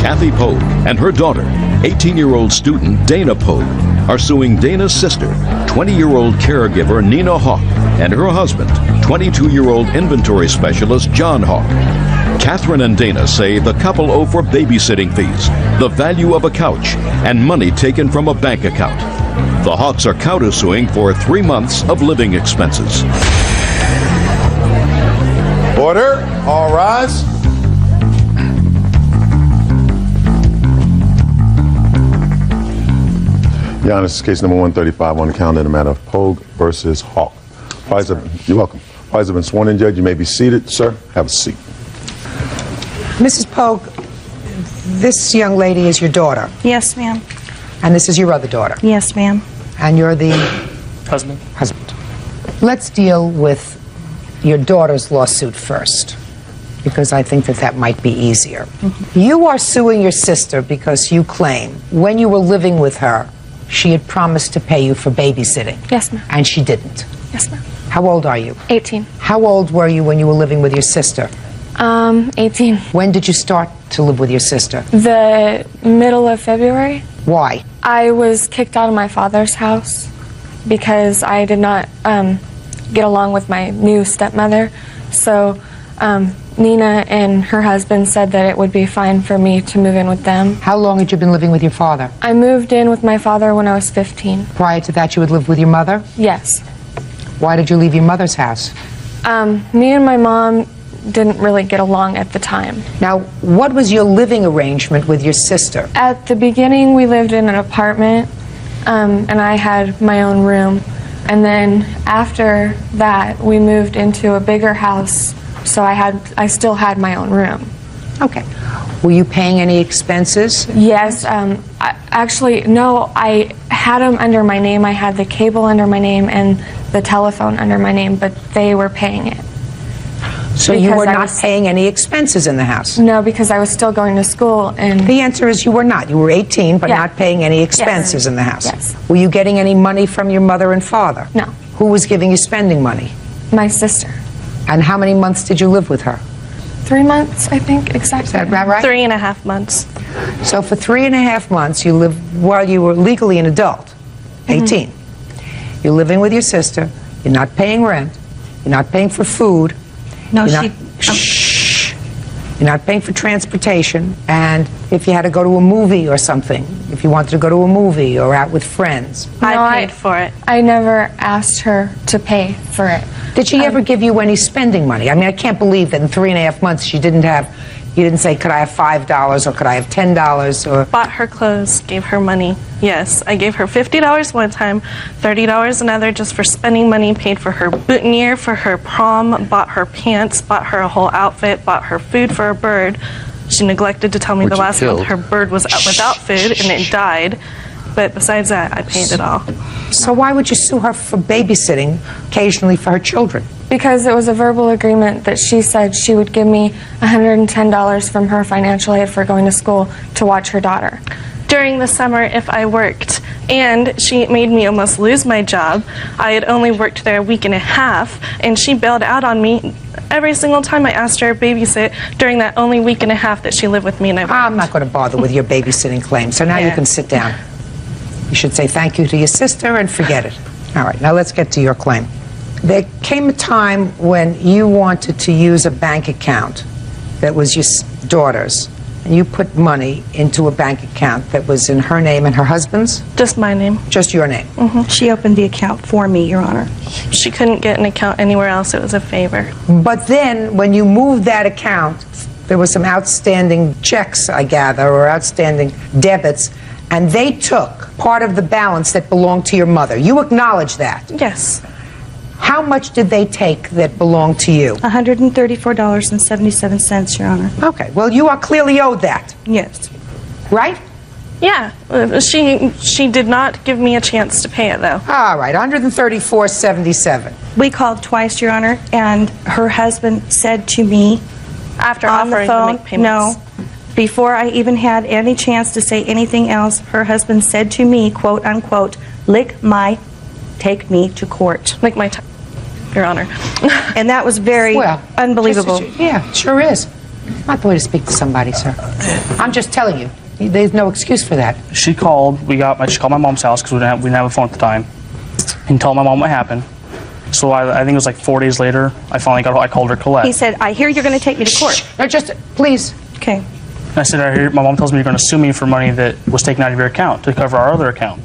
Kathy Pogue and her daughter, 18-year-old student Dana Pogue, are suing Dana's sister, 20-year-old caregiver Nina Hawk, and her husband, 22-year-old inventory specialist John Hawk. Catherine and Dana say the couple owe for babysitting fees, the value of a couch, and money taken from a bank account. The Hawks are countersuing for 3 months of living expenses. Order. All rise. Your Honor, this is case number 135 on the calendar in the matter of Pogue versus Hawk. You're welcome. Parties have been sworn in, Judge. You may be seated. Sir, have a seat. Mrs. Pogue, this young lady is your daughter. Yes, ma'am. And this is your other daughter. Yes, ma'am. And you're the husband. Let's deal with your daughter's lawsuit first, because I think that might be easier. You are suing your sister because you claim when you were living with her, she had promised to pay you for babysitting. Yes, ma'am. And she didn't. Yes, ma'am. How old are you? 18. How old were you when you were living with your sister? 18. When did you start to live with your sister? The middle of February. Why? I was kicked out of my father's house because I did not get along with my new stepmother. So Nina and her husband said that it would be fine for me to move in with them. How long had you been living with your father? I moved in with my father when I was 15. Prior to that, you had lived with your mother? Yes. Why did you leave your mother's house? Me and my mom didn't really get along at the time. Now, what was your living arrangement with your sister? At the beginning, we lived in an apartment, and I had my own room. And then after that, we moved into a bigger house, so I still had my own room. Okay. Were you paying any expenses? Yes. Actually, no, I had them under my name. I had the cable under my name and the telephone under my name, but they were paying it. So you were not paying any expenses in the house? No, because I was still going to school. And the answer is you were not. You were 18, but yeah. not paying any expenses in the house. Yes. Were you getting any money from your mother and father? No. Who was giving you spending money? My sister. And how many months did you live with her? 3 months, I think, exactly. Is that right? 3.5 months. So for 3.5 months, you lived while you were legally an adult, 18. You're living with your sister. You're not paying rent. You're not paying for food. No, You're not paying for transportation. And if you had to go to a movie or something, if you wanted to go to a movie or out with friends. I paid for it. I never asked her to pay for it. Did she ever give you any spending money? I mean, I can't believe that in 3.5 months you didn't say, could I have $5 or could I have $10 or... Bought her clothes, gave her money. Yes, I gave her $50 one time, $30 another just for spending money, paid for her boutonniere for her prom, bought her pants, bought her a whole outfit, bought her food for a bird. She neglected to tell me the last month her bird was without food and it died. But besides that, I paid it all. So why would you sue her for babysitting occasionally for her children? Because it was a verbal agreement that she said she would give me $110 from her financial aid for going to school to watch her daughter. During the summer, if I worked, and she made me almost lose my job. I had only worked there a week and a half, and she bailed out on me every single time I asked her to babysit during that only week and a half that she lived with me and I worked. I'm not going to bother with your babysitting claim, so now you can sit down. You should say thank you to your sister and forget it. All right, now let's get to your claim. There came a time when you wanted to use a bank account that was your daughter's, and you put money into a bank account that was in her name and her husband's? Just my name. Just your name? Mm-hmm. She opened the account for me, Your Honor. She couldn't get an account anywhere else. It was a favor. But then, when you moved that account, there were some outstanding checks, I gather, or outstanding debits, and they took part of the balance that belonged to your mother. You acknowledge that? Yes. How much did they take that belonged to you? $134.77, Your Honor. Okay, well, you are clearly owed that. Yes. Right? Yeah. She did not give me a chance to pay it, though. All right, $134.77. We called twice, Your Honor, and her husband said to me after on the offering phone, to make payments. no, before I even had any chance to say anything else, her husband said to me, quote unquote, take me to court. Lick my Your Honor. And that was very unbelievable. Yeah, sure is. I'm not the way to speak to somebody, sir. I'm just telling you. There's no excuse for that. She called. She called my mom's house because we didn't have a phone at the time, and told my mom what happened. So I think it was like 4 days later. I called her Colette. He said, I hear you're going to take me to court. No, just please. Okay. And I said, I hear my mom tells me you're going to sue me for money that was taken out of your account to cover our other account.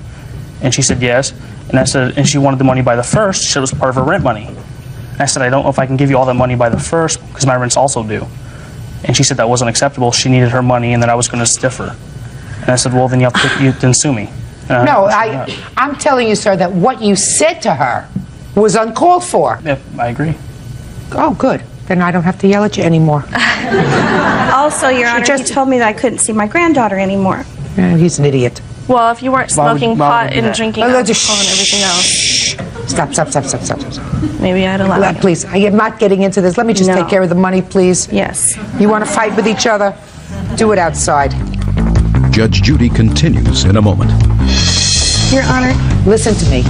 And she said yes. And I said, and she wanted the money by the 1st. She said it was part of her rent money. And I said, I don't know if I can give you all that money by the 1st because my rent's also due. And she said that wasn't acceptable. She needed her money and that I was going to stiff her. And I said, well, then you then sue me. No, I'm telling you, sir, that what you said to her was uncalled for. Yeah, I agree. Oh, good. Then I don't have to yell at you anymore. Also, Your Honor, he told me that I couldn't see my granddaughter anymore. He's an idiot. Well, if you weren't smoking pot and drinking alcohol and just everything else, Stop. maybe I'd allow you. Please, I am not getting into this. Let me just No. take care of the money, please. Yes. You want to fight with each other? Do it outside. Judge Judy continues in a moment. Your Honor. Listen to me.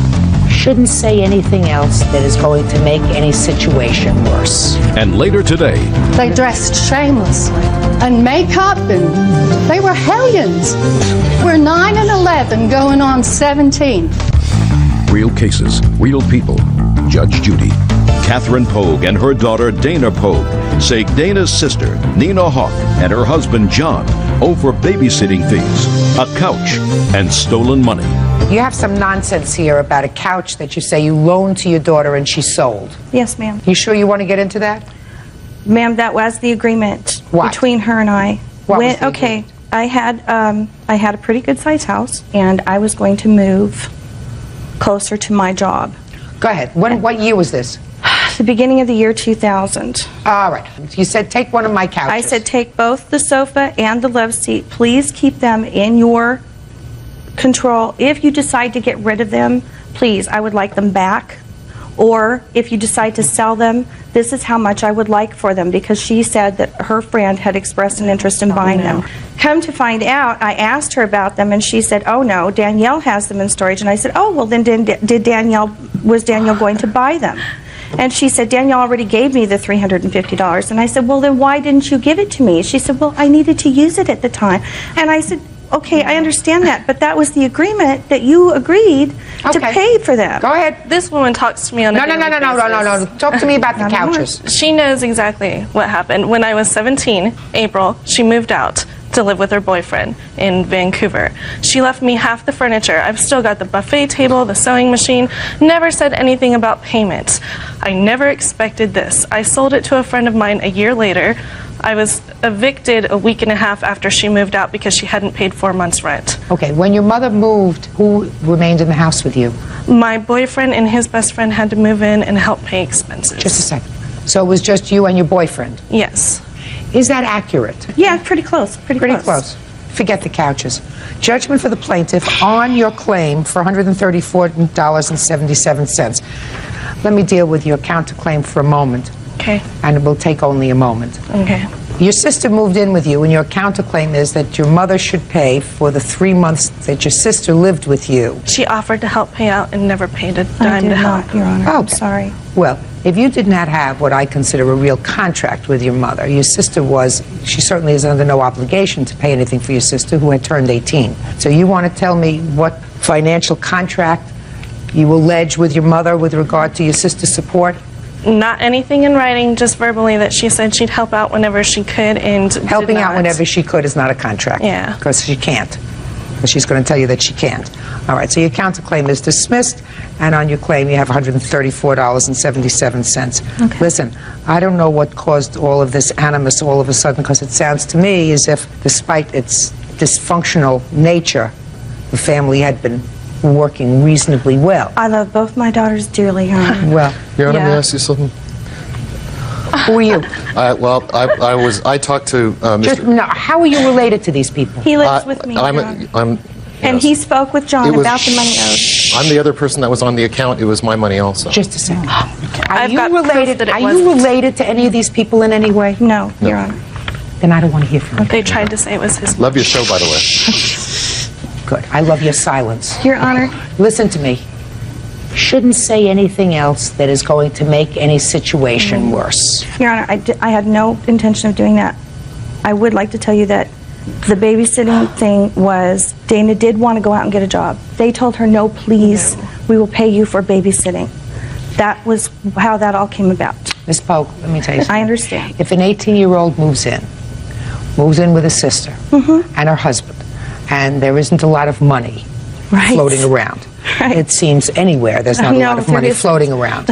Shouldn't say anything else that is going to make any situation worse. And later today, They dressed shamelessly and makeup, and they were hellions. We're 9 and 11 going on 17. real cases, real people. Judge Judy. Catherine Pogue and her daughter Dana Pogue say Dana's sister, Nina Hawk, and her husband John owe for babysitting fees, a couch, and stolen money. You have some nonsense here about a couch that you say you loaned to your daughter and she sold. Yes, ma'am. You sure you want to get into that? Ma'am, that was the agreement What? between her and I. What was the Okay, I had a pretty good sized house, and I was going to move closer to my job. Go ahead. What year was this? The beginning of the year 2000. All right. You said take one of my couches. I said take both the sofa and the love seat. Please keep them in your control. If you decide to get rid of them, please, I would like them back. Or if you decide to sell them, this is how much I would like for them, because she said that her friend had expressed an interest in buying them. Come to find out, I asked her about them, and she said, oh no, Danielle has them in storage. And I said, oh, well then was Danielle going to buy them? And she said, Danielle already gave me the $350. And I said, well then why didn't you give it to me? She said, well, I needed to use it at the time. And I said, okay, I understand that, but that was the agreement that you agreed to pay for them. Go ahead. This woman talks to me on a daily basis. No. Talk to me about the couches. She knows exactly what happened. When I was 17, April, she moved out to live with her boyfriend in Vancouver. She left me half the furniture. I've still got the buffet table, the sewing machine, never said anything about payment. I never expected this. I sold it to a friend of mine a year later. I was evicted a week and a half after she moved out because she hadn't paid 4 months' rent. Okay, when your mother moved, who remained in the house with you? My boyfriend and his best friend had to move in and help pay expenses. Just a second. So it was just you and your boyfriend? Yes. Is that accurate? Yeah, pretty close. Pretty close. Forget the couches. Judgment for the plaintiff on your claim for $134.77. Let me deal with your counterclaim for a moment. Okay. And it will take only a moment. Okay. Your sister moved in with you, and your counterclaim is that your mother should pay for the 3 months that your sister lived with you. She offered to help pay out and never paid a I dime did to help. not, Your Honor. Oh, I'm sorry. Well, if you did not have what I consider a real contract with your mother, your sister she certainly is under no obligation to pay anything for your sister who had turned 18. So you want to tell me what financial contract you allege with your mother with regard to your sister's support? Not anything in writing, just verbally that she said she'd help out whenever she could and Helping did out not. whenever she could is not a contract. Yeah. Because she can't. Because she's going to tell you that she can't. All right, so your counterclaim is dismissed, and on your claim you have $134.77. Okay. Listen, I don't know what caused all of this animus all of a sudden, because it sounds to me as if, despite its dysfunctional nature, the family had been working reasonably well. I love both my daughters dearly, Your Honor. Well, Your Honor, may I Yeah. ask you something? who are you? I talked to Just, Mr. no, how are you related to these people? He lives with me, Your Honor. And yes. he spoke with John It was- about the money owed. I'm the other person that was on the account. It was my money also. Just a second. Are I've you got proof related? that it Are you wasn't. related to any of these people in any way? No, Your Honor. Then I don't want to hear from you. They tried to say it was his. Love your show, by the way. Good. I love your silence. Your Honor. Listen to me. Shouldn't say anything else that is going to make any situation worse. Your Honor, I had no intention of doing that. I would like to tell you that the babysitting thing was, Dana did want to go out and get a job. They told her, no, please, we will pay you for babysitting. That was how that all came about. Ms. Polk, let me tell you something. I understand. If an 18-year-old moves in with a sister and her husband, and there isn't a lot of money Right. floating around, Right. it seems anywhere there's not I a know, lot of there money isn't. floating around.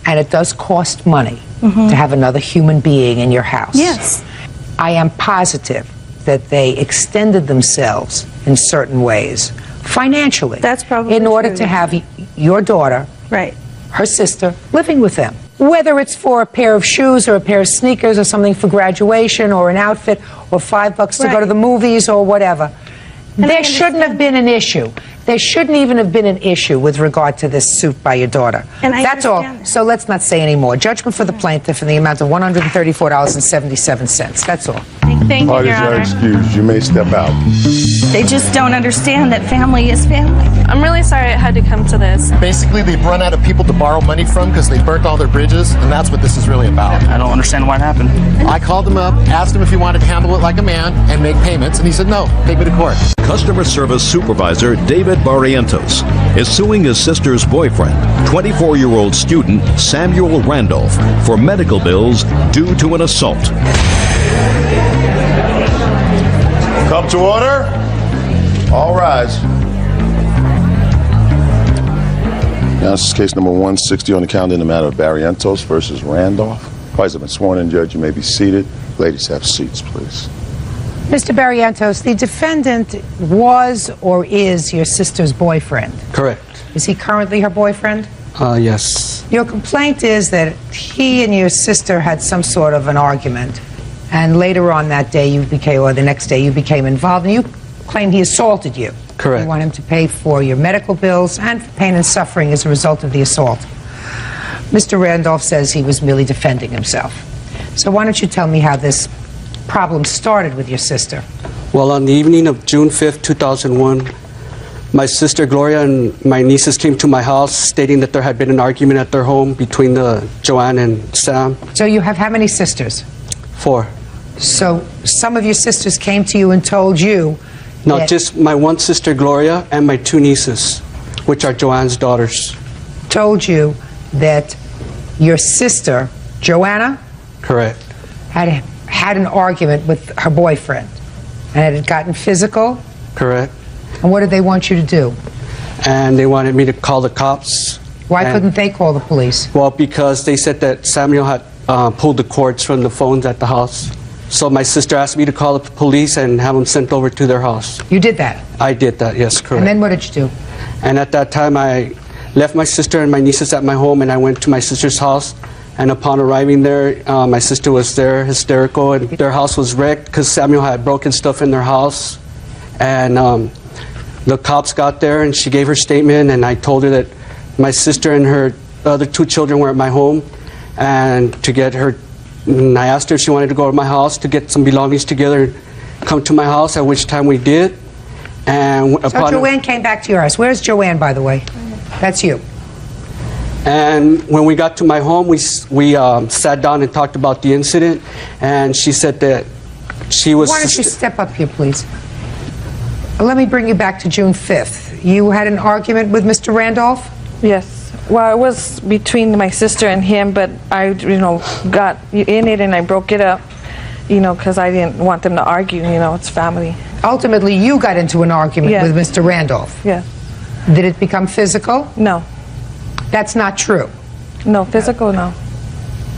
And it does cost money to have another human being in your house. Yes. I am positive that they extended themselves in certain ways financially. That's probably in order true, to yeah. have your daughter, Right. her sister, living with them. Whether it's for a pair of shoes or a pair of sneakers or something for graduation or an outfit or $5 to go to Right. the movies or whatever. And I There shouldn't have been an issue. There shouldn't even have been an issue with regard to this suit by your daughter. And I That's all. understand that. So let's not say any more. Judgment for the plaintiff in the amount of $134.77. That's all. Thank you, Parties Your are Honor. excused. You may step out. They just don't understand that family is family. I'm really sorry it had to come to this. Basically, they've run out of people to borrow money from because they burnt all their bridges, and that's what this is really about. I don't understand why it happened. I called him up, asked him if he wanted to handle it like a man and make payments, and he said, no, take me to court. Customer Service Supervisor David Barrientos is suing his sister's boyfriend, 24-year-old student Samuel Randolph, for medical bills due to an assault. Come to order. All rise. Now, this is case number 160 on the calendar in the matter of Barrientos versus Randolph. Parties have been sworn in, Judge. You may be seated. Ladies, have seats, please. Mr. Barrientos, the defendant was or is your sister's boyfriend. Correct. Is he currently her boyfriend? Yes. Your complaint is that he and your sister had some sort of an argument, and later on that day you became, or the next day you became involved, and you claim he assaulted you. Correct. You want him to pay for your medical bills and for pain and suffering as a result of the assault. Mr. Randolph says he was merely defending himself. So why don't you tell me how this problem started with your sister? Well, on the evening of June 5th, 2001, my sister Gloria and my nieces came to my house stating that there had been an argument at their home between Joanne and Sam. So you have how many sisters? 4. So some of your sisters came to you and told you No, that- just my one sister Gloria and my 2 nieces, which are Joanne's daughters. told you that your sister, Joanna, Correct. had an argument with her boyfriend, and it had gotten physical. Correct. And what did they want you to do? And they wanted me to call the cops. Why And- couldn't they call the police? Well, because they said that Samuel had pulled the cords from the phones at the house. So my sister asked me to call the police and have them sent over to their house. You did that. I did that, yes, correct. And then what did you do? And at that time, I left my sister and my nieces at my home, and I went to my sister's house. And upon arriving there, my sister was there, hysterical, and their house was wrecked because Samuel had broken stuff in their house. And the cops got there, and she gave her statement, and I told her that my sister and her other 2 children were at my home, and to get her, and I asked her if she wanted to go to my house to get some belongings together and come to my house, at which time we did. And So upon Joanne came back to your house. Where's Joanne, by the way? That's you. And when we got to my home, we sat down and talked about the incident, and she said that she was... Why don't you step up here, please? Let me bring you back to June 5th. You had an argument with Mr. Randolph? Yes. Well, it was between my sister and him, but I, got in it and I broke it up, because I didn't want them to argue, it's family. Ultimately, you got into an argument Yes. with Mr. Randolph. Yes. Did it become physical? No. That's not true. No, physical, no.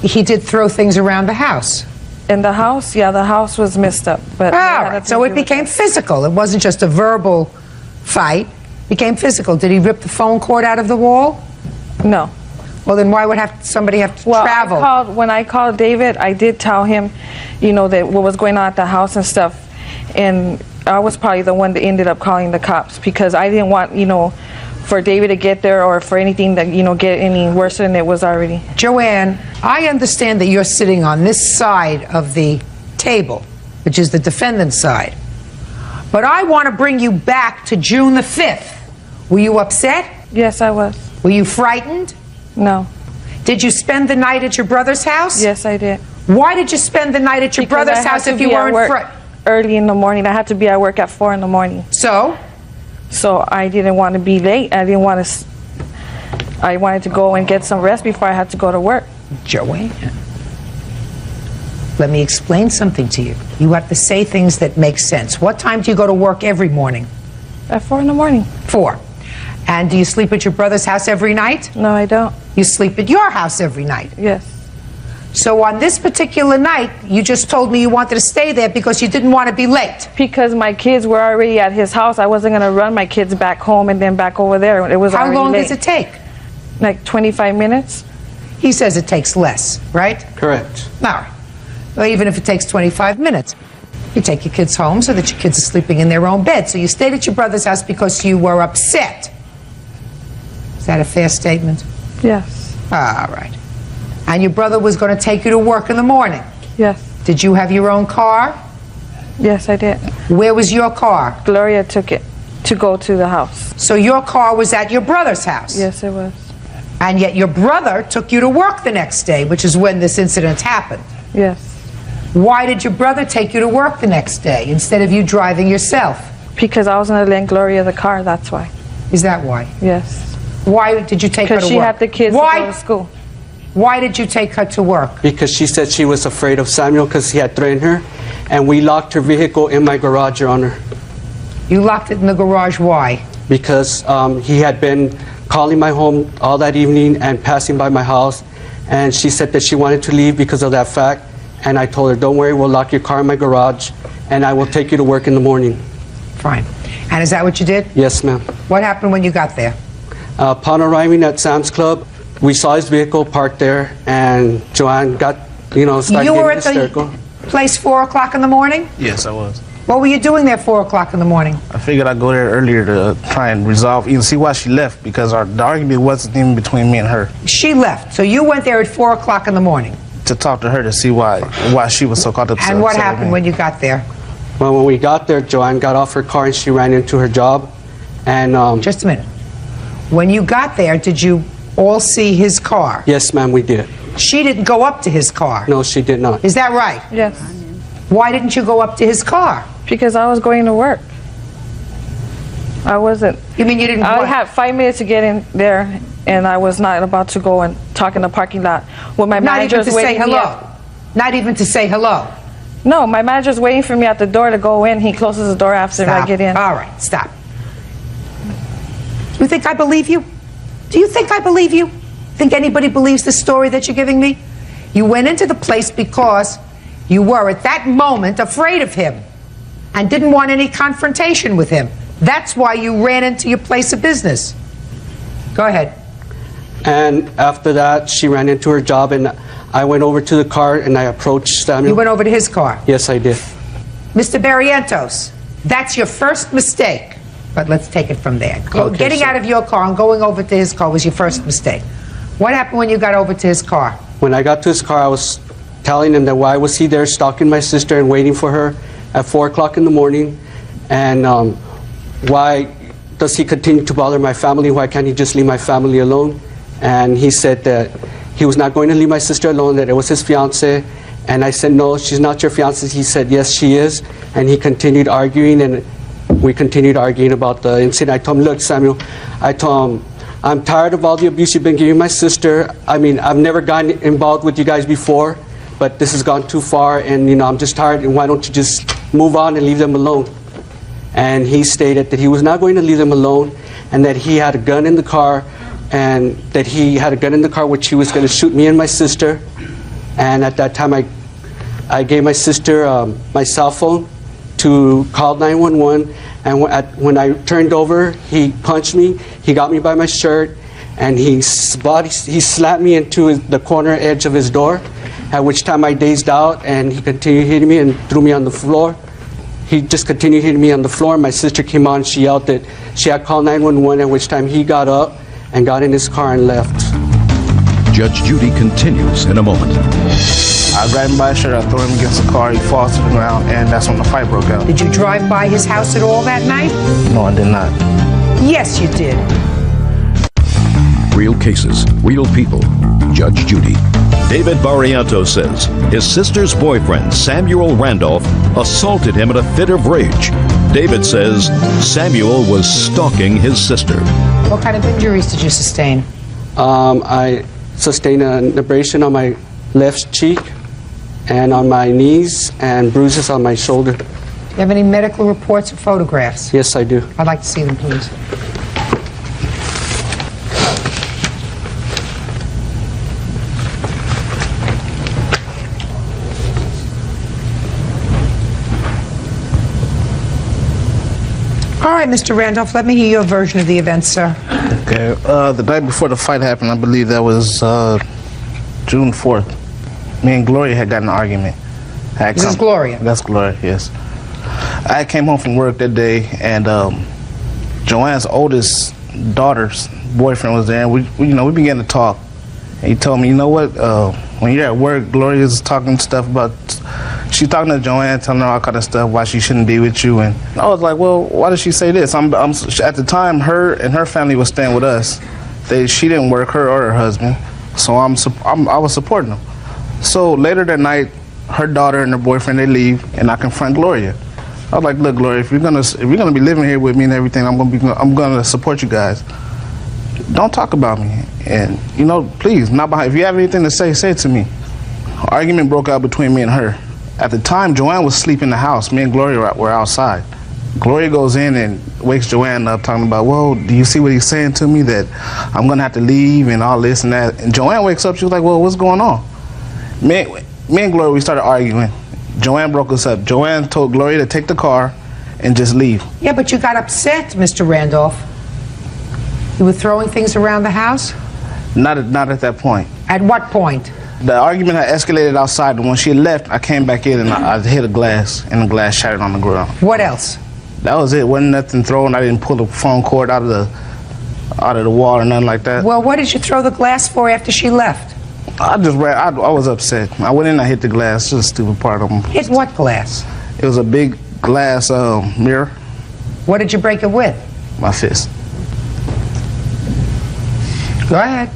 He did throw things around the house. In the house, yeah, the house was messed up. But All right, so it became physical. It wasn't just a verbal fight. It became physical. Did he rip the phone cord out of the wall? No. Well, then why would somebody have to travel? When I called David, I did tell him, that what was going on at the house and stuff. And I was probably the one that ended up calling the cops because I didn't want, for David to get there or for anything that, get any worse than it was already. Joanne, I understand that you're sitting on this side of the table, which is the defendant's side. But I want to bring you back to June the 5th. Were you upset? Yes, I was. Were you frightened? No. Did you spend the night at your brother's house? Yes, I did. Why did you spend the night at your Because brother's I had house to if you be at weren't work early in the morning. I had to be at work at 4 in the morning. So? So I didn't want to be late. I didn't want to. I wanted to go and get some rest before I had to go to work. Joanne, let me explain something to you. You have to say things that make sense. What time do you go to work every morning? At 4 in the morning. 4. And do you sleep at your brother's house every night? No, I don't. You sleep at your house every night. Yes. So on this particular night, you just told me you wanted to stay there because you didn't want to be late. Because my kids were already at his house. I wasn't going to run my kids back home and then back over there. It was How already long late. does it take? Like 25 minutes. He says it takes less, right? Correct. All right. Well, even if it takes 25 minutes, you take your kids home so that your kids are sleeping in their own bed. So you stayed at your brother's house because you were upset. Is that a fair statement? Yes. All right. And your brother was going to take you to work in the morning. Yes. Did you have your own car? Yes, I did. Where was your car? Gloria took it to go to the house. So your car was at your brother's house? Yes, it was. And yet your brother took you to work the next day, which is when this incident happened. Yes. Why did your brother take you to work the next day instead of you driving yourself? Because I was going to lend Gloria the car, that's why. Is that why? Yes. Why did you take her to work? Because she had the kids to go to school. Why did you take her to work? Because she said she was afraid of Samuel because he had threatened her, and we locked her vehicle in my garage, Your Honor. You locked it in the garage, why? Because he had been calling my home all that evening and passing by my house, and she said that she wanted to leave because of that fact, and I told her, don't worry, we'll lock your car in my garage, and I will take you to work in the morning. Fine. And is that what you did? Yes, ma'am. What happened when you got there? Upon arriving at Sam's Club, we saw his vehicle parked there, and Joanne got, started You were getting at hysterical. the place 4 o'clock in the morning? Yes, I was. What were you doing there 4 o'clock in the morning? I figured I'd go there earlier to try and resolve, even see why she left, because the argument wasn't even between me and her. She left, so you went there at 4 o'clock in the morning. To talk to her to see why she was so caught up. And what happened when you got there? Well, when we got there, Joanne got off her car and she ran into her job. And just a minute. When you got there, did you all see his car? Yes, ma'am, we did. She didn't go up to his car. No, she did not. Is that right? Yes. Why didn't you go up to his car? Because I was going to work. I wasn't. You mean you didn't? I had 5 minutes to get in there, and I was not about to go and talk in the parking lot with my manager Not even to say hello. Not even to say hello. No, my manager's waiting for me at the door to go in. He closes the door after I get in. All right, stop. You think I believe you? Do you think I believe you? Think anybody believes the story that you're giving me? You went into the place because you were at that moment afraid of him and didn't want any confrontation with him. That's why you ran into your place of business. Go ahead. And after that, she ran into her job, and I went over to the car and I approached Samuel. You went over to his car? Yes, I did. Mr. Barrientos, that's your first mistake. But let's take it from there. Okay, Getting sir. out of your car and going over to his car was your first mistake. What happened when you got over to his car? When I got to his car, I was telling him that why was he there stalking my sister and waiting for her at 4 o'clock in the morning, and why does he continue to bother my family? Why can't he just leave my family alone? And he said that he was not going to leave my sister alone, that it was his fiance. And I said, no, she's not your fiance. He said, yes, she is. And he continued arguing, and we continued arguing about the incident. I told him, look, Samuel, I told him, I'm tired of all the abuse you've been giving my sister. I mean, I've never gotten involved with you guys before, but this has gone too far, and I'm just tired, and why don't you just move on and leave them alone? And he stated that he was not going to leave them alone, and that he had a gun in the car, and that he had a gun in the car which he was going to shoot me and my sister. And at that time, I gave my sister my cell phone to call 911, and when I turned over, he punched me, he got me by my shirt, and he slapped me into the corner edge of his door, at which time I dazed out, and he continued hitting me and threw me on the floor. He just continued hitting me on the floor. My sister came on, she yelled that she had called 911, at which time he got up and got in his car and left. Judge Judy continues in a moment. I grabbed him by his shirt, I threw him against the car, he falls to the ground, and that's when the fight broke out. Did you drive by his house at all that night? No, I did not. Yes, you did. Real cases, real people. Judge Judy. David Barrientos says his sister's boyfriend, Samuel Randolph, assaulted him in a fit of rage. David says Samuel was stalking his sister. What kind of injuries did you sustain? I sustained an abrasion on my left cheek and on my knees and bruises on my shoulder. Do you have any medical reports or photographs? Yes, I do. I'd like to see them, please. All right, Mr. Randolph, let me hear your version of the events, sir. Okay. The night before the fight happened, I believe that was June 4th. Me and Gloria had got in an argument. This is Gloria? That's Gloria, yes. I came home from work that day, and Joanne's oldest daughter's boyfriend was there, and we began to talk. And he told me, you know what, when you're at work, Gloria's talking stuff about, she's talking to Joanne, telling her all kind of stuff, why she shouldn't be with you. And I was like, well, why did she say this? At the time, her and her family was staying with us. She didn't work, her or her husband, so I was supporting them. So later that night, her daughter and her boyfriend, they leave, and I confront Gloria. I was like, look, Gloria, if you're gonna be living here with me and everything, I'm gonna support you guys. Don't talk about me, and please, not behind. If you have anything to say it to me. Argument broke out between me and her. At the time, Joanne was asleep in the house. Me and Gloria were outside. Gloria goes in and wakes Joanne up, talking about, well, do you see what he's saying to me, that I'm gonna have to leave and all this and that. And Joanne wakes up. She was like, well, what's going on? Me and Gloria, we started arguing. Joanne broke us up. Joanne told Gloria to take the car and just leave. Yeah, but you got upset, Mr. Randolph. You were throwing things around the house? Not at that point. At what point? The argument had escalated outside, and when she left, I came back in and I hit a glass, and the glass shattered on the ground. What else? That was it. Wasn't nothing thrown. I didn't pull the phone cord out of the wall or nothing like that. Well, what did you throw the glass for after she left? I just ran. I was upset. I went in and I hit the glass. Just a stupid part of them. Hit what glass? It was a big glass mirror. What did you break it with? My fist. Go ahead.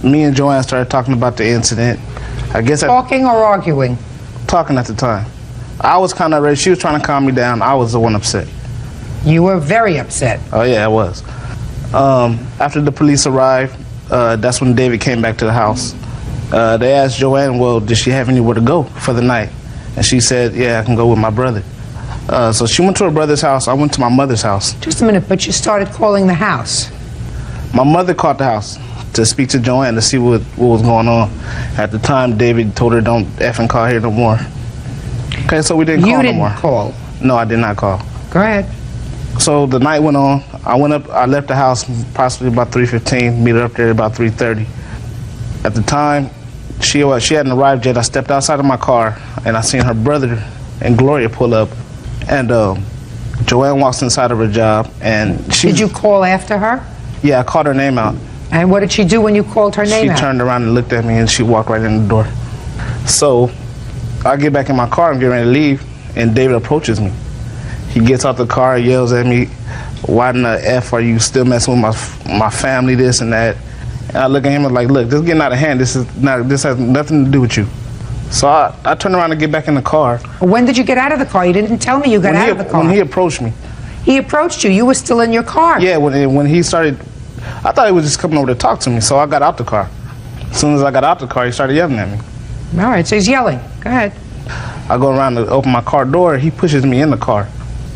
Me and Joanne started talking about the incident. I guess talking or arguing? Talking at the time. I was kind of ready. She was trying to calm me down. I was the one upset. You were very upset. Oh yeah, I was. After the police arrived, that's when David came back to the house. They asked Joanne, well, did she have anywhere to go for the night? And she said, yeah, I can go with my brother. So she went to her brother's house. I went to my mother's house. Just a minute, but you started calling the house. My mother called the house to speak to Joanne to see what was going on. At the time, David told her, don't effing call here no more. Okay, so we didn't call no more. You didn't call? No, I did not call. Go ahead. So the night went on. I went up, I left the house possibly about 3:15, meet her up there at about 3:30. At the time, she hadn't arrived yet. I stepped outside of my car and I seen her brother and Gloria pull up, and Joanne walks inside of her job, and she... Did you call after her? Yeah, I called her name out. And what did she do when you called her name out? She turned around and looked at me, and she walked right in the door. So I get back in my car and get ready to leave, and David approaches me. He gets out the car, yells at me, why in the F are you still messing with my family, this and that. And I look at him and like, look, this is getting out of hand. This has nothing to do with you. So I turned around and get back in the car. When did you get out of the car? You didn't tell me you got out of the car. When he approached me. He approached you. You were still in your car. Yeah, when he started, I thought he was just coming over to talk to me, so I got out the car. As soon as I got out the car, he started yelling at me. All right, so he's yelling. Go ahead. I go around to open my car door. He pushes me in the car,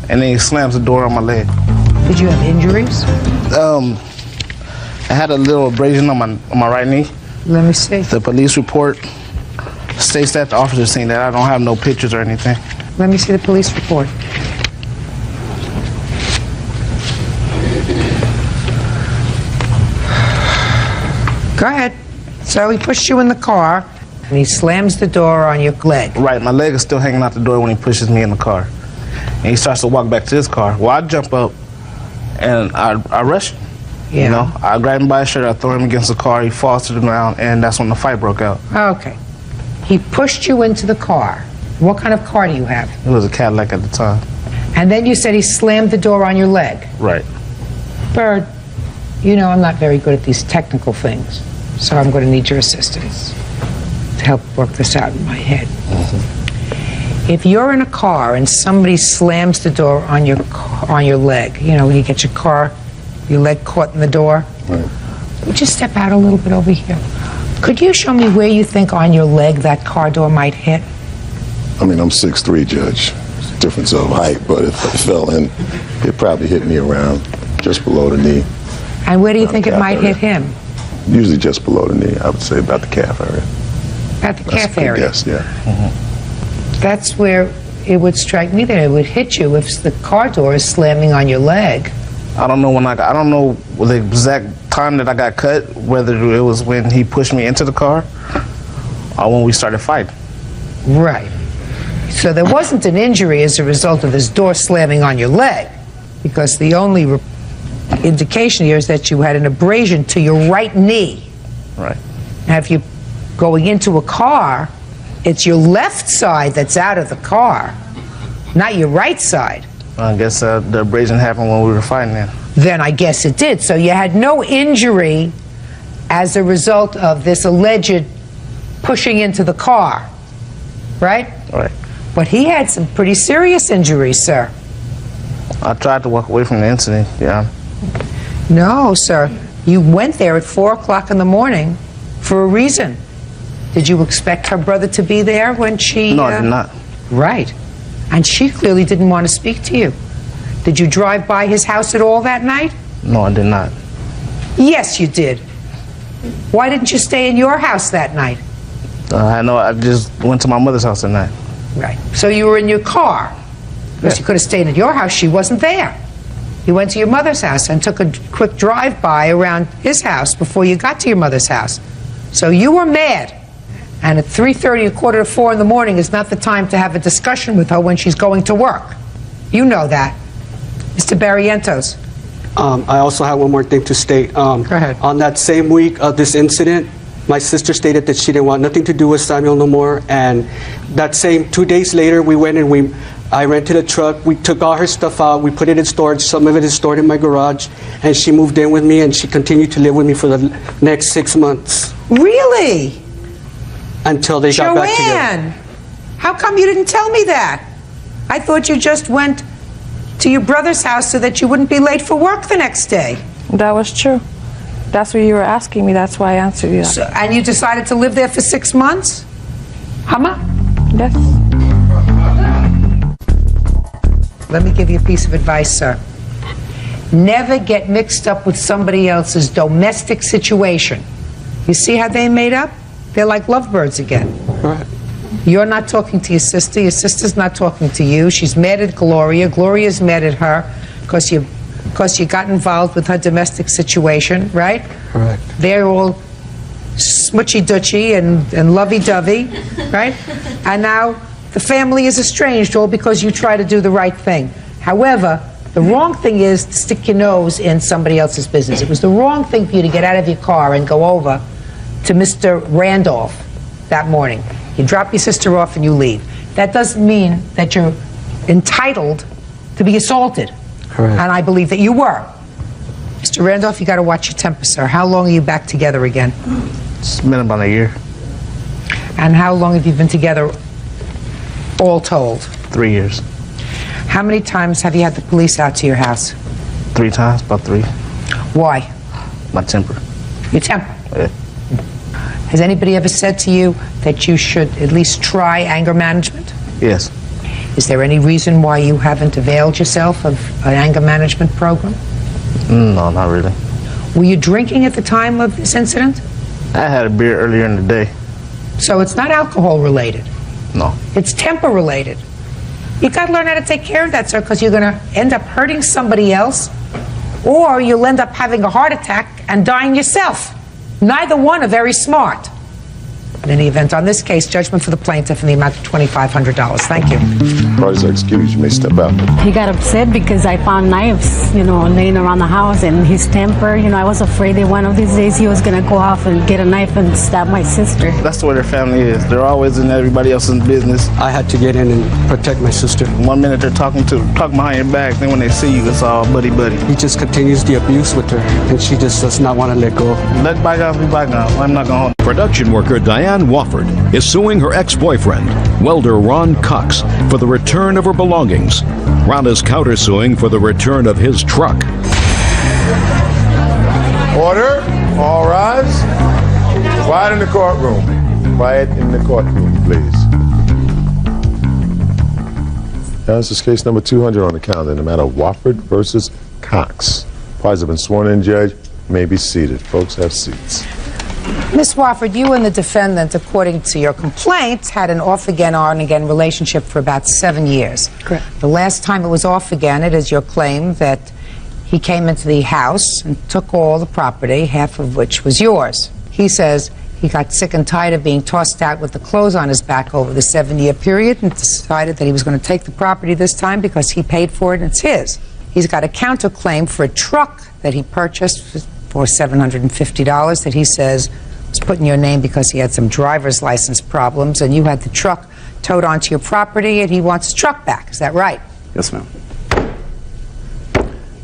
and then he slams the door on my leg. Did you have injuries? I had a little abrasion on my right knee. Let me see. The police report states that the officer seen that. I don't have no pictures or anything. Let me see the police report. Go ahead. So he pushed you in the car, and he slams the door on your leg. Right, my leg is still hanging out the door when he pushes me in the car. And he starts to walk back to his car. Well, I jump up, and I rush him. Yeah. You know, I grab him by his shirt, I throw him against the car, he falls to the ground, and that's when the fight broke out. Okay. He pushed you into the car. What kind of car do you have? It was a Cadillac at the time. And then you said he slammed the door on your leg. Right. Bird, you know I'm not very good at these technical things, so I'm going to need your assistance. help work this out in my head. If you're in a car and somebody slams the door on your leg, you know, when you get your leg caught in the door, Right. would you step out a little bit over here? Could you show me where you think on your leg that car door might hit? I mean, I'm 6'3", Judge. Difference of height, but if I fell in, it probably hit me around just below the knee. And where do you Around think the it calf might area. hit him? Usually just below the knee. I would say about the calf area. At the That's calf a good area. guess, yeah. That's where it would strike me that it would hit you if the car door is slamming on your leg. I don't know I don't know the exact time that I got cut, whether it was when he pushed me into the car or when we started fighting. Right. So there wasn't an injury as a result of this door slamming on your leg, because the only indication here is that you had an abrasion to your right knee. Right. Now, if you're going into a car, it's your left side that's out of the car, not your right side. I guess the abrasion happened when we were fighting then. Then I guess it did. So you had no injury as a result of this alleged pushing into the car, right? Right. But he had some pretty serious injuries, sir. I tried to walk away from the incident, yeah. No, sir. You went there at 4 o'clock in the morning for a reason. Did you expect her brother to be there when she... No, I did not. Right. And she clearly didn't want to speak to you. Did you drive by his house at all that night? No, I did not. Yes, you did. Why didn't you stay in your house that night? I know, I just went to my mother's house that night. Right. So you were in your car. Because you could have stayed at your house. She wasn't there. You went to your mother's house and took a quick drive-by around his house before you got to your mother's house. So you were mad. And at 3:30 or 3:45 in the morning is not the time to have a discussion with her when she's going to work. You know that. Mr. Barrientos. I also have one more thing to state. Go ahead. On that same week of this incident, my sister stated that she didn't want nothing to do with Samuel no more. And that same 2 days later, we went and I rented a truck. We took all her stuff out. We put it in storage. Some of it is stored in my garage. And she moved in with me, and she continued to live with me for the next 6 months. Really? Until they got back together. Joanne, how come you didn't tell me that? I thought you just went to your brother's house so that you wouldn't be late for work the next day. That was true. That's what you were asking me. That's why I answered you that. So, and you decided to live there for 6 months? Hama? Yes. Let me give you a piece of advice, sir. Never get mixed up with somebody else's domestic situation. You see how they made up? They're like lovebirds again. Right. You're not talking to your sister's not talking to you. She's mad at Gloria's mad at her because you got involved with her domestic situation, right? Correct. They're all smoochy-dutchy and lovey-dovey, right? And now the family is estranged all because you try to do the right thing. However, the wrong thing is to stick your nose in somebody else's business. It was the wrong thing for you to get out of your car and go over to Mr. Randolph that morning. You drop your sister off and you leave. That doesn't mean that you're entitled to be assaulted. Correct. And I believe that you were. Mr. Randolph, you got to watch your temper, sir. How long are you back together again? It's been about a year. And how long have you been together all told? 3 years. How many times have you had the police out to your house? 3 times, about 3. Why? My temper. Your temper. Yeah. Has anybody ever said to you that you should at least try anger management? Yes. Is there any reason why you haven't availed yourself of an anger management program? No, not really. Were you drinking at the time of this incident? I had a beer earlier in the day. So it's not alcohol related. No. It's temper related. You got to learn how to take care of that, sir, because you're going to end up hurting somebody else, or you'll end up having a heart attack and dying yourself. Neither one are very smart. In any event, on this case, judgment for the plaintiff in the amount of $2,500. Thank you. Parties are excused. You may step out. He got upset because I found knives, laying around the house, and his temper, I was afraid that one of these days he was going to go off and get a knife and stab my sister. That's the way their family is. They're always in everybody else's business. I had to get in and protect my sister. 1 minute they're talking behind your back, then when they see you, it's all buddy-buddy. He just continues the abuse with her, and she just does not want to let go. Let bygones be bygones. I'm not going to hold Production worker Diane Wofford is suing her ex-boyfriend, welder Ron Cox, for the return of her belongings. Ron is countersuing for the return of his truck. Order. All rise. Quiet in the courtroom. Quiet in the courtroom, please. Now, this is case number 200 on the calendar in the matter of Wofford versus Cox. Parties have been sworn in, Judge. You may be seated. Folks, have seats. Miss Wofford, you and the defendant, according to your complaint, had an off-again, on-again relationship for about 7 years. Correct. The last time it was off again, it is your claim that he came into the house and took all the property, half of which was yours. He says he got sick and tired of being tossed out with the clothes on his back over the 7-year period and decided that he was going to take the property this time because he paid for it and it's his. He's got a counterclaim for a truck that he purchased for $750 that he says was put in your name because he had some driver's license problems and you had the truck towed onto your property and he wants his truck back. Is that right? Yes, ma'am.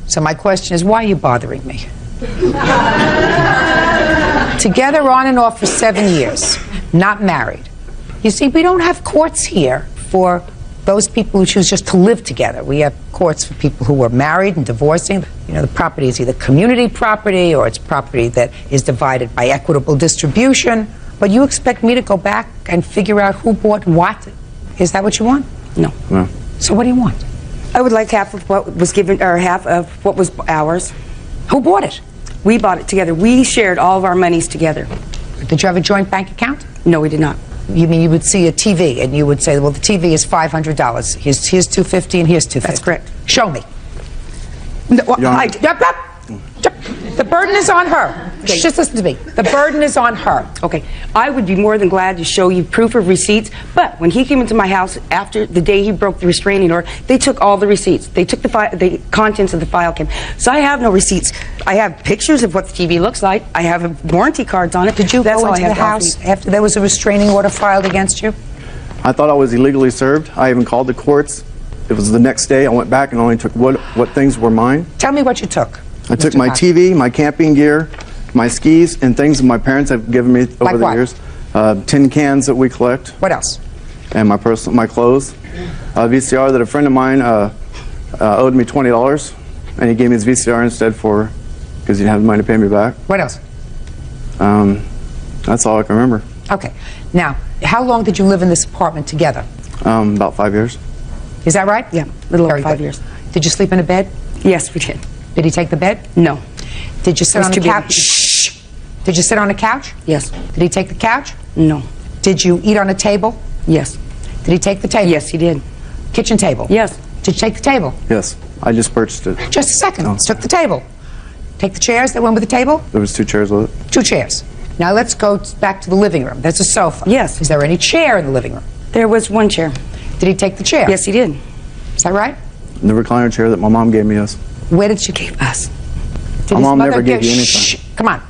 So my question is, why are you bothering me? Together on and off for 7 years, not married. You see, we don't have courts here for those people who choose just to live together. We have courts for people who are married and divorcing. You know, the property is either community property or it's property that is divided by equitable distribution. But you expect me to go back and figure out who bought what? Is that what you want? No. No. So what do you want? I would like half of what was given, or half of what was ours. Who bought it? We bought it together. We shared all of our monies together. Did you have a joint bank account? No, we did not. You mean you would see a TV and you would say, well, the TV is $500. Here's $250 and here's $250. That's correct. Show me. No, the burden is on her. Okay. Just listen to me. The burden is on her. Okay, I would be more than glad to show you proof of receipts, but when he came into my house after the day he broke the restraining order, they took all the receipts. They took the contents of the file came. So I have no receipts. I have pictures of what the TV looks like. I have warranty cards on it. Did you That's go all into I the have house after there was a restraining order filed against you? I thought I was illegally served. I even called the courts. It was the next day. I went back and only took what things were mine. Tell me what you took. I took Mr. my Cox. TV, my camping gear, my skis, and things that my parents have given me over Like the what? years. Tin cans that we collect, What else? and my clothes. VCR that a friend of mine owed me $20, and he gave me his VCR instead because he didn't have the money to pay me back. What else? That's all I can remember. Okay. Now, how long did you live in this apartment together? About 5 years. Is that right? Yeah, a little over Very 5 good. years. Did you sleep in a bed? Yes, we did. Did he take the bed? No. Did you sit was on the too big. couch? Shh. Did you sit on a couch? Yes. Did he take the couch? No. Did you eat on a table? Yes. Did he take the table? Yes, he did. Kitchen table? Yes. Did you take the table? Yes, I just purchased it. Just a second. Oh. Took the table. Take the chairs that went with the table? There was 2 chairs with it. 2 chairs. Now let's go back to the living room. There's a sofa. Yes. Is there any chair in the living room? There was 1 chair. Did he take the chair? Yes, he did. Is that right? The recliner chair that my mom gave me, yes. Where did she Gave us. Did My his mom mother never gave give- you anything. Shh. Come on.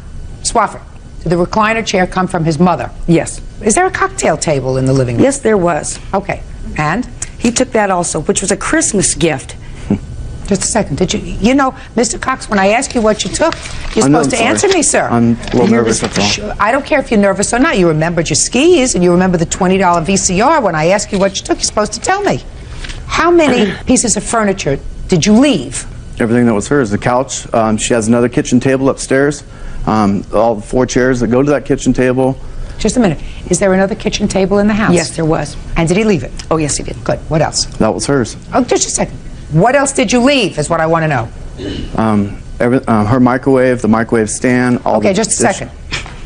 Swafford. Did the recliner chair come from his mother? Yes. Is there a cocktail table in the living room? Yes, there was. Okay. And? He took that also, which was a Christmas gift. Just a second. Did you know, Mr. Cox, when I ask you what you took, you're I know, supposed to I'm answer sorry. me, sir. I'm a little nervous, that's all. I don't care if you're nervous or not. You remembered your skis and you remember the $20 VCR. When I ask you what you took, you're supposed to tell me. How many pieces of furniture did you leave? Everything that was hers, the couch. She has another kitchen table upstairs. All the 4 chairs that go to that kitchen table. Just a minute. Is there another kitchen table in the house? Yes, there was. And did he leave it? Oh, yes, he did. Good. What else? That was hers. Oh, just a second. What else did you leave is what I want to know. Her microwave, the microwave stand. All Okay, the just a dish- second.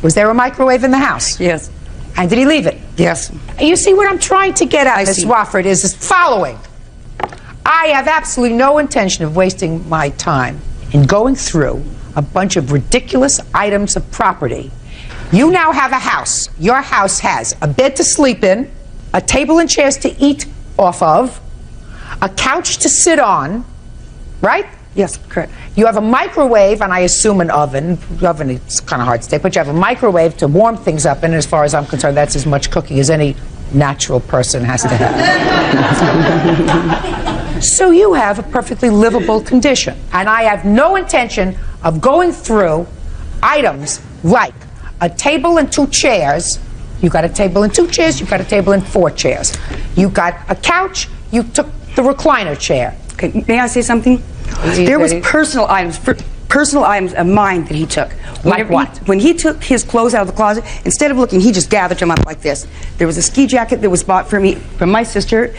Was there a microwave in the house? Yes. And did he leave it? Yes. You see, what I'm trying to get at, Ms. see. Wofford, is following. I have absolutely no intention of wasting my time in going through a bunch of ridiculous items of property. You now have a house. Your house has a bed to sleep in, a table and chairs to eat off of, a couch to sit on, right? Yes, correct. You have a microwave, and I assume an oven. Oven is kind of hard to take, but you have a microwave to warm things up in. And as far as I'm concerned, that's as much cooking as any natural person has to have. So you have a perfectly livable condition. And I have no intention of going through items like a table and 2 chairs. You got a table and 2 chairs. You got a table and 4 chairs. You got a couch. You took the recliner chair. Okay, may I say something? There was personal items of mine that he took. Like what? When he took his clothes out of the closet, instead of looking, he just gathered them up like this. There was a ski jacket that was bought for me from my sister.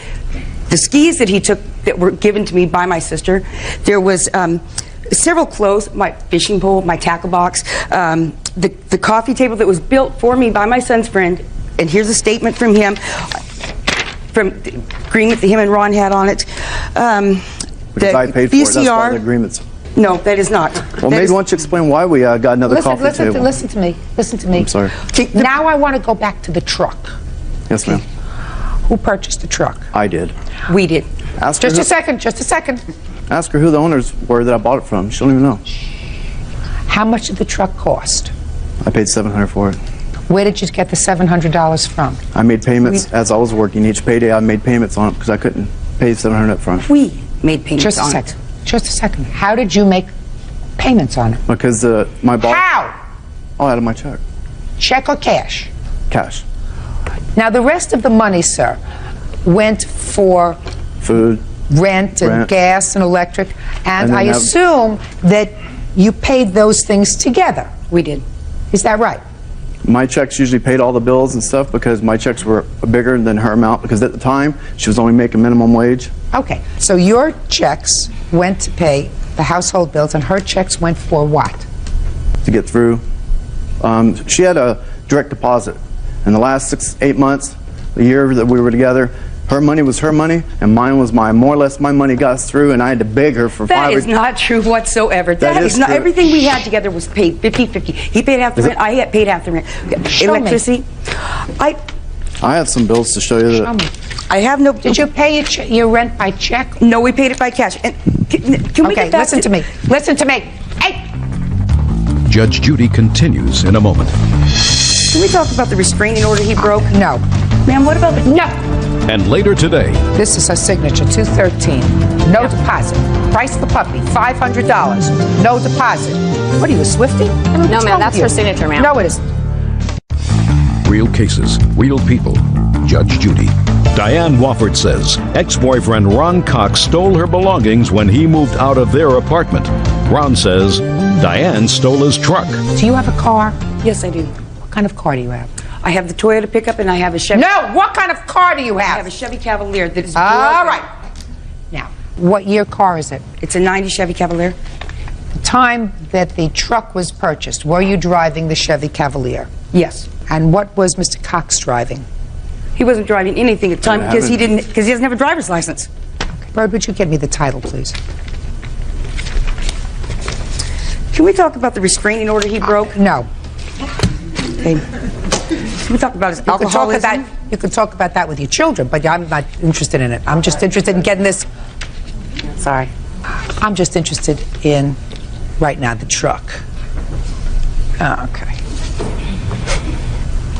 The skis that he took that were given to me by my sister. There was several clothes, my fishing pole, my tackle box, the coffee table that was built for me by my son's friend. And here's a statement from him, from the agreement that him and Ron had on it. Because I paid for it, that's why the agreement's... No, that is not. Well, maybe why don't you explain why we got another coffee table? Listen to me. Listen to me. I'm sorry. Now I want to go back to the truck. Yes, ma'am. Who purchased the truck? I did. We did. Ask her Just a second. Just a second. Ask her who the owners were that I bought it from. She don't even know. How much did the truck cost? I paid $700 for it. Where did you get the $700 from? I made payments as I was working. Each payday I made payments on it because I couldn't pay $700 up front. We made payments on it. Just a second. How did you make payments on it? Because my boss... How? Oh, out of my check. Check or cash? Cash. Now, the rest of the money, sir, went for food, rent and gas and electric, and I assume that you paid those things together. We did. Is that right? My checks usually paid all the bills and stuff because my checks were bigger than her amount because at the time she was only making minimum wage. Okay, so your checks went to pay the household bills and her checks went for what? To get through. She had a direct deposit. In the last 6-8 months, the year that we were together, her money was her money and mine was mine. More or less my money got through and I had to beg her for That is not true whatsoever. That is not. Everything we had together was paid 50-50. He paid half the rent, I had paid half the rent. Electricity. I have some bills to show you that. I have no... Did you pay your rent by check? No, we paid it by cash. And can we get back listen to me. Listen to me. Hey! Judge Judy continues in a moment. Can we talk about the restraining order he broke? No. Ma'am, what about the... No! And later today... This is her signature, 213. No deposit. Price of the puppy, $500. No deposit. What are you, a Swiftie? No, ma'am, that's her signature, ma'am. No, it isn't. Real cases, real people. Judge Judy. Diane Wofford says ex-boyfriend Ron Cox stole her belongings when he moved out of their apartment. Ron says Diane stole his truck. Do you have a car? Yes, I do. What kind of car do you have? I have the Toyota pickup and I have a Chevy... No! What kind of car do you have? I have a Chevy Cavalier that is... All right. Now, what year car is it? It's a 90 Chevy Cavalier. The time that the truck was purchased, were you driving the Chevy Cavalier? Yes. And what was Mr. Cox driving? He wasn't driving anything at the time because he doesn't have a driver's license. Okay. Bird, would you give me the title, please? Can we talk about the restraining order he broke? No. Okay. Can we talk about his alcoholism? You can talk about that with your children, but I'm not interested in it. I'm just interested in getting this... Sorry. I'm just interested in, right now, the truck. Okay.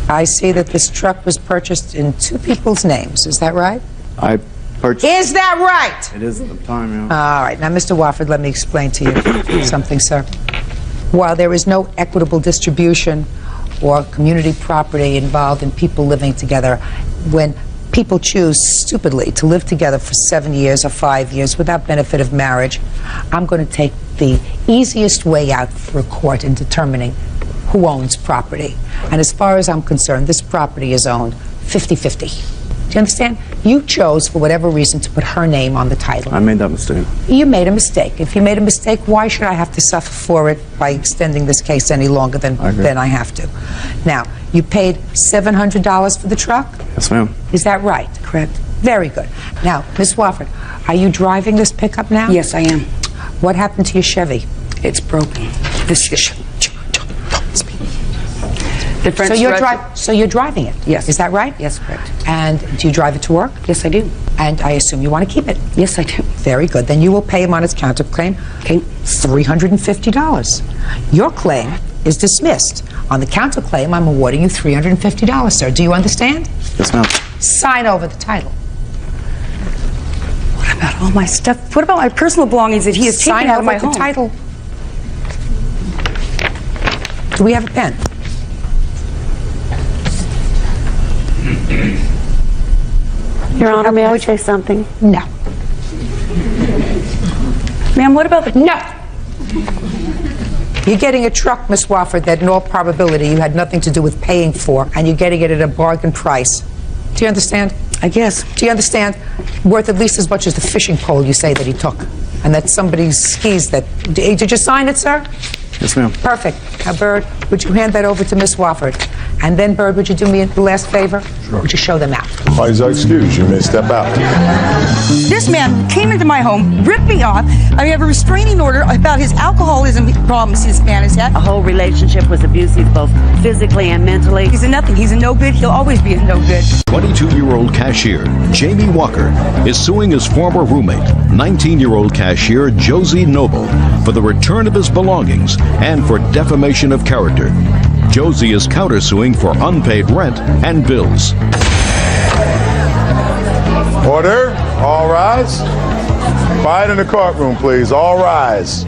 I see that this truck was purchased in 2 people's names. Is that right? I purchased... Is that right? It is at the time, yeah. All right. Now, Mr. Wofford, let me explain to you something, sir. While there is no equitable distribution or community property involved in people living together, when people choose stupidly to live together for 7 years or 5 years without benefit of marriage, I'm going to take the easiest way out for a court in determining who owns property. And as far as I'm concerned, this property is owned 50-50. Do you understand? You chose, for whatever reason, to put her name on the title. I made that mistake. You made a mistake. If you made a mistake, why should I have to suffer for it by extending this case any longer than I have to? Now, you paid $700 for the truck? Yes, ma'am. Is that right? Correct. Very good. Now, Ms. Wofford, are you driving this pickup now? Yes, I am. What happened to your Chevy? It's broken. The front so you're driving it? Yes. Is that right? Yes, correct. And do you drive it to work? Yes, I do. And I assume you want to keep it? Yes, I do. Very good. Then you will pay him on his counterclaim, okay, $350. Your claim is dismissed. On the counterclaim, I'm awarding you $350, sir. Do you understand? Yes, ma'am. Sign over the title. What about all my stuff? What about my personal belongings that he has taken out of my home? Sign over the title. Do we have a pen? Your Honor, may I say something? No. Ma'am, what about the... No. You're getting a truck, Miss Wofford, that in all probability you had nothing to do with paying for, and you're getting it at a bargain price. Do you understand? I guess. Do you understand? Worth at least as much as the fishing pole you say that he took. And that somebody's skis that... Did you sign it, sir? Yes, ma'am. Perfect. Now, Bird, would you hand that over to Miss Wofford? And then, Bird, would you do me the last favor? Sure. Would you show them out? Parties are excused. You may step out. This man came into my home, ripped me off. I have a restraining order about his alcoholism problems this man has had. A whole relationship was abusive, both physically and mentally. He's a nothing. He's a no good. He'll always be a no good. 22-year-old cashier Jamie Walker is suing his former roommate, 19-year-old cashier Josie Noble, for the return of his belongings and for defamation of character. Josie is countersuing for unpaid rent and bills. Order. All rise. Quiet in the courtroom, please. All rise.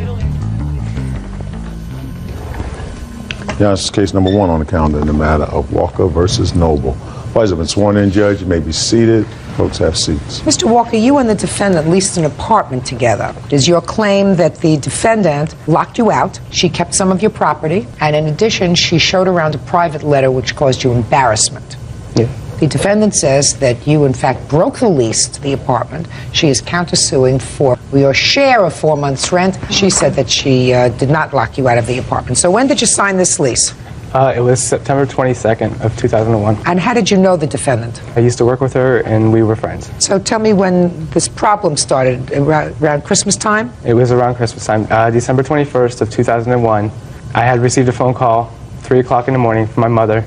Yeah, this is case number 1 on the calendar in the matter of Walker versus Noble. Parties have been sworn in, Judge. You may be seated. Folks, have seats. Mr. Walker, you and the defendant leased an apartment together. It is your claim that the defendant locked you out, she kept some of your property, and in addition, she showed around a private letter which caused you embarrassment. Yeah. The defendant says that you, in fact, broke the lease to the apartment. She is countersuing for your share of 4 months' rent. She said that she did not lock you out of the apartment. So when did you sign this lease? It was September 22nd of 2001. And how did you know the defendant? I used to work with her, and we were friends. So tell me when this problem started, around Christmas time? It was around Christmas time, December 21st of 2001. I had received a phone call, 3 o'clock in the morning, from my mother,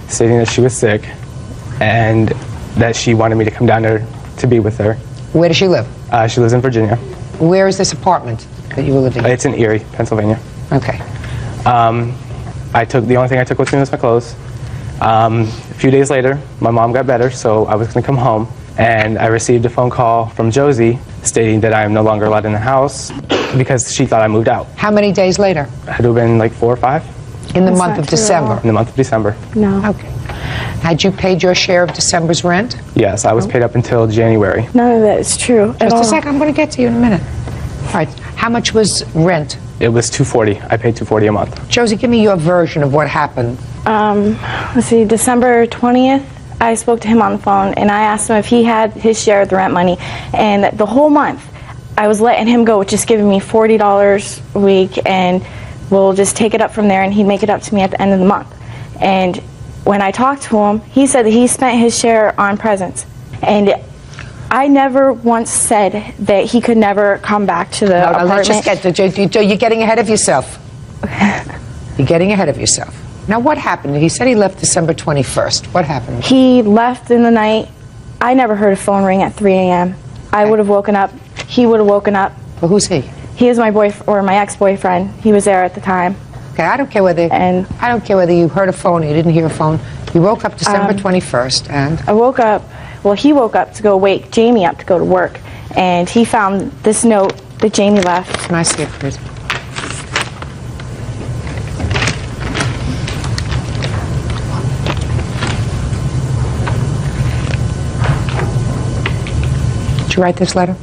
stating that she was sick and that she wanted me to come down there to be with her. Where does she live? She lives in Virginia. Where is this apartment that you were living in? It's in Erie, Pennsylvania. Okay. The only thing I took with me was my clothes. A few days later, my mom got better, so I was going to come home, and I received a phone call from Josie stating that I am no longer allowed in the house because she thought I moved out. How many days later? It had to have been like 4 or 5. In the month of December? In the month of December. No. Okay. Had you paid your share of December's rent? Yes, I was paid up until January. None of that is true at Just all. a second, I'm going to get to you in a minute. All right, how much was rent? It was $240. I paid $240 a month. Josie, give me your version of what happened. Let's see, December 20th, I spoke to him on the phone, and I asked him if he had his share of the rent money. And the whole month, I was letting him go, just giving me $40 a week, and we'll just take it up from there, and he'd make it up to me at the end of the month. And when I talked to him, he said that he spent his share on presents. And I never once said that he could never come back to the apartment. Let's just get to, you're getting ahead of yourself. You're getting ahead of yourself. Now, what happened? He said he left December 21st. What happened? He left in the night. I never heard a phone ring at 3 a.m. I would have woken up. He would have woken up. Well, who's he? He is my boyfriend, or my ex-boyfriend. He was there at the time. Okay, I don't care whether you heard a phone or you didn't hear a phone. You woke up December 21st, and I woke up. Well, he woke up to go wake Jamie up to go to work, and he found this note that Jamie left. Can I see it, please? Did you write this letter?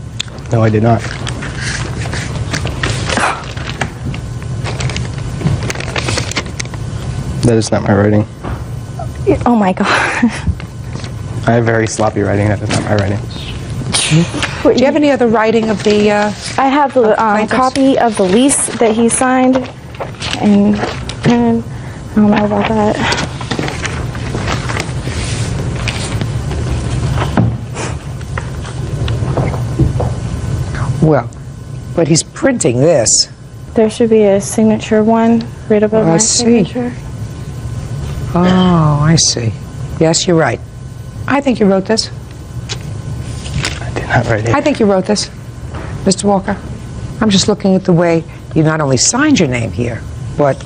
No, I did not. That is not my writing. Oh my God. I have very sloppy writing. That is not my writing. Do you have any other writing of the... I have the copy of the lease that he signed, and I don't know about that. Well, but he's printing this. There should be a signature one right above my signature. Oh, I see. Yes, you're right. I think you wrote this. I did not write it. I think you wrote this, Mr. Walker. I'm just looking at the way you not only signed your name here, but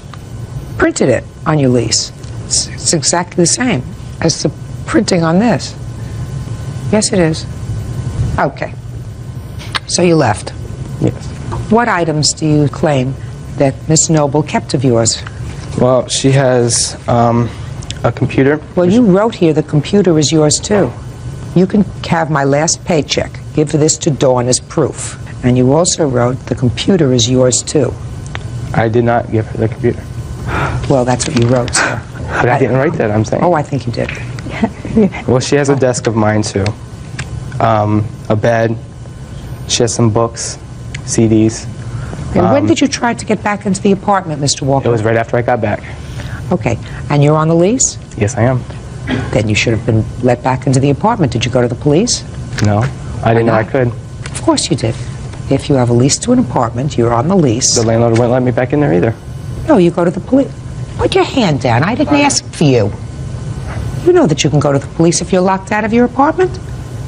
printed it on your lease. It's exactly the same as the printing on this. Yes, it is. Okay. So you left. Yes. What items do you claim that Miss Noble kept of yours? Well, she has a computer. Well, you wrote here the computer is yours too. You can have my last paycheck. Give this to Dawn as proof. And you also wrote the computer is yours too. I did not give her the computer. Well, that's what you wrote, sir. But I didn't write that, I'm saying. Oh, I think you did. Well, she has a desk of mine too. A bed. She has some books, CDs. And when did you try to get back into the apartment, Mr. Walker? It was right after I got back. Okay. And you're on the lease? Yes, I am. Then you should have been let back into the apartment. Did you go to the police? No, I didn't know I could. Of course you did. If you have a lease to an apartment, you're on the lease. The landlord wouldn't let me back in there either. No, you go to the police. Put your hand down. I didn't ask for you. You know that you can go to the police if you're locked out of your apartment.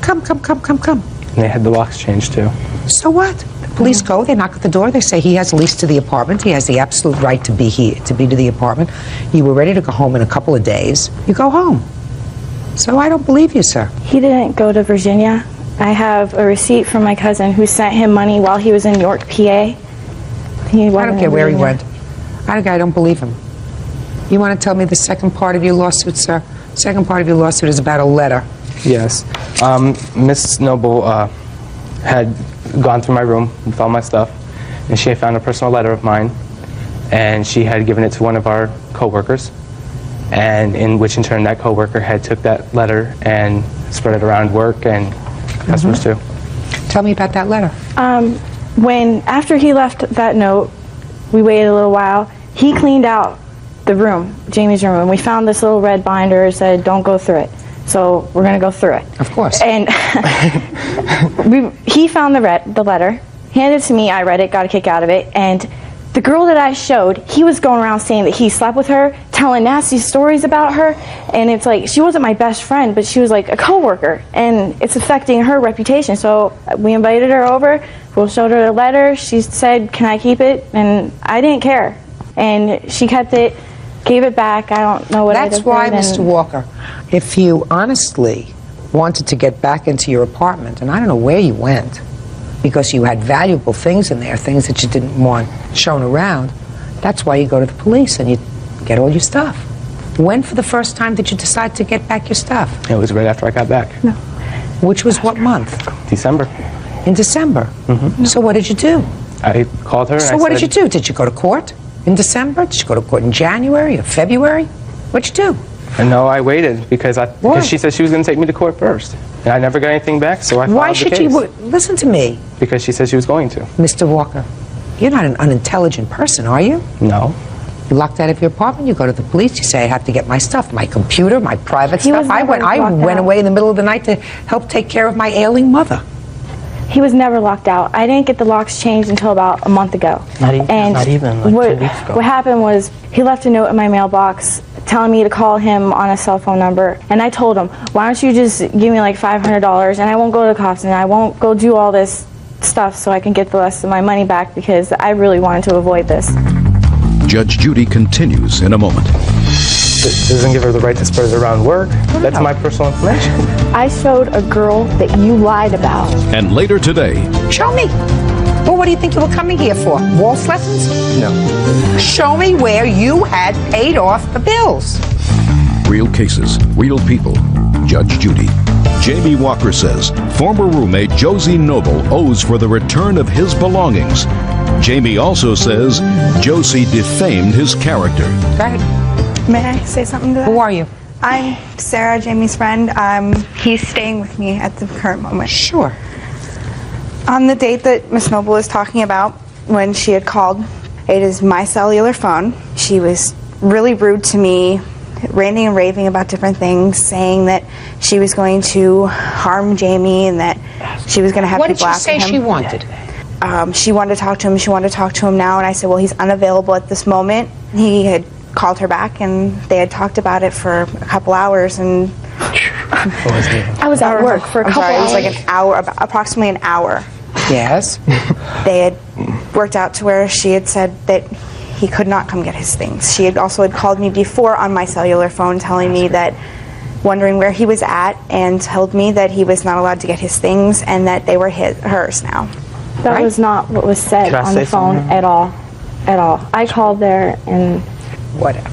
Come. And they had the locks changed too. So what? The police go, they knock at the door, they say he has a lease to the apartment, he has the absolute right to be here, to the apartment. You were ready to go home in a couple of days. You go home. So I don't believe you, sir. He didn't go to Virginia. I have a receipt from my cousin who sent him money while he was in York, PA. I don't care where he went. I don't believe him. You want to tell me the second part of your lawsuit, sir? Second part of your lawsuit is about a letter. Yes. Miss Noble had gone through my room with all my stuff, and she had found a personal letter of mine, and she had given it to one of our co-workers, and in which in turn that co-worker had took that letter and spread it around work and customers too. Tell me about that letter. After he left that note, we waited a little while. He cleaned out the room, Jamie's room, and we found this little red binder that said, "Don't go through it." So we're going to go through it. Of course. And he found the letter, handed it to me, I read it, got a kick out of it, and the girl that I showed, he was going around saying that he slept with her, telling nasty stories about her, and it's like, she wasn't my best friend, but she was like a coworker, and it's affecting her reputation. So we invited her over, we showed her the letter, she said, "Can I keep it?" And I didn't care. And she kept it, gave it back. I don't know what That's why, Mr. Walker, if you honestly wanted to get back into your apartment, and I don't know where you went, because you had valuable things in there, things that you didn't want shown around, that's why you go to the police and you get all your stuff. When for the first time did you decide to get back your stuff? It was right after I got back. No. Which was what month? December. In December? Mm-hmm. So what did you do? I called her and So what did you do? Did you go to court in December? Did you go to court in January or February? What'd you do? And no, I waited because she said she was going to take me to court first. And I never got anything back, so I filed the case. Why should you? Listen to me. Because she said she was going to. Mr. Walker, you're not an unintelligent person, are you? No. You're locked out of your apartment, you go to the police, you say, "I have to get my stuff, my computer, my private stuff." I went away in the middle of the night to help take care of my ailing mother. He was never locked out. I didn't get the locks changed until about a month ago. Not even like 2 weeks ago. What happened was he left a note in my mailbox telling me to call him on a cell phone number, and I told him, "Why don't you just give me like $500 and I won't go to the cops and I won't go do all this stuff so I can get the rest of my money back, because I really wanted to avoid this." Judge Judy continues in a moment. It doesn't give her the right to spread it around work. That's my personal information. I showed a girl that you lied about. And later today, Show me. Well, what do you think you were coming here for? Waltz lessons? No. Show me where you had paid off the bills. real cases, real people. Judge Judy. Jamie Walker says former roommate Josie Noble owes for the return of his belongings. Jamie also says Josie defamed his character. Go ahead. May I say something to that? Who are you? I'm Sarah, Jamie's friend. He's staying with me at the current moment. Sure. On the date that Miss Noble is talking about, when she had called, it is my cellular phone. She was really rude to me, ranting and raving about different things, saying that she was going to harm Jamie and that she was going to have people after him. What did she say she wanted? She wanted to talk to him. She wanted to talk to him now, and I said, well, he's unavailable at this moment. He had called her back, and they had talked about it for a couple hours, and I was at work for a couple hours. It was like an hour, approximately an hour. Yes. They had worked out to where she had said that he could not come get his things. She had also called me before on my cellular phone telling me that, wondering where he was at, and told me that he was not allowed to get his things and that they were hers now. That was not what was said on the phone at all. At all. I called there and... Whatever.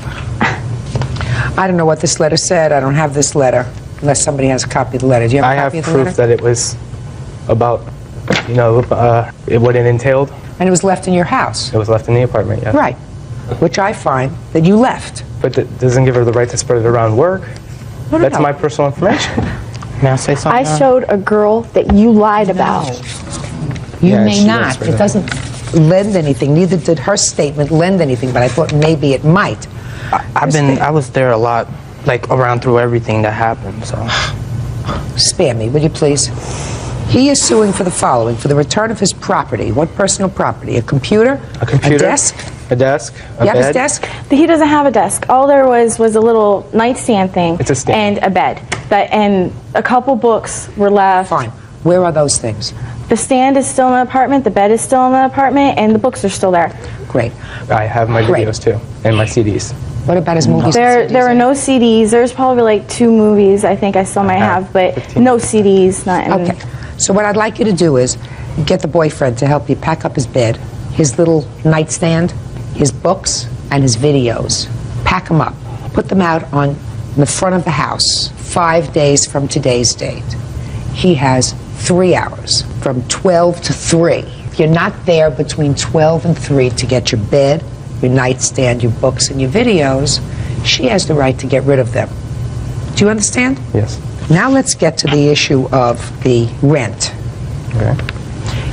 I don't know what this letter said. I don't have this letter, unless somebody has a copy of the letter. Do you have a copy of the letter? I have proof that it was about, what it entailed. And it was left in your house? It was left in the apartment, yes. Right, which I find that you left. But that doesn't give her the right to spread it around work. That's my personal information. May I say something? I showed a girl that you lied about. You Yeah, may she not. was right. It doesn't lend anything. Neither did her statement lend anything, but I thought maybe it might. I was there a lot, like around through everything that happened, so. Spare me, would you please? He is suing for the following: for the return of his property. What personal property? A computer? A computer. A desk? A desk. A Yeah, bed. his desk? He doesn't have a desk. All there was a little nightstand thing. It's a stand. And a bed. And a couple books were left. Fine. Where are those things? The stand is still in the apartment, the bed is still in the apartment, and the books are still there. Great. I have my videos too, and my CDs. What about his movies? There are no CDs. There's probably like 2 movies I think I still might have, but no CDs. Okay. So what I'd like you to do is get the boyfriend to help you pack up his bed, his little nightstand, his books, and his videos. Pack them up. Put them out on the front of the house 5 days from today's date. He has 3 hours, from 12 to 3. If you're not there between 12 and 3 to get your bed, your nightstand, your books, and your videos, she has the right to get rid of them. Do you understand? Yes. Now let's get to the issue of the rent. Okay.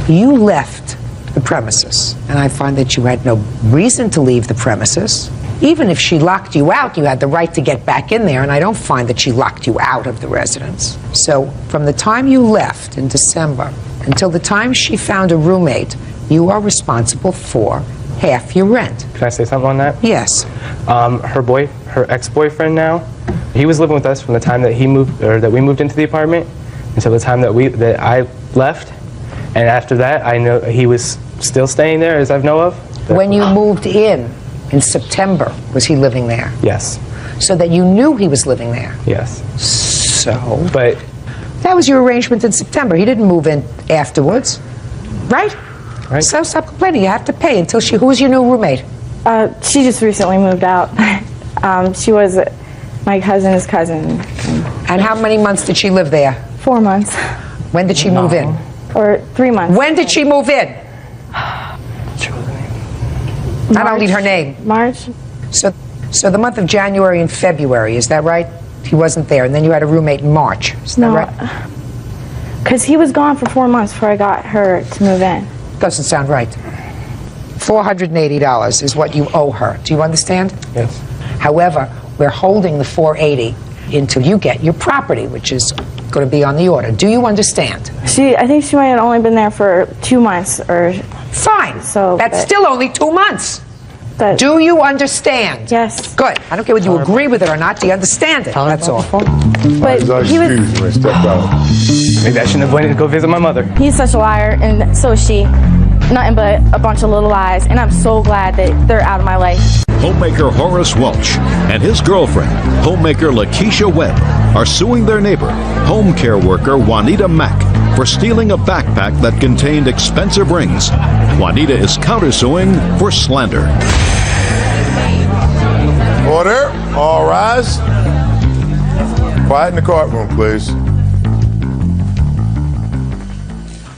You left the premises, and I find that you had no reason to leave the premises. Even if she locked you out, you had the right to get back in there, and I don't find that she locked you out of the residence. So from the time you left in December until the time she found a roommate, you are responsible for half your rent. Can I say something on that? Yes. Her ex-boyfriend now, he was living with us from the time that he moved, or that we moved into the apartment, until the time that I left. And after that, I know he was still staying there, as I know of. When you moved in September, was he living there? Yes. So that you knew he was living there? Yes. So? But that was your arrangement in September. He didn't move in afterwards, right? Right. So stop complaining. You have to pay until she. Who was your new roommate? She just recently moved out. She was my cousin's cousin. And how many months did she live there? 4 months. When did she move in? Or 3 months. When did she move in? I don't need her name. March. So the month of January and February, is that right? He wasn't there, and then you had a roommate in March. Is that right? Because he was gone for 4 months before I got her to move in. Doesn't sound right. $480 is what you owe her. Do you understand? Yes. However, we're holding the $480 until you get your property, which is going to be on the order. Do you understand? I think she might have only been there for 2 months or. Fine. So that's still only 2 months. Do you understand? Yes. Good. I don't care whether you agree with it or not. Do you understand it? That's all. But he was. maybe I shouldn't have went to go visit my mother. He's such a liar, and so is she. Nothing but a bunch of little lies, and I'm so glad that they're out of my life. Homemaker Horace Welch and his girlfriend, homemaker Lakeisha Webb, are suing their neighbor, home care worker Juanita Mack, for stealing a backpack that contained expensive rings. Juanita is countersuing for slander. Order. All rise. Quiet in the courtroom, please.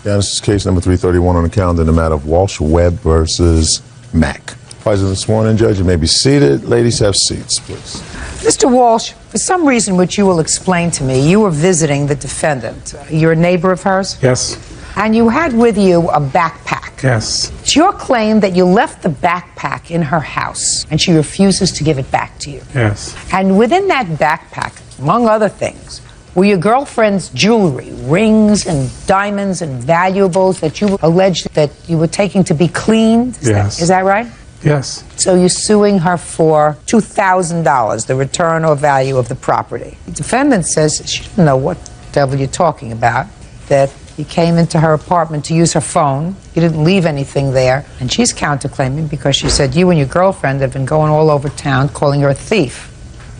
Yeah, this is case number 331 on the calendar in the matter of Walsh Webb versus Mack. President sworn in, judge, you may be seated. Ladies, have seats, please. Mr. Walsh, for some reason which you will explain to me, you were visiting the defendant. You're a neighbor of hers? Yes. And you had with you a backpack. Yes. It's your claim that you left the backpack in her house and she refuses to give it back to you. Yes. And within that backpack, among other things, were your girlfriend's jewelry, rings and diamonds and valuables that you alleged that you were taking to be cleaned? Yes. Is that right? Yes. So you're suing her for $2,000, the return or value of the property. The defendant says she doesn't know what devil you're talking about, that you came into her apartment to use her phone, you didn't leave anything there, and she's counterclaiming because she said you and your girlfriend have been going all over town calling her a thief,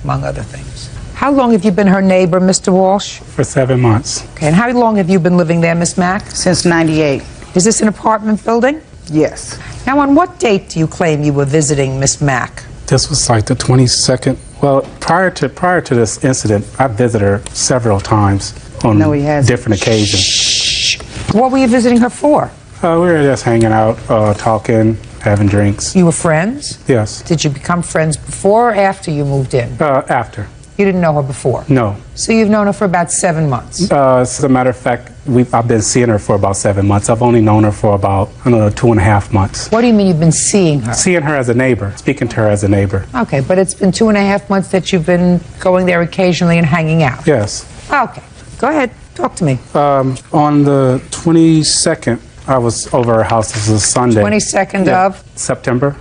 among other things. How long have you been her neighbor, Mr. Walsh? For 7 months. Okay, and how long have you been living there, Miss Mack? Since '98. Is this an apartment building? Yes. Now, on what date do you claim you were visiting Miss Mack? This was like the 22nd. Well, prior to this incident, I visited her several times on different occasions. What were you visiting her for? We were just hanging out, talking, having drinks. You were friends? Yes. Did you become friends before or after you moved in? After. You didn't know her before? No. So you've known her for about 7 months? As a matter of fact, I've been seeing her for about 7 months. I've only known her for about, 2.5 months. What do you mean you've been seeing her? Seeing her as a neighbor, speaking to her as a neighbor. Okay, but it's been 2.5 months that you've been going there occasionally and hanging out? Yes. Okay, go ahead, talk to me. On the 22nd, I was over her house. This was a Sunday. 22nd of? September.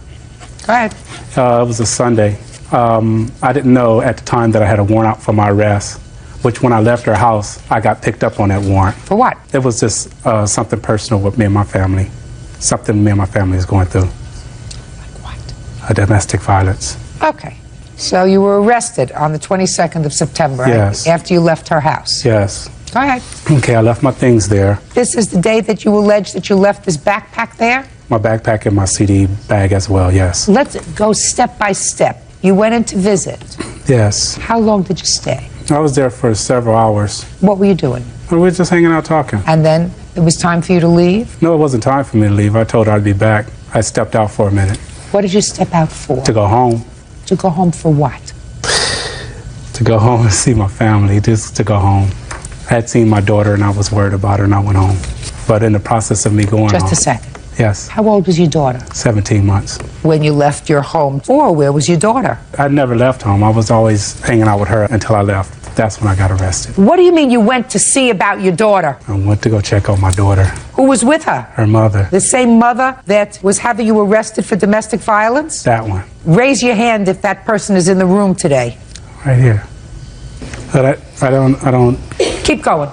Go ahead. It was a Sunday. I didn't know at the time that I had a warrant out for my arrest, which when I left her house, I got picked up on that warrant. For what? It was just something personal with me and my family. Something me and my family is going through. Like what? A domestic violence. Okay. So you were arrested on the 22nd of September, right? Yes. After you left her house? Yes. Go ahead. Okay, I left my things there. This is the day that you allege that you left this backpack there? My backpack and my CD bag as well, yes. Let's go step by step. You went in to visit. Yes. How long did you stay? I was there for several hours. What were you doing? We were just hanging out talking. And then it was time for you to leave? No, it wasn't time for me to leave. I told her I'd be back. I stepped out for a minute. What did you step out for? To go home. To go home for what? To go home and see my family, just to go home. I had seen my daughter and I was worried about her and I went home. But in the process of me going home. Just a second. Yes. How old was your daughter? 17 months. When you left your home, or where was your daughter? I never left home. I was always hanging out with her until I left. That's when I got arrested. What do you mean you went to see about your daughter? I went to go check on my daughter. Who was with her? Her mother. The same mother that was having you arrested for domestic violence? That one. Raise your hand if that person is in the room today. Right here. But I don't. Keep going.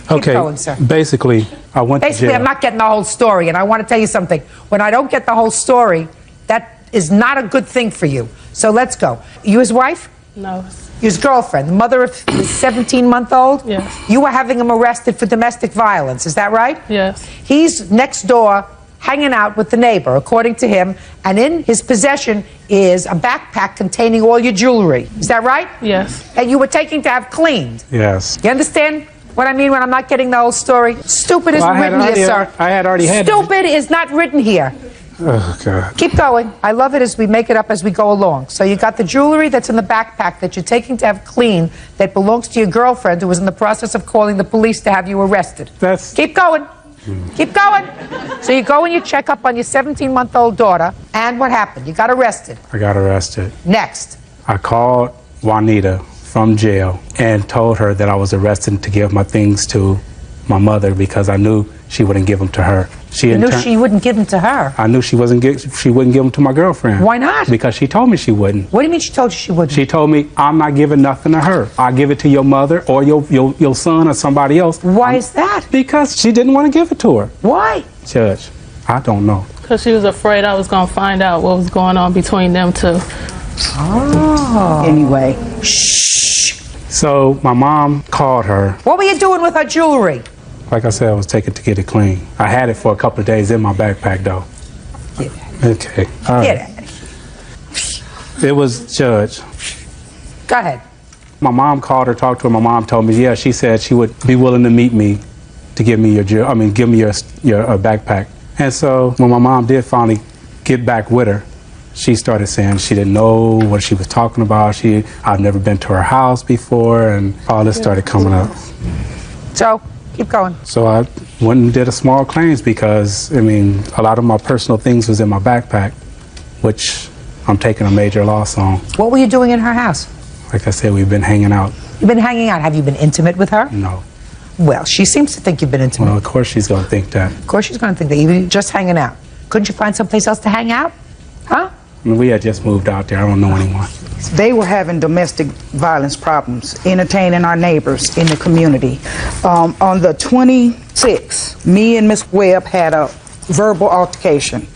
Okay. Keep going, sir. Basically, I went to Basically, jail. I'm not getting the whole story, and I want to tell you something. When I don't get the whole story, that is not a good thing for you. So let's go. You his wife? No. You his girlfriend, the mother of the 17-month-old? Yes. You were having him arrested for domestic violence, is that right? Yes. He's next door hanging out with the neighbor, according to him, and in his possession is a backpack containing all your jewelry. Is that right? Yes. And you were taking to have cleaned. Yes. You understand what I mean when I'm not getting the whole story? Stupid isn't written here, sir. I had already had. Stupid is not written here. Oh, God. Keep going. I love it as we make it up as we go along. So you got the jewelry that's in the backpack that you're taking to have clean that belongs to your girlfriend who was in the process of calling the police to have you arrested. Keep going. Keep going. So you go and you check up on your 17-month-old daughter, and what happened? You got arrested. I got arrested. Next. I called Juanita from jail and told her that I was arrested to give my things to my mother because I knew she wouldn't give them to her. You knew she wouldn't give them to her. I knew she wouldn't give them to my girlfriend. Why not? Because she told me she wouldn't. What do you mean she told you she wouldn't? She told me, I'm not giving nothing to her. I'll give it to your mother or your son or somebody else. Why is that? Because she didn't want to give it to her. Why? Judge, I don't know. Because she was afraid I was going to find out what was going on between them two. Oh. Anyway. Shh. So my mom called her. What were you doing with her jewelry? Like I said, I was taking to get it clean. I had it for a couple of days in my backpack, though. Okay. All right. Get out of here. It was Judge. Go ahead. My mom called her, talked to her. My mom told me, yeah, she said she would be willing to meet me to give me your backpack. And so when my mom did finally get back with her, she started saying she didn't know what she was talking about. I've never been to her house before, and all this started coming up. So, keep going. So I went and did a small claims because, I mean, a lot of my personal things was in my backpack, which I'm taking a major loss on. What were you doing in her house? Like I said, we've been hanging out. You've been hanging out. Have you been intimate with her? No. Well, she seems to think you've been intimate. Well, of course she's going to think that. Of course she's going to think that. You've been just hanging out. Couldn't you find someplace else to hang out? Huh? I mean, we had just moved out there. I don't know anyone. They were having domestic violence problems, entertaining our neighbors in the community. On the 26th, me and Miss Webb had a verbal altercation.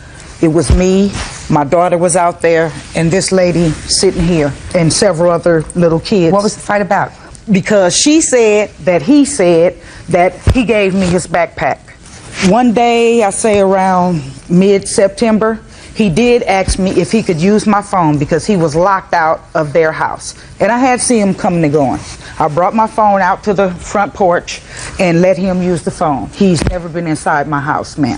It was me, my daughter was out there, and this lady sitting here, and several other little kids. What was the fight about? Because she said that he he gave me his backpack. One day, I say around mid-September, he did ask me if he could use my phone because he was locked out of their house. And I had seen him coming and going. I brought my phone out to the front porch and let him use the phone. He's never been inside my house, ma'am.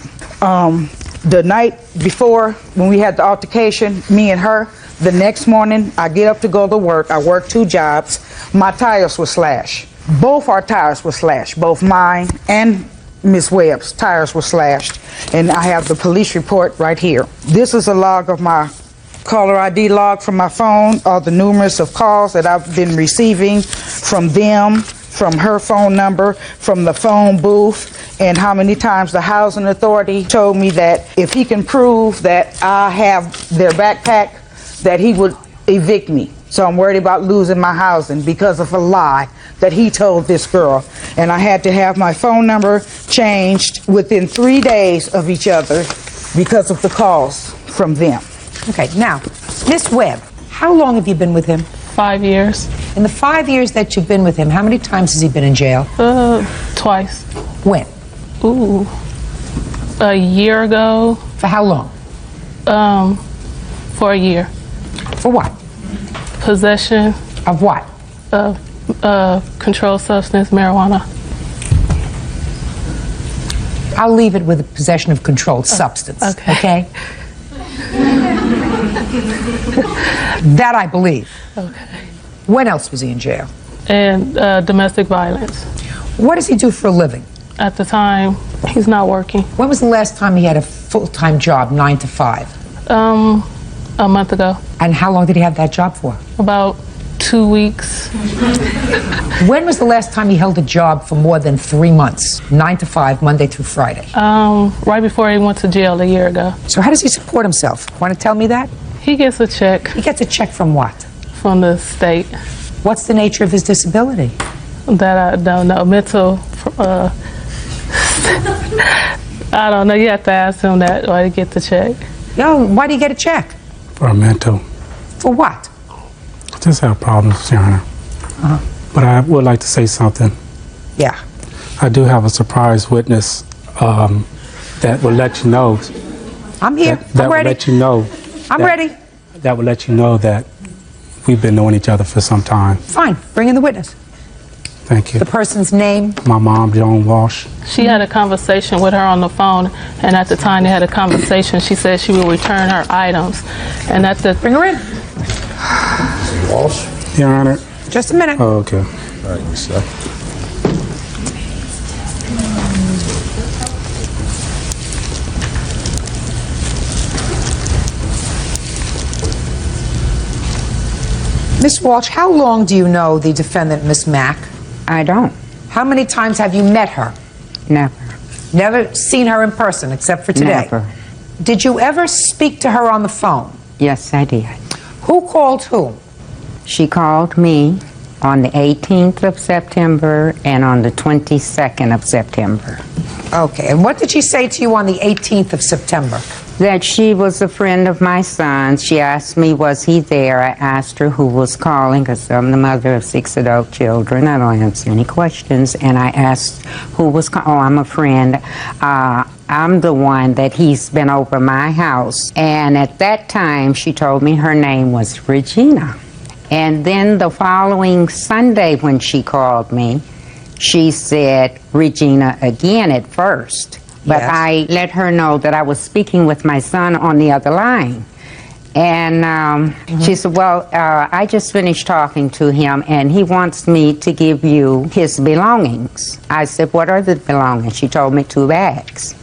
The night before, when we had the altercation, me and her, the next morning, I get up to go to work. I work 2 jobs. My tires were slashed. Both our tires were slashed, both mine and Miss Webb's tires were slashed. And I have the police report right here. This is a log of my caller ID log from my phone, all the numerous of calls that I've been receiving from them, from her phone number, from the phone booth, and how many times the housing authority told me that if he can prove that I have their backpack, that he would evict me. So I'm worried about losing my housing because of a lie that he told this girl. And I had to have my phone number changed within 3 days of each other because of the calls from them. Okay, now, Miss Webb, how long have you been with him? 5 years. In the 5 years that you've been with him, how many times has he been in jail? Twice. When? Ooh, a year ago. For how long? For a year. For what? Possession. Of what? Of controlled substance, marijuana. I'll leave it with the possession of controlled substance. Okay? That I believe. Okay. When else was he in jail? And domestic violence. What does he do for a living? At the time, he's not working. When was the last time he had a full-time job, 9 to 5? A month ago. And how long did he have that job for? About 2 weeks. When was the last time he held a job for more than 3 months? 9 to 5, Monday through Friday? Right before he went to jail a year ago. So how does he support himself? Want to tell me that? He gets a check. He gets a check from what? From the state. What's the nature of his disability? That I don't know. Mental, I don't know. You have to ask him that, why he get the check. Yo, why do you get a check? For a mental. For what? Just have problems, Your Honor. But I would like to say something. Yeah. I do have a surprise witness that will let you know. I'm here. That I'm will ready. let you know. I'm ready. That will let you know that we've been knowing each other for some time. Fine. Bring in the witness. Thank you. The person's name? My mom, Joan Walsh. She had a conversation with her on the phone, and at the time they had a conversation, she said she would return her items. And at the... Bring her in. Walsh? Your Honor. Just a minute. Oh, okay. All right, you sir. Miss Walsh, how long do you know the defendant, Miss Mack? I don't. How many times have you met her? Never. Never seen her in person except for today? Never. Did you ever speak to her on the phone? Yes, I did. Who called who? She called me on the 18th of September and on the 22nd of September. Okay, and what did she say to you on the 18th of September? That she was a friend of my son's. She asked me, was he there? I asked her who was calling, because I'm the mother of 6 adult children. I don't answer any questions. And I asked who was calling. Oh, I'm a friend. I'm the one that he's been over my house. And at that time, she told me her name was Regina. And then the following Sunday when she called me, she said Regina again at first. But Yes. I let her know that I was speaking with my son on the other line. And she said, well, I just finished talking to him, and he wants me to give you his belongings. I said, what are the belongings? She told me 2 bags.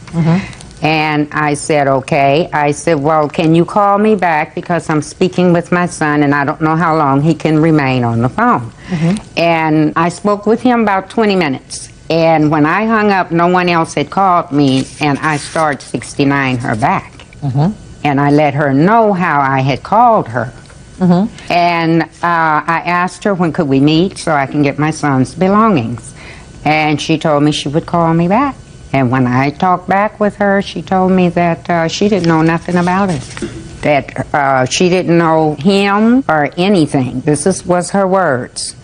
And I said, okay. I said, well, can you call me back because I'm speaking with my son, and I don't know how long he can remain on the phone. And I spoke with him about 20 minutes. And when I hung up, no one else had called me, and I started 69 her back. And I let her know how I had called her. And I asked her when could we meet so I can get my son's belongings. And she told me she would call me back. And when I talked back with her, she told me that she didn't know nothing about it. That she didn't know him or anything. Was her words.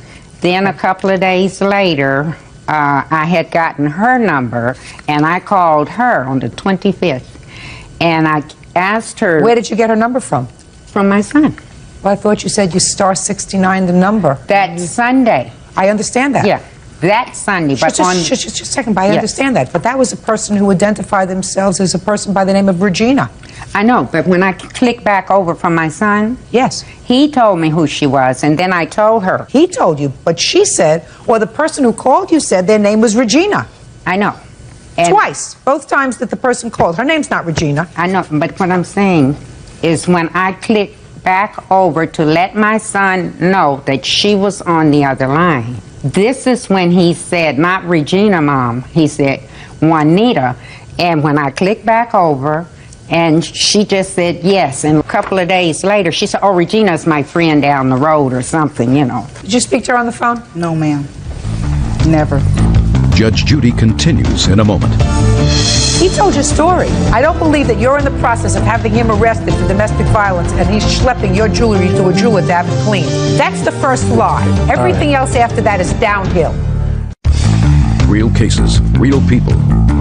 Then a couple of days later, I had gotten her number, and I called her on the 25th. And asked her. Where did you get her number from? From my son. Well, I thought you said you star 69 the number. That Sunday. I understand that. Yeah, that Sunday. But Just a second, but I Yes. understand that. But that was a person who identified themselves as a person by the name of Regina. I know, but when I click back over from my son, yes, he told me who she was, and then I told her. He told you, but she said, or the person who called you said their name was Regina. I know. And Twice, both times that the person called. Her name's not Regina. I know, but what I'm saying is when I click back over to let my son know that she was on the other line, this is when he said, not Regina, Mom, he said Juanita. And when I clicked back over, and she just said yes, and a couple of days later, she said, oh, Regina's my friend down the road or something, you know. Did you speak to her on the phone? No, ma'am. Never. Judge Judy continues in a moment. He told your story. I don't believe that you're in the process of having him arrested for domestic violence and he's schlepping your jewelry to a jeweler to have it cleaned. That's the first lie. Everything else after that is downhill. Real cases, real people.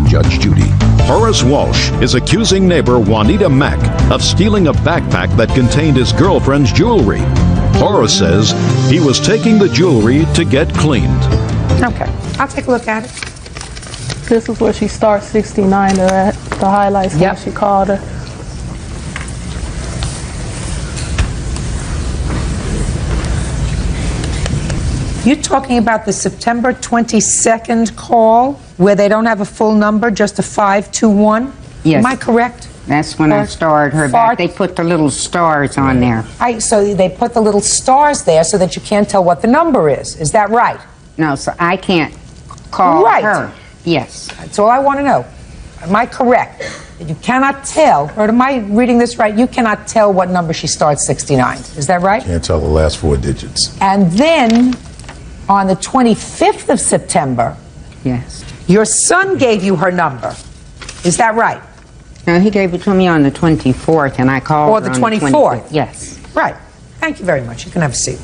Judge Judy. Horace Walsh is accusing neighbor Juanita Mack of stealing a backpack that contained his girlfriend's jewelry. Horace says he was taking the jewelry to get cleaned. Okay, I'll take a look at it. This is where she starts 69 at, the highlights when she called her. You're talking about the September 22nd call where they don't have a full number, just a 521? Yes. Am I correct? That's when I started her back. They put the little stars on there. So they put the little stars there so that you can't tell what the number is. Is that right? No, so I can't call her. Yes. That's all I want to know. Am I correct? That you cannot tell, or am I reading this right? You cannot tell what number she starts 69. Is that right? Can't tell the last 4 digits. And then on the 25th of September, yes, your son gave you her number. Is that right? No, he gave it to me on the 24th, and I called Or her the on 24th? Yes. Right. Thank you very much. You can have a seat.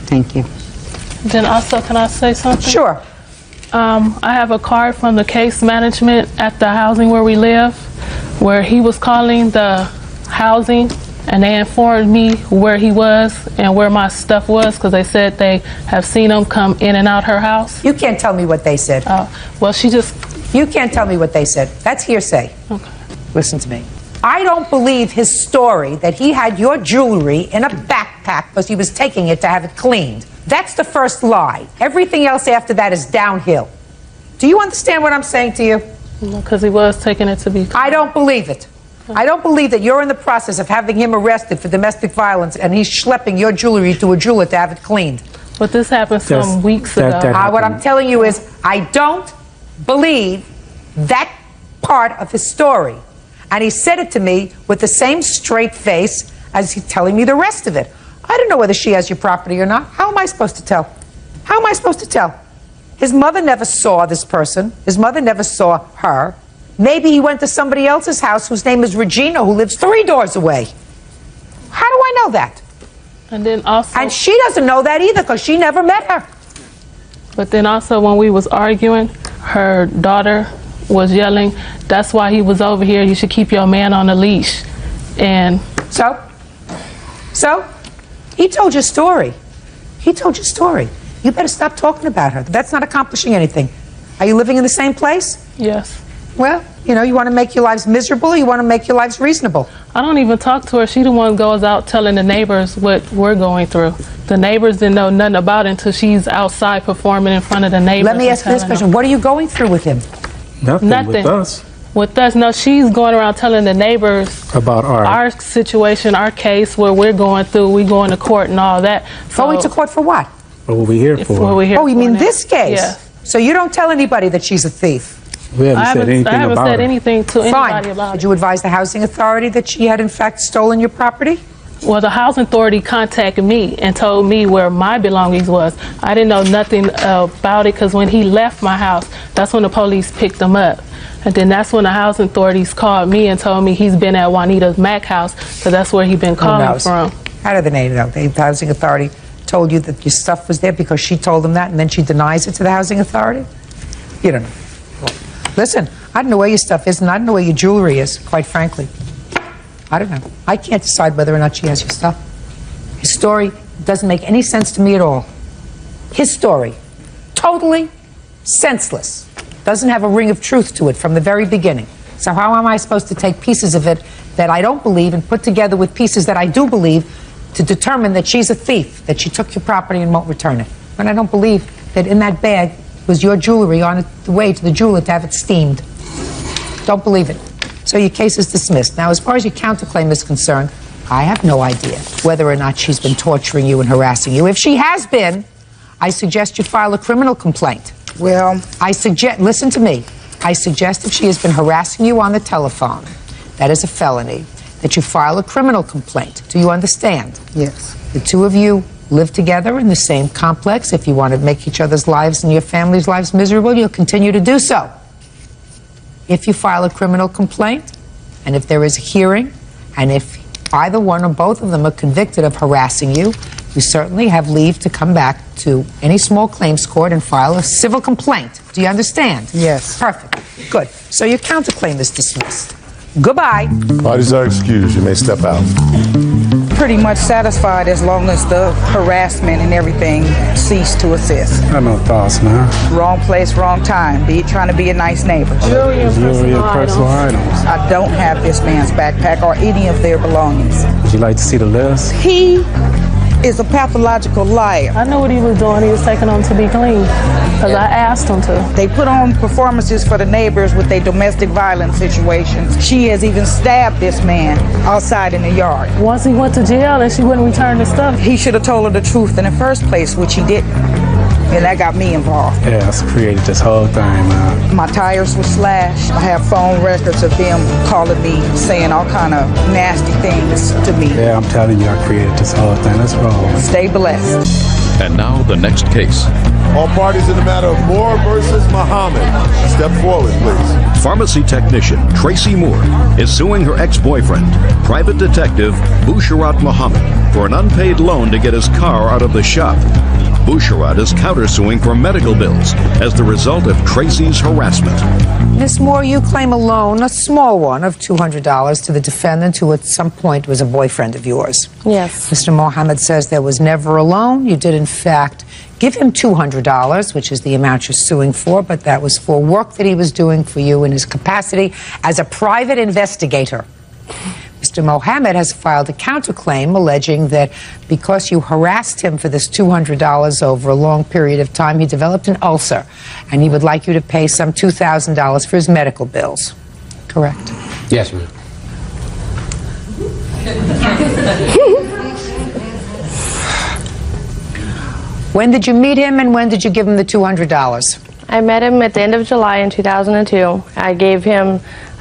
Thank you. Then also, can I say something? Sure. I have a card from the case management at the housing where we live, where he was calling the housing, and they informed me where he was and where my stuff was, because they said they have seen him come in and out her house. You can't tell me what they said. Well, she just... You can't tell me what they said. That's hearsay. Okay. Listen to me. I don't believe his story that he had your jewelry in a backpack because he was taking it to have it cleaned. That's the first lie. Everything else after that is downhill. Do you understand what I'm saying to you? Because he was taking it to be cleaned. I don't believe it. I don't believe that you're in the process of having him arrested for domestic violence and he's schlepping your jewelry to a jeweler to have it cleaned. But this happened some weeks ago. What I'm telling you is I don't believe that part of his story. And he said it to me with the same straight face as he's telling me the rest of it. I don't know whether she has your property or not. How am I supposed to tell? How am I supposed to tell? His mother never saw this person. His mother never saw her. Maybe he went to somebody else's house whose name is Regina, who lives 3 doors away. How do I know that? And then also... And she doesn't know that either because she never met her. But then also when we was arguing, her daughter was yelling, that's why he was over here. You should keep your man on a leash. And... So? He told your story. He told your story. You better stop talking about her. That's not accomplishing anything. Are you living in the same place? Yes. Well, you know, you want to make your lives miserable or you want to make your lives reasonable? I don't even talk to her. She the one goes out telling the neighbors what we're going through. The neighbors didn't know nothing about it until she's outside performing in front of the neighbors. Let me ask you this question. What are you going through with him? Nothing. With us. With us, no, she's going around telling the neighbors about our situation, our case, where we're going through, we going to court and all that. So, going to court for what? What were we here for? What we're here oh, you mean this case? Yeah. So you don't tell anybody that she's a thief? We haven't said anything I haven't about said her. anything to anybody about it. Did you advise the housing authority that she had in fact stolen your property? Well, the housing authority contacted me and told me where my belongings was. I didn't know nothing about it because when he left my house, that's when the police picked him up. And then that's when the housing authorities called me and told me he's been at Juanita's Mac house, so that's where he's been calling from. How do they know? The housing authority told you that your stuff was there because she told them that and then she denies it to the housing authority? You don't know. Well, listen, I don't know where your stuff is and I don't know where your jewelry is, quite frankly. I don't know. I can't decide whether or not she has your stuff. His story doesn't make any sense to me at all. His story, totally senseless. Doesn't have a ring of truth to it from the very beginning. So how am I supposed to take pieces of it that I don't believe and put together with pieces that I do believe to determine that she's a thief, that she took your property and won't return it? When I don't believe that in that bag was your jewelry on the way to the jeweler to have it steamed. Don't believe it. So your case is dismissed. Now, as far as your counterclaim is concerned, I have no idea whether or not she's been torturing you and harassing you. If she has been, I suggest you file a criminal complaint. Well, listen to me. I suggest if she has been harassing you on the telephone, that is a felony, that you file a criminal complaint. Do you understand? Yes. The two of you live together in the same complex. If you want to make each other's lives and your family's lives miserable, you'll continue to do so. If you file a criminal complaint, and if there is a hearing, and if either one or both of them are convicted of harassing you, you certainly have leave to come back to any small claims court and file a civil complaint. Do you understand? Yes. Perfect. Good. So your counterclaim is dismissed. Goodbye. Parties are excused. You may step out. Pretty much satisfied as long as the harassment and everything cease to assist. I have no thoughts, man. Wrong place, wrong time. Trying to be a nice neighbor. Jewelry and personal items. I don't have this man's backpack or any of their belongings. Would you like to see the list? He is a pathological liar. I knew what he was doing. He was taking them to be clean because I asked him to. They put on performances for the neighbors with their domestic violence situations. She has even stabbed this man outside in the yard. Once he went to jail and she wouldn't return the stuff. He should have told her the truth in the first place, which he didn't. And that got me involved. Yeah, it's created this whole thing, man. My tires were slashed. I have phone records of them calling me, saying all kind of nasty things to me. Yeah, I'm telling you, I created this whole thing. That's wrong. Stay blessed. And now the next case. All parties in the matter of Moore versus Muhammad. Step forward, please. Pharmacy technician Tracy Moore is suing her ex-boyfriend, private detective Busharat Muhammad, for an unpaid loan to get his car out of the shop. Busharat is countersuing for medical bills as the result of Tracy's harassment. Miss Moore, you claim a loan, a small one, of $200 to the defendant who at some point was a boyfriend of yours. Yes. Mr. Mohammed says there was never a loan. You did, in fact, give him $200, which is the amount you're suing for, but that was for work that he was doing for you in his capacity as a private investigator. Mr. Mohammed has filed a counterclaim alleging that because you harassed him for this $200 over a long period of time, he developed an ulcer, and he would like you to pay some $2,000 for his medical bills. Correct? Yes, ma'am. When did you meet him, and when did you give him the $200? I met him at the end of July in 2002.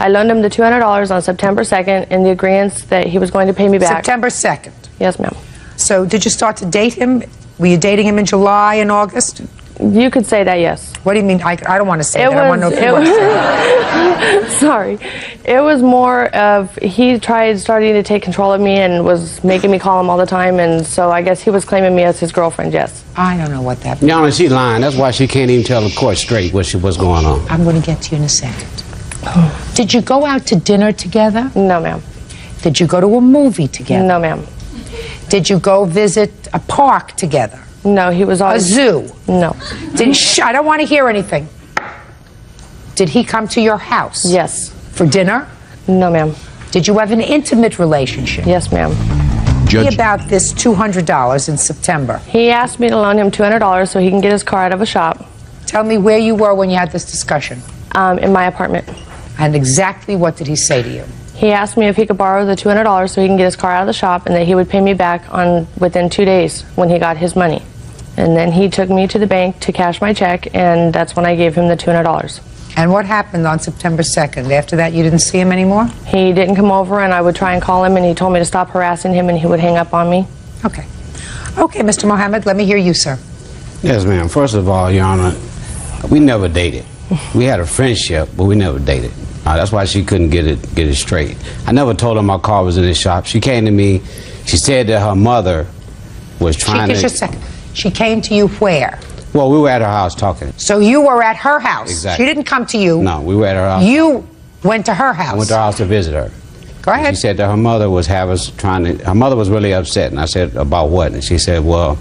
I loaned him the $200 on September 2nd in the agreement that he was going to pay me back. September 2nd? Yes, ma'am. So did you start to date him? Were you dating him in July and August? You could say that, yes. What do you mean? I don't want to say that. I want to know if you want to say that. Sorry. It was more of he starting to take control of me and was making me call him all the time, and so I guess he was claiming me as his girlfriend, yes. I don't know what that means. Your Honor, she's lying. That's why she can't even tell the court straight what's going on. I'm going to get to you in a second. Did you go out to dinner together? No, ma'am. Did you go to a movie together? No, ma'am. Did you go visit a park together? No, he was always... A zoo? No. I don't want to hear anything. Did he come to your house? Yes. For dinner? No, ma'am. Did you have an intimate relationship? Yes, ma'am. Tell me about this $200 in September. He asked me to loan him $200 so he can get his car out of a shop. Tell me where you were when you had this discussion. In my apartment. And exactly what did he say to you? He asked me if he could borrow the $200 so he can get his car out of the shop, and that he would pay me back within 2 days when he got his money. And then he took me to the bank to cash my check, and that's when I gave him the $200. And what happened on September 2nd? After that, you didn't see him anymore? He didn't come over, and I would try and call him, and he told me to stop harassing him, and he would hang up on me. Okay. Okay, Mr. Mohammed, let me hear you, sir. Yes, ma'am. First of all, Your Honor, we never dated. We had a friendship, but we never dated. That's why she couldn't get it straight. I never told her my car was in the shop. She came to me. She said that her mother was trying to... Just a second. She came to you where? Well, we were at her house talking. So you were at her house? Exactly. She didn't come to you? No, we were at her house. You went to her house? I went to her house to visit her. Go ahead. She said that her mother was her mother was really upset. And I said, about what? And she said, well,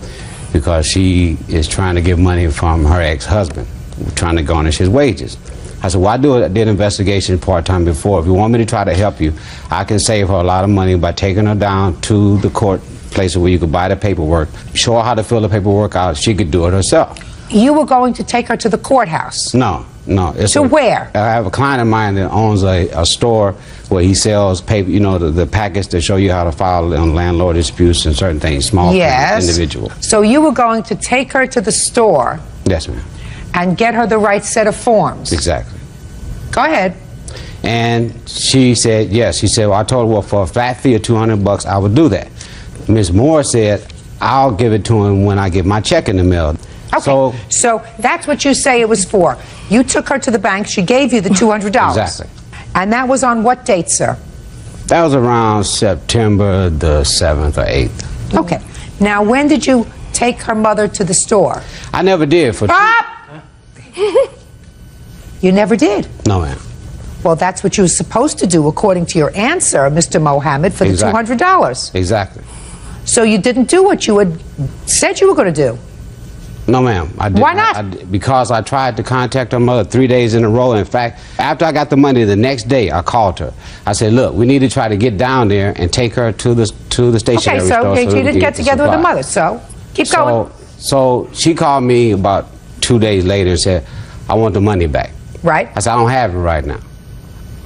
because she is trying to get money from her ex-husband, trying to garnish his wages. I said, well, I did investigation part-time before. If you want me to try to help you, I can save her a lot of money by taking her down to the court places where you could buy the paperwork, show her how to fill the paperwork out. She could do it herself. You were going to take her to the courthouse? No. To where? I have a client of mine that owns a store where he sells paper, you know, the packets that show you how to file on landlord disputes and certain things, small yes. things, individual. So you were going to take her to the store? Yes, ma'am. And get her the right set of forms? Exactly. Go ahead. And she said, yes. She said, well, I told her, well, for a flat fee of $200, I would do that. Ms. Moore said, I'll give it to him when I get my check in the mail. Okay, so that's what you say it was for. You took her to the bank, she gave you the $200. Exactly. And that was on what date, sir? That was around September the 7th or 8th. Okay. Now, when did you take her mother to the store? I never did. You never did? No, ma'am. Well, that's what you were supposed to do, according to your answer, Mr. Mohammed, for the $200. Exactly. So you didn't do what you had said you were going to do? No, ma'am. I didn't. Why not? Because I tried to contact her mother 3 days in a row. In fact, after I got the money the next day, I called her. I said, look, we need to try to get down there and take her to the stationery store. Okay, so you didn't get together with the mother, so keep going. So she called me about 2 days later and said, I want the money back. Right. I said, I don't have it right now.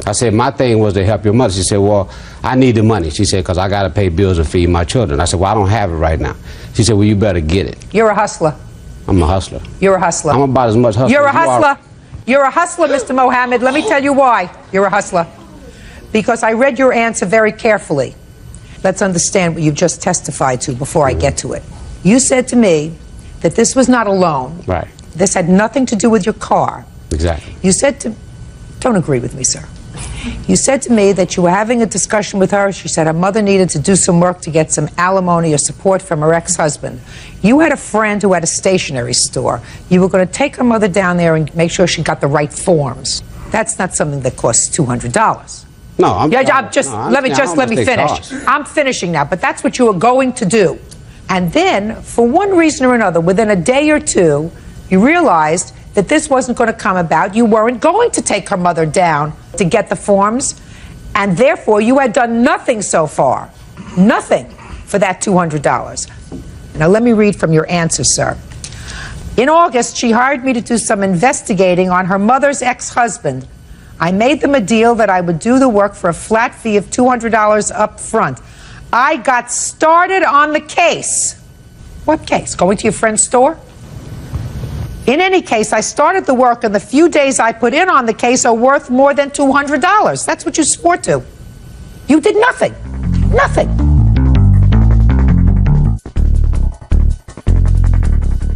I said, my thing was to help your mother. She said, well, I need the money. She said, because I got to pay bills and feed my children. I said, well, I don't have it right now. She said, well, you better get it. You're a hustler. I'm a hustler. You're a hustler. I'm about as much hustler You're a as you are. hustler. You're a hustler, Mr. Mohammed. Let me tell you why you're a hustler. Because I read your answer very carefully. Let's understand what you've just testified to before I get to it. You said to me that this was not a loan. Right. This had nothing to do with your car. Exactly. You said to... Don't agree with me, sir. You said to me that you were having a discussion with her. She said her mother needed to do some work to get some alimony or support from her ex-husband. You had a friend who had a stationery store. You were going to take her mother down there and make sure she got the right forms. That's not something that costs $200. No, let me finish. I'm finishing now, but that's what you were going to do. And then, for one reason or another, within a day or two, you realized that this wasn't going to come about. You weren't going to take her mother down to get the forms, and therefore you had done nothing so far. Nothing for that $200. Now let me read from your answer, sir. In August, she hired me to do some investigating on her mother's ex-husband. I made them a deal that I would do the work for a flat fee of $200 up front. I got started on the case. What case? Going to your friend's store? In any case, I started the work, and the few days I put in on the case are worth more than $200. That's what you swore to. You did nothing. Nothing.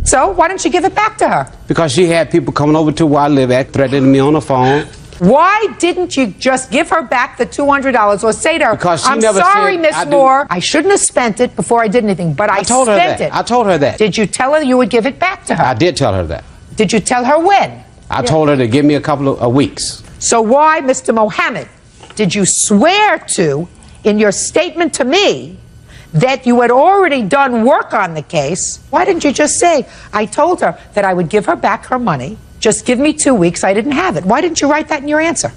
So, why didn't you give it back to her? Because she had people coming over to where I live at, threatening me on the phone. Why didn't you just give her back the $200 or say to her, I'm sorry, Miss Moore, I shouldn't have spent it before I did anything, but I spent it. I told her that. Did you tell her you would give it back to her? I did tell her that. Did you tell her when? I told her to give me a couple of weeks. So why, Mr. Mohammed, did you swear to, in your statement to me, that you had already done work on the case? Why didn't you just say, I told her that I would give her back her money, just give me 2 weeks, I didn't have it. Why didn't you write that in your answer?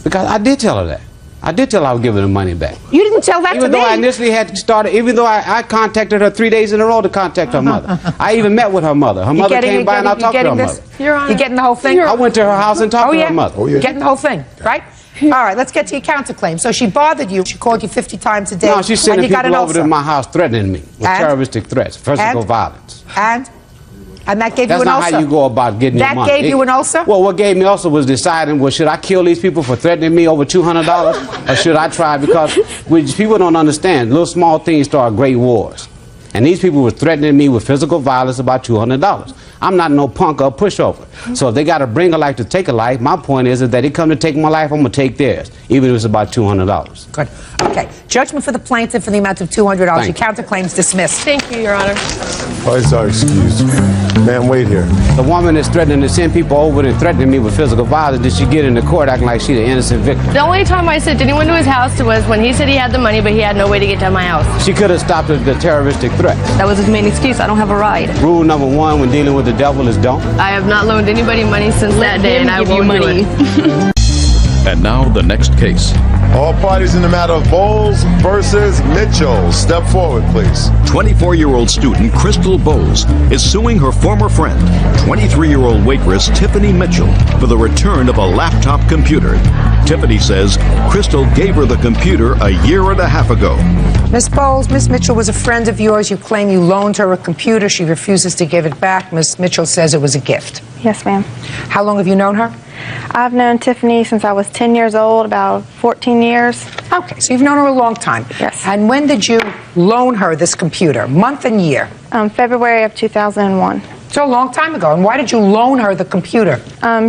Because I did tell her that. I did tell her I would give her the money back. You didn't tell that to me. Even though I initially had started, even though I contacted her 3 days in a row to contact her mother. I even met with her mother. Her mother came by and I talked to her mother. You're getting the whole thing? I went to her house and talked to her mother. You're getting the whole thing, right? All right, let's get to your counterclaim. So she bothered you. She called you 50 times a day. No, she's sending people over to my house threatening me with terroristic threats, physical violence. And that gave you an ulcer? That's not how you go about getting your money. That gave you an ulcer? Well, what gave me ulcer was deciding, well, should I kill these people for threatening me over $200? Or should I try? Because people don't understand. Little small things start great wars. And these people were threatening me with physical violence about $200. I'm not no punk or pushover. So if they got to bring a life to take a life, my point is that they come to take my life, I'm going to take theirs, even if it's about $200. Good. Okay. Judgment for the plaintiff for the amount of $200. Thank Your you. counterclaim's dismissed. Thank you, Your Honor. Parties are excused. Ma'am, wait here. The woman that's threatening to send people over and threatening me with physical violence, did she get in the court acting like she's an innocent victim? The only time I sent anyone to his house was when he said he had the money, but he had no way to get to my house. She could have stopped the terroristic threats. That was his main excuse. I don't have a ride. Rule number 1 when dealing with the devil is don't. I have not loaned anybody money since that day, and I won't do it. And now the next case. All parties in the matter of Bowles versus Mitchell. Step forward, please. 24-year-old student Crystal Bowles is suing her former friend, 23-year-old waitress Tiffany Mitchell, for the return of a laptop computer. Tiffany says Crystal gave her the computer a year and a half ago. Miss Bowles, Miss Mitchell was a friend of yours. You claim you loaned her a computer. She refuses to give it back. Miss Mitchell says it was a gift. Yes, ma'am. How long have you known her? I've known Tiffany since I was 10 years old, about 14 years. Okay, so you've known her a long time. Yes. And when did you loan her this computer? Month and year? February of 2001. So a long time ago. And why did you loan her the computer?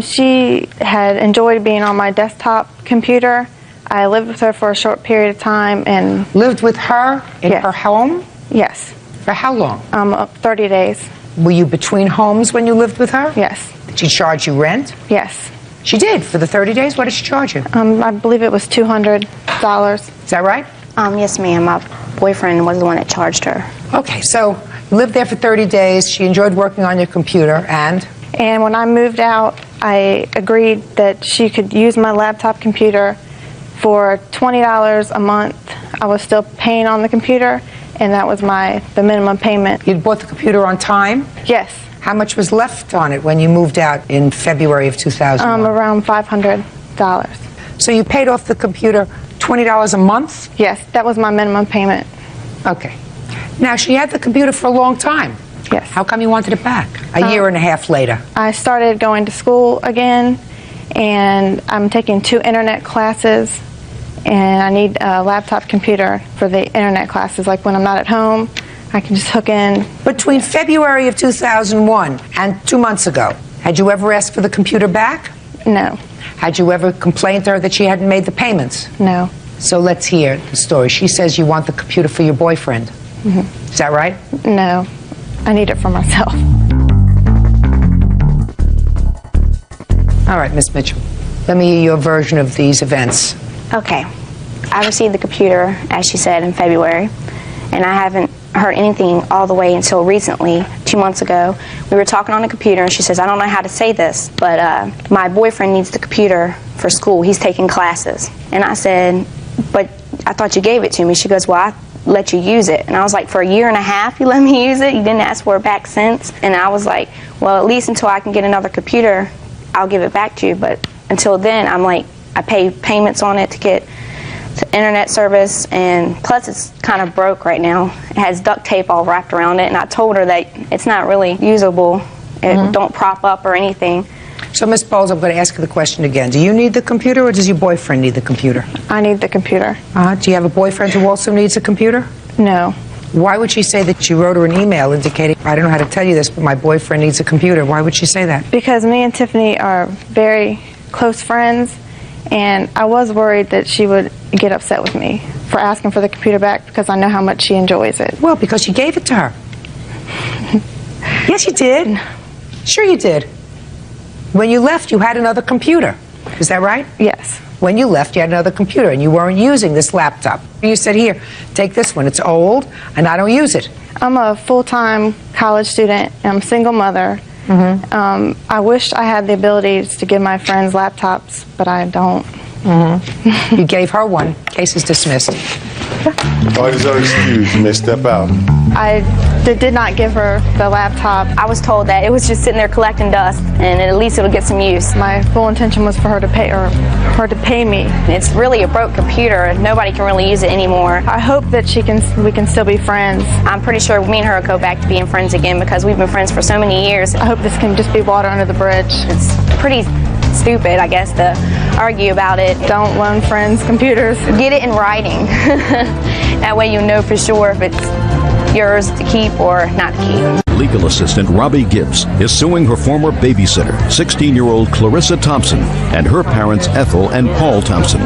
She had enjoyed being on my desktop computer. I lived with her for a short period of time and... Lived with her in her home? Yes. For how long? 30 days. Were you between homes when you lived with her? Yes. Did she charge you rent? Yes. She did? For the 30 days? What did she charge you? I believe it was $200. Is that right? Yes, ma'am. My boyfriend was the one that charged her. Okay, so you lived there for 30 days. She enjoyed working on your computer, and? And when I moved out, I agreed that she could use my laptop computer for $20 a month. I was still paying on the computer, and that was the minimum payment. You bought the computer on time? Yes. How much was left on it when you moved out in February of 2001? Around $500. So you paid off the computer $20 a month? Yes, that was my minimum payment. Okay. Now, she had the computer for a long time. Yes. How come you wanted it back a year and a half later? I started going to school again, and I'm taking 2 internet classes, and I need a laptop computer for the internet classes. Like when I'm not at home, I can just hook in. Between February of 2001 and 2 months ago, had you ever asked for the computer back? No. Had you ever complained to her that she hadn't made the payments? No. So let's hear the story. She says you want the computer for your boyfriend. Mm-hmm. Is that right? No. I need it for myself. All right, Miss Mitchell. Let me hear your version of these events. Okay. I received the computer, as she said, in February, and I haven't heard anything all the way until recently, 2 months ago. We were talking on the computer, and she says, I don't know how to say this, but my boyfriend needs the computer for school. He's taking classes. And I said, but I thought you gave it to me. She goes, well, I let you use it. And I was like, for a year and a half you let me use it? You didn't ask for it back since? And I was like, well, at least until I can get another computer, I'll give it back to you. But until then, I'm like, I pay payments on it to get the internet service, and plus it's kind of broke right now. It has duct tape all wrapped around it, and I told her that it's not really usable. It don't prop up or anything. So, Ms. Bowles, I'm going to ask you the question again. Do you need the computer, or does your boyfriend need the computer? I need the computer. Do you have a boyfriend who also needs a computer? No. Why would she say that you wrote her an email indicating, I don't know how to tell you this, but my boyfriend needs a computer? Why would she say that? Because me and Tiffany are very close friends, and I was worried that she would get upset with me for asking for the computer back because I know how much she enjoys it. Well, because you gave it to her. Yes, you did. Sure you did. When you left, you had another computer. Is that right? Yes. When you left, you had another computer, and you weren't using this laptop. You said, here, take this one. It's old, and I don't use it. I'm a full-time college student, and I'm a single mother. I wish I had the abilities to give my friends laptops, but I don't. You gave her one. Case is dismissed. Parties are excused. You may step out. I did not give her the laptop. I was told that it was just sitting there collecting dust, and at least it'll get some use. My full intention was for her to pay me. It's really a broke computer. Nobody can really use it anymore. I hope that we can still be friends. I'm pretty sure me and her will go back to being friends again because we've been friends for so many years. I hope this can just be water under the bridge. It's pretty stupid, I guess, to argue about it. Don't loan friends computers. Get it in writing. That way you know for sure if it's yours to keep or not to keep. Legal assistant Robbie Gibbs is suing her former babysitter, 16-year-old Clarissa Thompson, and her parents Ethel and Paul Thompson.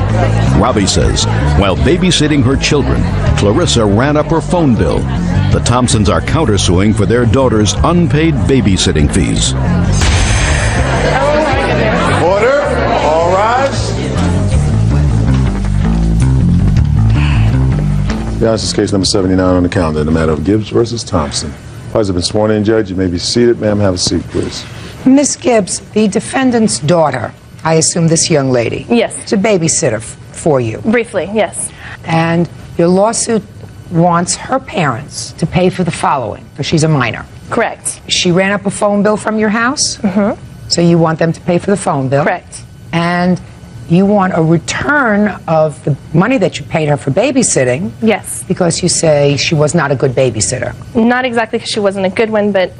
Robbie says, while babysitting her children, Clarissa ran up her phone bill. The Thompsons are countersuing for their daughter's unpaid babysitting fees. Order. All rise. This is case number 79 on the calendar in the matter of Gibbs versus Thompson. Parties have been sworn in, Judge. You may be seated. Ma'am, have a seat, please. Miss Gibbs, the defendant's daughter, I assume this young lady. Yes. Is a babysitter for you. Briefly, yes. And your lawsuit wants her parents to pay for the following, because she's a minor. Correct. She ran up a phone bill from your house? Mm-hmm. So you want them to pay for the phone bill? Correct. And you want a return of the money that you paid her for babysitting? Yes. Because you say she was not a good babysitter. Not exactly because she wasn't a good one, but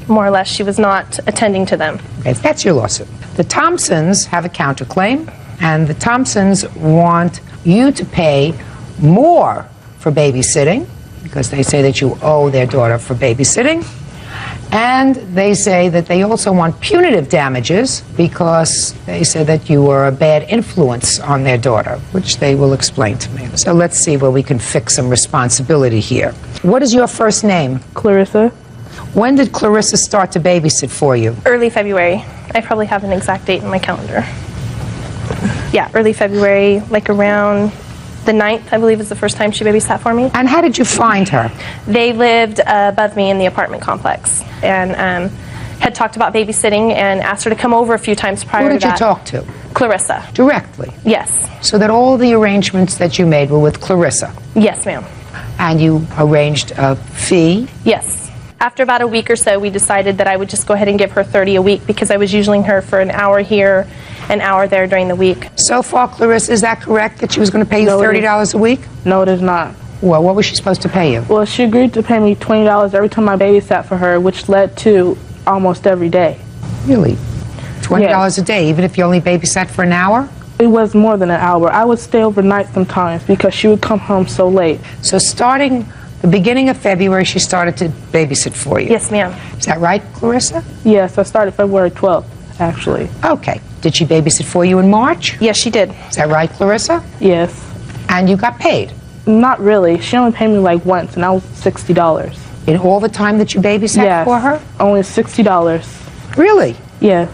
more or less she was not attending to them. Okay, that's your lawsuit. The Thompsons have a counterclaim, and the Thompsons want you to pay more for babysitting, because they say that you owe their daughter for babysitting. And they say that they also want punitive damages because they say that you were a bad influence on their daughter, which they will explain to me. So let's see where we can fix some responsibility here. What is your first name? Clarissa. When did Clarissa start to babysit for you? Early February. I probably have an exact date in my calendar. Yeah, early February, like around the 9th, I believe, is the first time she babysat for me. And how did you find her? They lived above me in the apartment complex and had talked about babysitting and asked her to come over a few times prior to that. Who did you talk to? Clarissa. Directly? Yes. So that all the arrangements that you made were with Clarissa? Yes, ma'am. And you arranged a fee? Yes. After about a week or so, we decided that I would just go ahead and give her $30 a week because I was using her for an hour here, an hour there during the week. So far, Clarissa, is that correct, that she was going to pay you $30 a week? No, it is not. Well, what was she supposed to pay you? Well, she agreed to pay me $20 every time I babysat for her, which led to almost every day. Really? $20 a day, even if you only babysat for an hour? It was more than an hour. I would stay overnight sometimes because she would come home so late. So starting the beginning of February, she started to babysit for you? Yes, ma'am. Is that right, Clarissa? Yes, I started February 12th, actually. Okay. Did she babysit for you in March? Yes, she did. Is that right, Clarissa? Yes. And you got paid? Not really. She only paid me like once, and that was $60. In all the time that you babysat for her? Only $60. Really? Yes.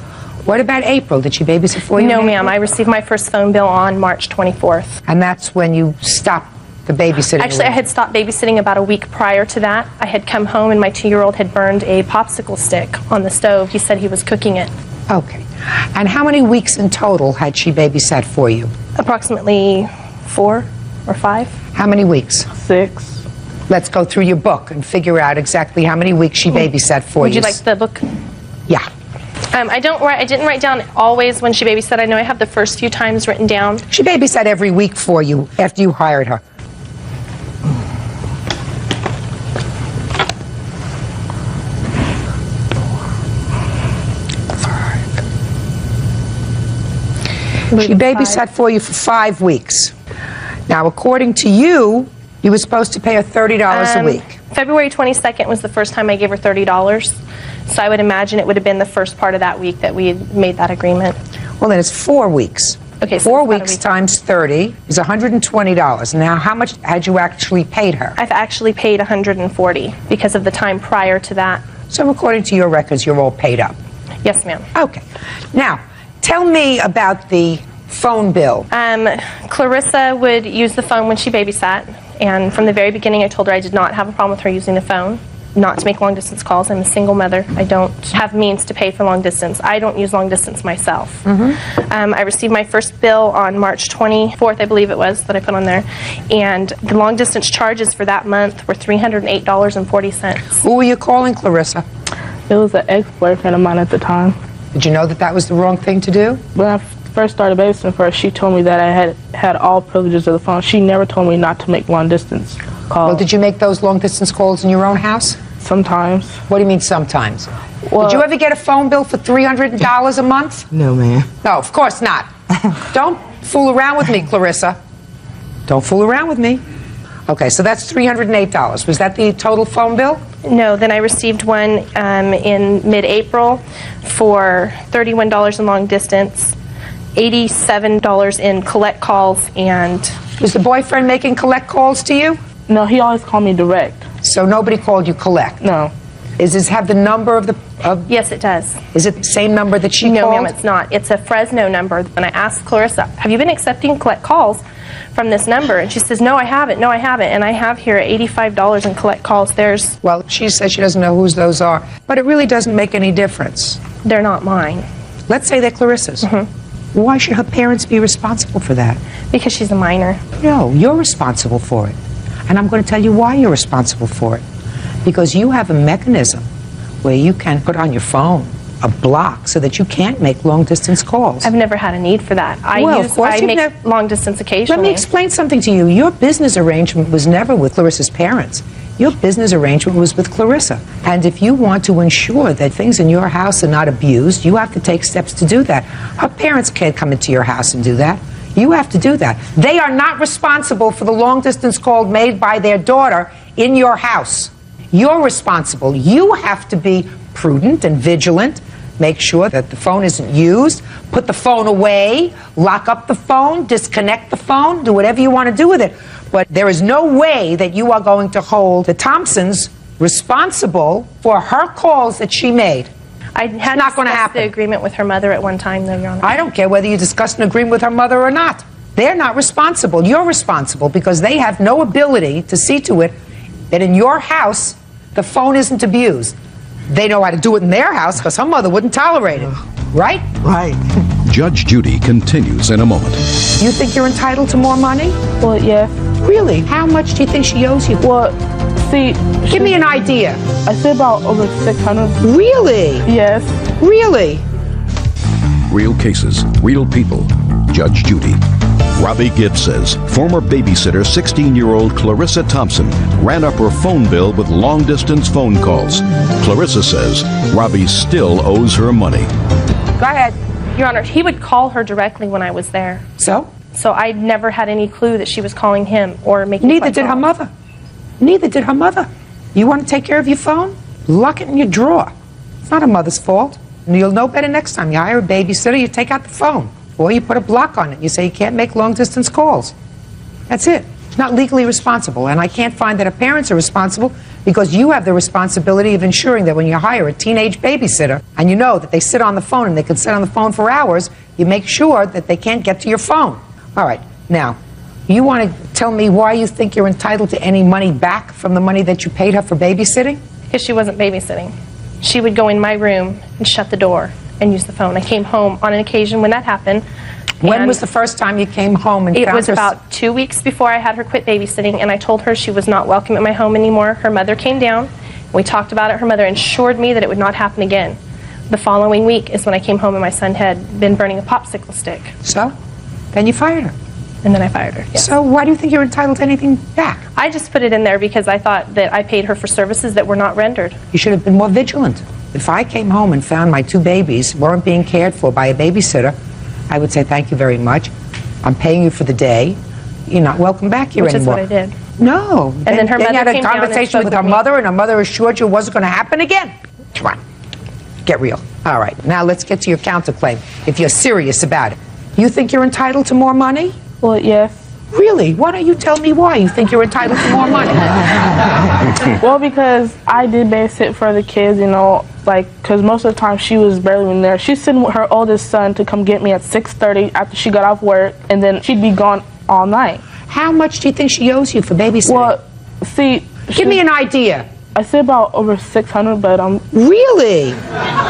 What about April? Did she babysit for you? No, ma'am. I received my first phone bill on March 24th. And that's when you stopped the babysitting? Actually, I had stopped babysitting about a week prior to that. I had come home and my 2-year-old had burned a popsicle stick on the stove. He said he was cooking it. Okay. And how many weeks in total had she babysat for you? Approximately 4 or 5. How many weeks? 6. Let's go through your book and figure out exactly how many weeks she babysat for Would you like the book? Yeah. I didn't write down always when she babysat. I know I have the first few times written down. She babysat every week for you after you hired her. She babysat for you for 5 weeks. Now, according to you, you were supposed to pay her $30 a week. February 22nd was the first time I gave her $30. So I would imagine it would have been the first part of that week that we had made that agreement. Well, then it's 4 weeks. Okay, so 4 weeks times 30 is $120. Now, how much had you actually paid her? I've actually paid $140 because of the time prior to that. So according to your records, you're all paid up. Yes, ma'am. Okay. Now, tell me about the phone bill. Clarissa would use the phone when she babysat, and from the very beginning I told her I did not have a problem with her using the phone, not to make long distance calls. I'm a single mother. I don't have means to pay for long distance. I don't use long distance myself. I received my first bill on March 24th, I believe it was, that I put on there, and the long distance charges for that month were $308.40. Who were you calling, Clarissa? It was an ex-boyfriend of mine at the time. Did you know that that was the wrong thing to do? When I first started babysitting for her, she told me that I had all privileges of the phone. She never told me not to make long distance calls. Well, did you make those long distance calls in your own house? Sometimes. What do you mean sometimes? Well, did you ever get a phone bill for $300 a month? No, ma'am. No, of course not. Don't fool around with me, Clarissa. Don't fool around with me. Okay, so that's $308. Was that the total phone bill? No, then I received one in mid-April for $31 in long distance, $87 in collect calls, and... Was the boyfriend making collect calls to you? No, he always called me direct. So nobody called you collect? No. Does this have the number of the... Yes, it does. Is it the same number that she No, called? ma'am, it's not. It's a Fresno number. When I asked Clarissa, have you been accepting collect calls from this number? And she says, no, I haven't. No, I haven't. And I have here $85 in collect calls. There's... Well, she says she doesn't know whose those are, but it really doesn't make any difference. They're not mine. Let's say they're Clarissa's. Why should her parents be responsible for that? Because she's a minor. No, you're responsible for it. And I'm going to tell you why you're responsible for it. Because you have a mechanism where you can put on your phone a block so that you can't make long-distance calls. I've never had a need for that. I make long-distance occasionally. Let me explain something to you. Your business arrangement was never with Clarissa's parents. Your business arrangement was with Clarissa. And if you want to ensure that things in your house are not abused, you have to take steps to do that. Her parents can't come into your house and do that. You have to do that. They are not responsible for the long-distance call made by their daughter in your house. You're responsible. You have to be prudent and vigilant. Make sure that the phone isn't used. Put the phone away. Lock up the phone. Disconnect the phone. Do whatever you want to do with it. But there is no way that you are going to hold the Thompsons responsible for her calls that she made. I had not going to happen. The agreement with her mother at one time, though, Your Honor. I don't care whether you discussed an agreement with her mother or not. They're not responsible. You're responsible because they have no ability to see to it that in your house the phone isn't abused. They know how to do it in their house because her mother wouldn't tolerate it. Right? Right. Judge Judy continues in a moment. You think you're entitled to more money? Well, yes. Really? How much do you think she owes you? Well, see... Give me an idea. I say about over 600. Really? Yes. Really? Real cases, real people. Judge Judy. Robbie Gibbs says former babysitter 16-year-old Clarissa Thompson ran up her phone bill with long-distance phone calls. Clarissa says Robbie still owes her money. Go ahead. Your Honor, he would call her directly when I was there. So? So I never had any clue that she was calling him or making Neither did her mother. Neither did her mother. You want to take care of your phone? Lock it in your drawer. It's not her mother's fault. And you'll know better next time. You hire a babysitter, you take out the phone. Or you put a block on it. You say you can't make long-distance calls. That's it. It's not legally responsible. And I can't find that her parents are responsible because you have the responsibility of ensuring that when you hire a teenage babysitter and you know that they sit on the phone and they can sit on the phone for hours, you make sure that they can't get to your phone. All right. Now, you want to tell me why you think you're entitled to any money back from the money that you paid her for babysitting? Because she wasn't babysitting. She would go in my room and shut the door and use the phone. I came home on an occasion when that happened. When was the first time you came home and found her? It was about 2 weeks before I had her quit babysitting, and I told her she was not welcome at my home anymore. Her mother came down. We talked about it. Her mother assured me that it would not happen again. The following week is when I came home and my son had been burning a popsicle stick. So? Then you fired her. And then I fired her, yes. So why do you think you're entitled to anything back? I just put it in there because I thought that I paid her for services that were not rendered. You should have been more vigilant. If I came home and found my 2 babies weren't being cared for by a babysitter, I would say thank you very much. I'm paying you for the day. You're not welcome back here anymore. Which is what I did. No. And then her mother you had a came down and conversation spoke with with her me. mother, and her mother assured you it wasn't going to happen again. Come on. Get real. All right. Now let's get to your counterclaim, if you're serious about it. You think you're entitled to more money? Well, yes. Really? Why don't you tell me why you think you're entitled to more money? Well, because I did babysit for the kids, you know, because most of the time she was barely in there. She's sitting with her oldest son to come get me at 6:30 after she got off work, and then she'd be gone all night. How much do you think she owes you for babysitting? Well, see... Give me an idea. I say about over 600, but Really?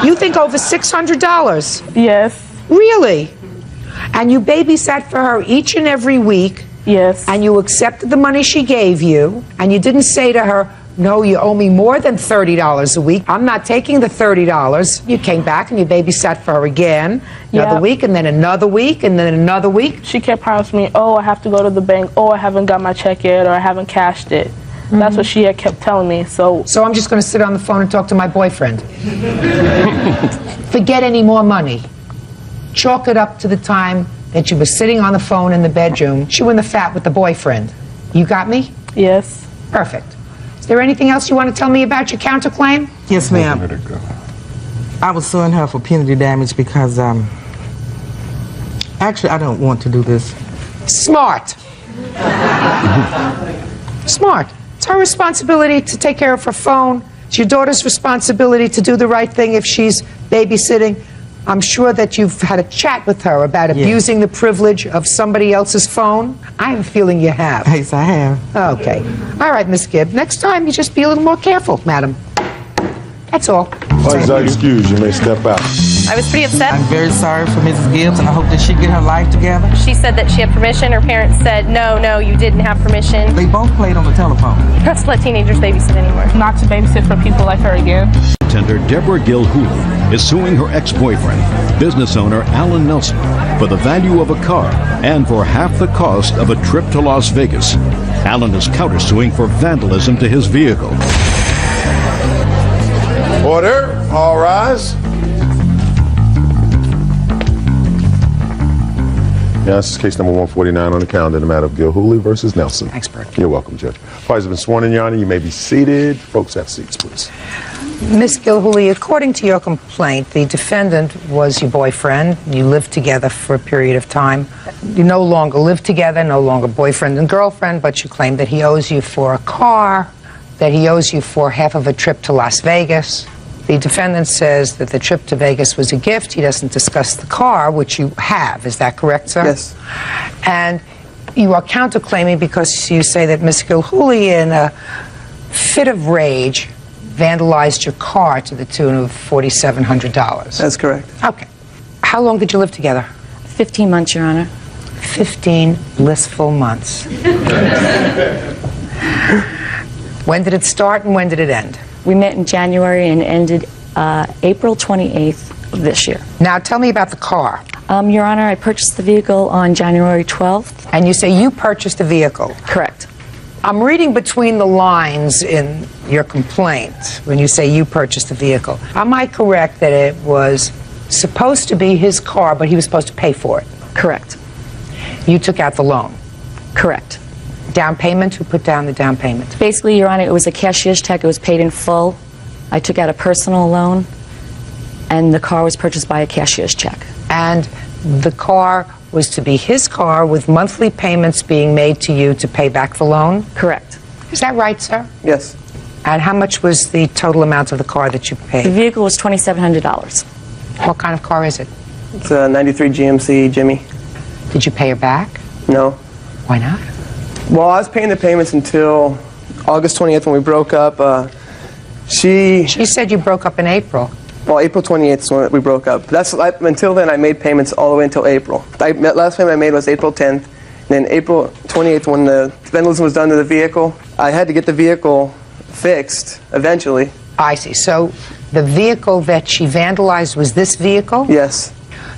You think over $600? Yes. Really? And you babysat for her each and every week? Yes. And you accepted the money she gave you, and you didn't say to her, no, you owe me more than $30 a week. I'm not taking the $30. You came back and you babysat for her again, another week, and then another week, and then another week. She kept promising me, oh, I have to go to the bank, oh, I haven't got my check yet, or I haven't cashed it. That's what she had kept telling me. So I'm just going to sit on the phone and talk to my boyfriend. Forget any more money. Chalk it up to the time that you were sitting on the phone in the bedroom, chewing the fat with the boyfriend. You got me? Yes. Perfect. Is there anything else you want to tell me about your counterclaim? Yes, ma'am. I was suing her for punitive damage because, actually, I don't want to do this. Smart. Smart. It's her responsibility to take care of her phone. It's your daughter's responsibility to do the right thing if she's babysitting. I'm sure that you've had a chat with her about abusing the privilege of somebody else's phone. I have a feeling you have. Yes, I have. Okay. All right, Miss Gibb. Next time, you just be a little more careful, madam. That's all. Please excuse. You may step out. I was pretty upset. I'm very sorry for Mrs. Gibbs, and I hope that she get her life together. She said that she had permission. Her parents said, no, you didn't have permission. They both played on the telephone. Not to let teenagers babysit anymore. Not to babysit for people like her again. Bartender Deborah Gilhooly is suing her ex-boyfriend, business owner Alan Nelson, for the value of a car and for half the cost of a trip to Las Vegas. Alan is countersuing for vandalism to his vehicle. Order. All rise. Yeah, this is case number 149 on the calendar, the matter of Gilhooly versus Nelson. Expert. You're welcome, Judge. Parties have been sworn in, Your Honor. You may be seated. Folks, have seats, please. Miss Gilhooly, according to your complaint, the defendant was your boyfriend. You lived together for a period of time. You no longer live together, no longer boyfriend and girlfriend, but you claim that he owes you for a car, that he owes you for half of a trip to Las Vegas. The defendant says that the trip to Vegas was a gift. He doesn't discuss the car, which you have. Is that correct, sir? Yes. And you are counterclaiming because you say that Miss Gilhooly, in a fit of rage, vandalized your car to the tune of $4,700. That's correct. Okay. How long did you live together? 15 months, Your Honor. 15 blissful months. When did it start and when did it end? We met in January and ended April 28th of this year. Now tell me about the car. Your Honor, I purchased the vehicle on January 12th. And you say you purchased a vehicle? Correct. I'm reading between the lines in your complaint when you say you purchased a vehicle. Am I correct that it was supposed to be his car, but he was supposed to pay for it? Correct. You took out the loan? Correct. Down payment? Who put down the down payment? Basically, Your Honor, it was a cashier's check. It was paid in full. I took out a personal loan, and the car was purchased by a cashier's check. And the car was to be his car with monthly payments being made to you to pay back the loan? Correct. Is that right, sir? Yes. And how much was the total amount of the car that you paid? The vehicle was $2,700. What kind of car is it? It's a 93 GMC Jimmy. Did you pay her back? No. Why not? Well, I was paying the payments until August 20th when we broke up. She said you broke up in April. Well, April 28th is when we broke up. Until then, I made payments all the way until April. Last payment I made was April 10th. And then April 28th, when the vandalism was done to the vehicle, I had to get the vehicle fixed eventually. I see. So the vehicle that she vandalized was this vehicle? Yes.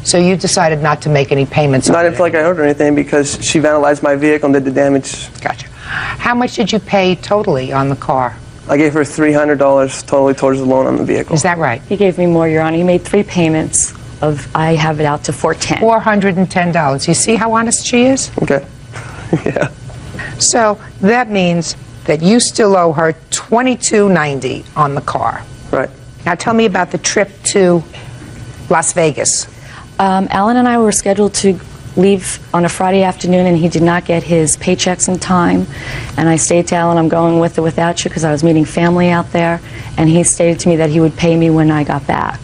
So you decided not to make any payments Not on until like I owed her anything because she vandalized my vehicle and did the damage. Gotcha. How much did you pay totally on the car? I gave her $300 totally towards the loan on the vehicle. Is that right? He gave me more, Your Honor. He made 3 payments of, I have it out to $410. $410. You see how honest she is? Okay. Yeah. So that means that you still owe her $22.90 on the car. Right. Now tell me about the trip to Las Vegas. Alan and I were scheduled to leave on a Friday afternoon, and he did not get his paychecks in time. And I stated to Alan, I'm going with or without you, because I was meeting family out there. And he stated to me that he would pay me when I got back.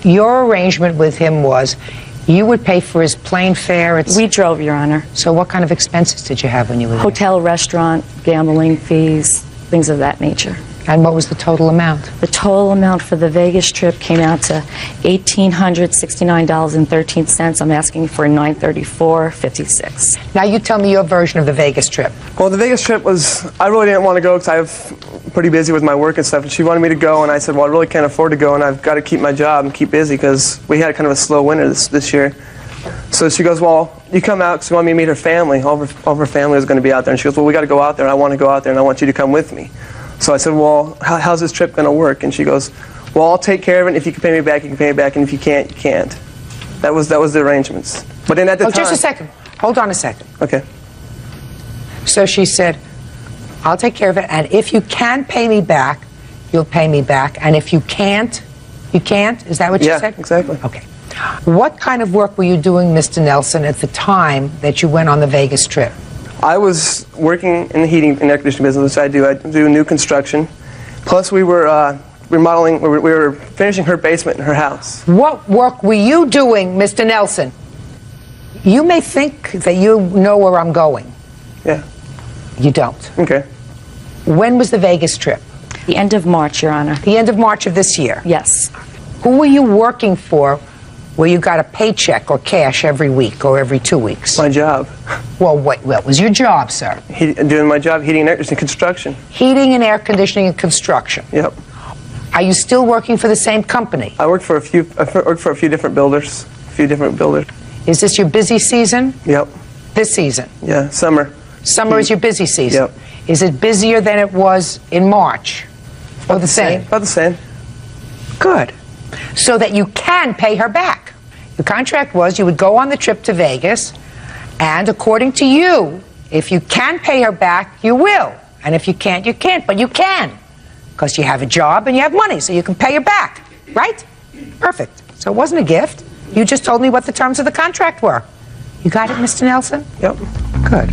Your arrangement with him was you would pay for his plane fare. We drove, Your Honor. So what kind of expenses did you have when you were there? Hotel, restaurant, gambling fees, things of that nature. And what was the total amount? The total amount for the Vegas trip came out to $1,869.13. I'm asking for $934.56. Now you tell me your version of the Vegas trip. Well, the Vegas trip was, I really didn't want to go because I'm pretty busy with my work and stuff. And she wanted me to go, and I said, well, I really can't afford to go, and I've got to keep my job and keep busy because we had kind of a slow winter this year. So she goes, well, you come out because she wanted me to meet her family. All of her family was going to be out there. And she goes, well, we got to go out there, and I want to go out there, and I want you to come with me. So I said, well, how's this trip going to work? And she goes, well, I'll take care of it. If you can pay me back, you can pay me back. And if you can't, you can't. That was the arrangements. But then at the time... just a second. Hold on a second. Okay. So she said, I'll take care of it. And if you can pay me back, you'll pay me back. And if you can't, you can't? Is that what you said? Yeah, exactly. Okay. What kind of work were you doing, Mr. Nelson, at the time that you went on the Vegas trip? I was working in the heating and air conditioning business, which I do new construction. Plus, we were remodeling, we were finishing her basement in her house. What work were you doing, Mr. Nelson? You may think that you know where I'm going. Yeah. You don't. Okay. When was the Vegas trip? The end of March, Your Honor. The end of March of this year? Yes. Who were you working for where you got a paycheck or cash every week or every 2 weeks? My job. Well, what was your job, sir? Doing my job, heating and air conditioning construction. Heating and air conditioning and construction. Yep. Are you still working for the same company? I worked for a few different builders. Is this your busy season? Yep. This season? Yeah, summer. Summer is your busy season? Yep. Is it busier than it was in March? Or the same? About the same. Good. So that you can pay her back. The contract was you would go on the trip to Vegas, and according to you, if you can pay her back, you will. And if you can't, you can't. But you can, because you have a job and you have money, so you can pay her back. Right? Perfect. So it wasn't a gift. You just told me what the terms of the contract were. You got it, Mr. Nelson? Yep. Good.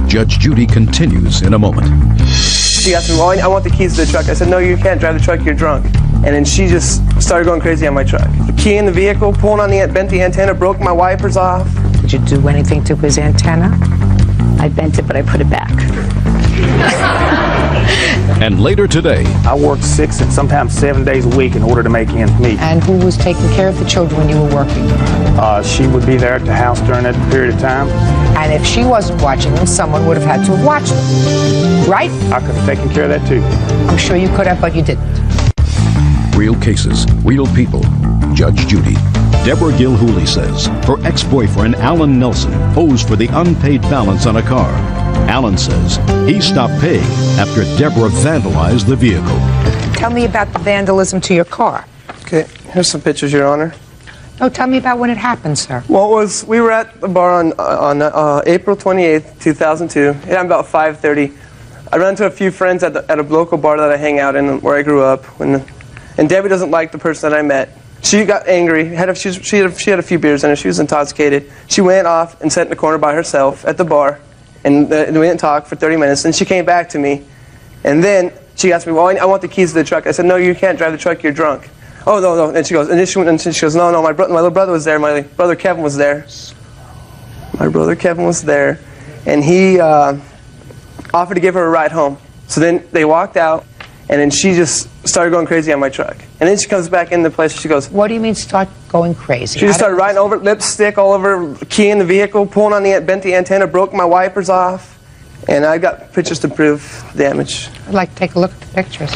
Judge Judy continues in a moment. She asked me, well, I want the keys to the truck. I said, no, you can't drive the truck, you're drunk. And then she just started going crazy on my truck. The key in the vehicle, pulling on the bent the antenna, broke my wipers off. Did you do anything to his antenna? I bent it, but I put it back. And later today, I worked 6 and sometimes 7 days a week in order to make ends meet. And who was taking care of the children when you were working? She would be there at the house during that period of time. And if she wasn't watching them, someone would have had to have watched them. Right? I could have taken care of that too. I'm sure you could have, but you didn't. real cases, real people. Judge Judy. Deborah Gilhooly says her ex-boyfriend Alan Nelson posed for the unpaid balance on a car. Alan says he stopped paying after Deborah vandalized the vehicle. Tell me about the vandalism to your car. Okay, here's some pictures, Your Honor. No, tell me about when it happened, sir. Well, we were at the bar on April 28th, 2002. Yeah, about 5:30. I ran into a few friends at a local bar that I hang out in where I grew up. And Debbie doesn't like the person that I met. She got angry. She had a few beers in her. She was intoxicated. She went off and sat in the corner by herself at the bar. And we didn't talk for 30 minutes. And she came back to me. And then she asked me, well, I want the keys to the truck. I said, no, you can't drive the truck. You're drunk. Oh, no. And she goes, no, my little brother was there. My brother Kevin was there. My brother Kevin was there. And he offered to give her a ride home. So then they walked out. And then she just started going crazy on my truck. And then she comes back in the place and she goes, what do you mean start going crazy? She just started riding over, lipstick all over, key in the vehicle, pulling on bent the antenna, broke my wipers off. And I got pictures to prove damage. I'd like to take a look at the pictures.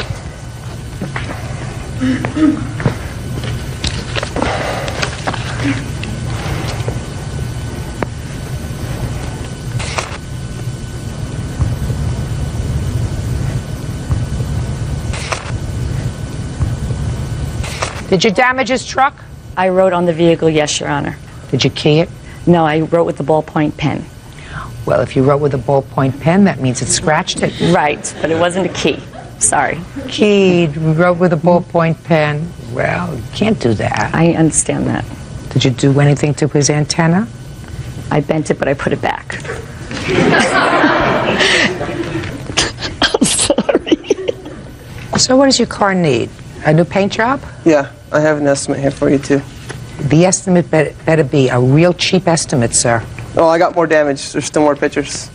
Did you damage his truck? I wrote on the vehicle, yes, Your Honor. Did you key it? No, I wrote with the ballpoint pen. Well, if you wrote with a ballpoint pen, that means it scratched it. Right, but it wasn't a key. Sorry. Keyed, wrote with a ballpoint pen. Well, you can't do that. I understand that. Did you do anything to his antenna? I bent it, but I put it back. I'm sorry. So what does your car need? A new paint job? Yeah, I have an estimate here for you, too. The estimate better be a real cheap estimate, sir. Oh, I got more damage. There's still more pictures.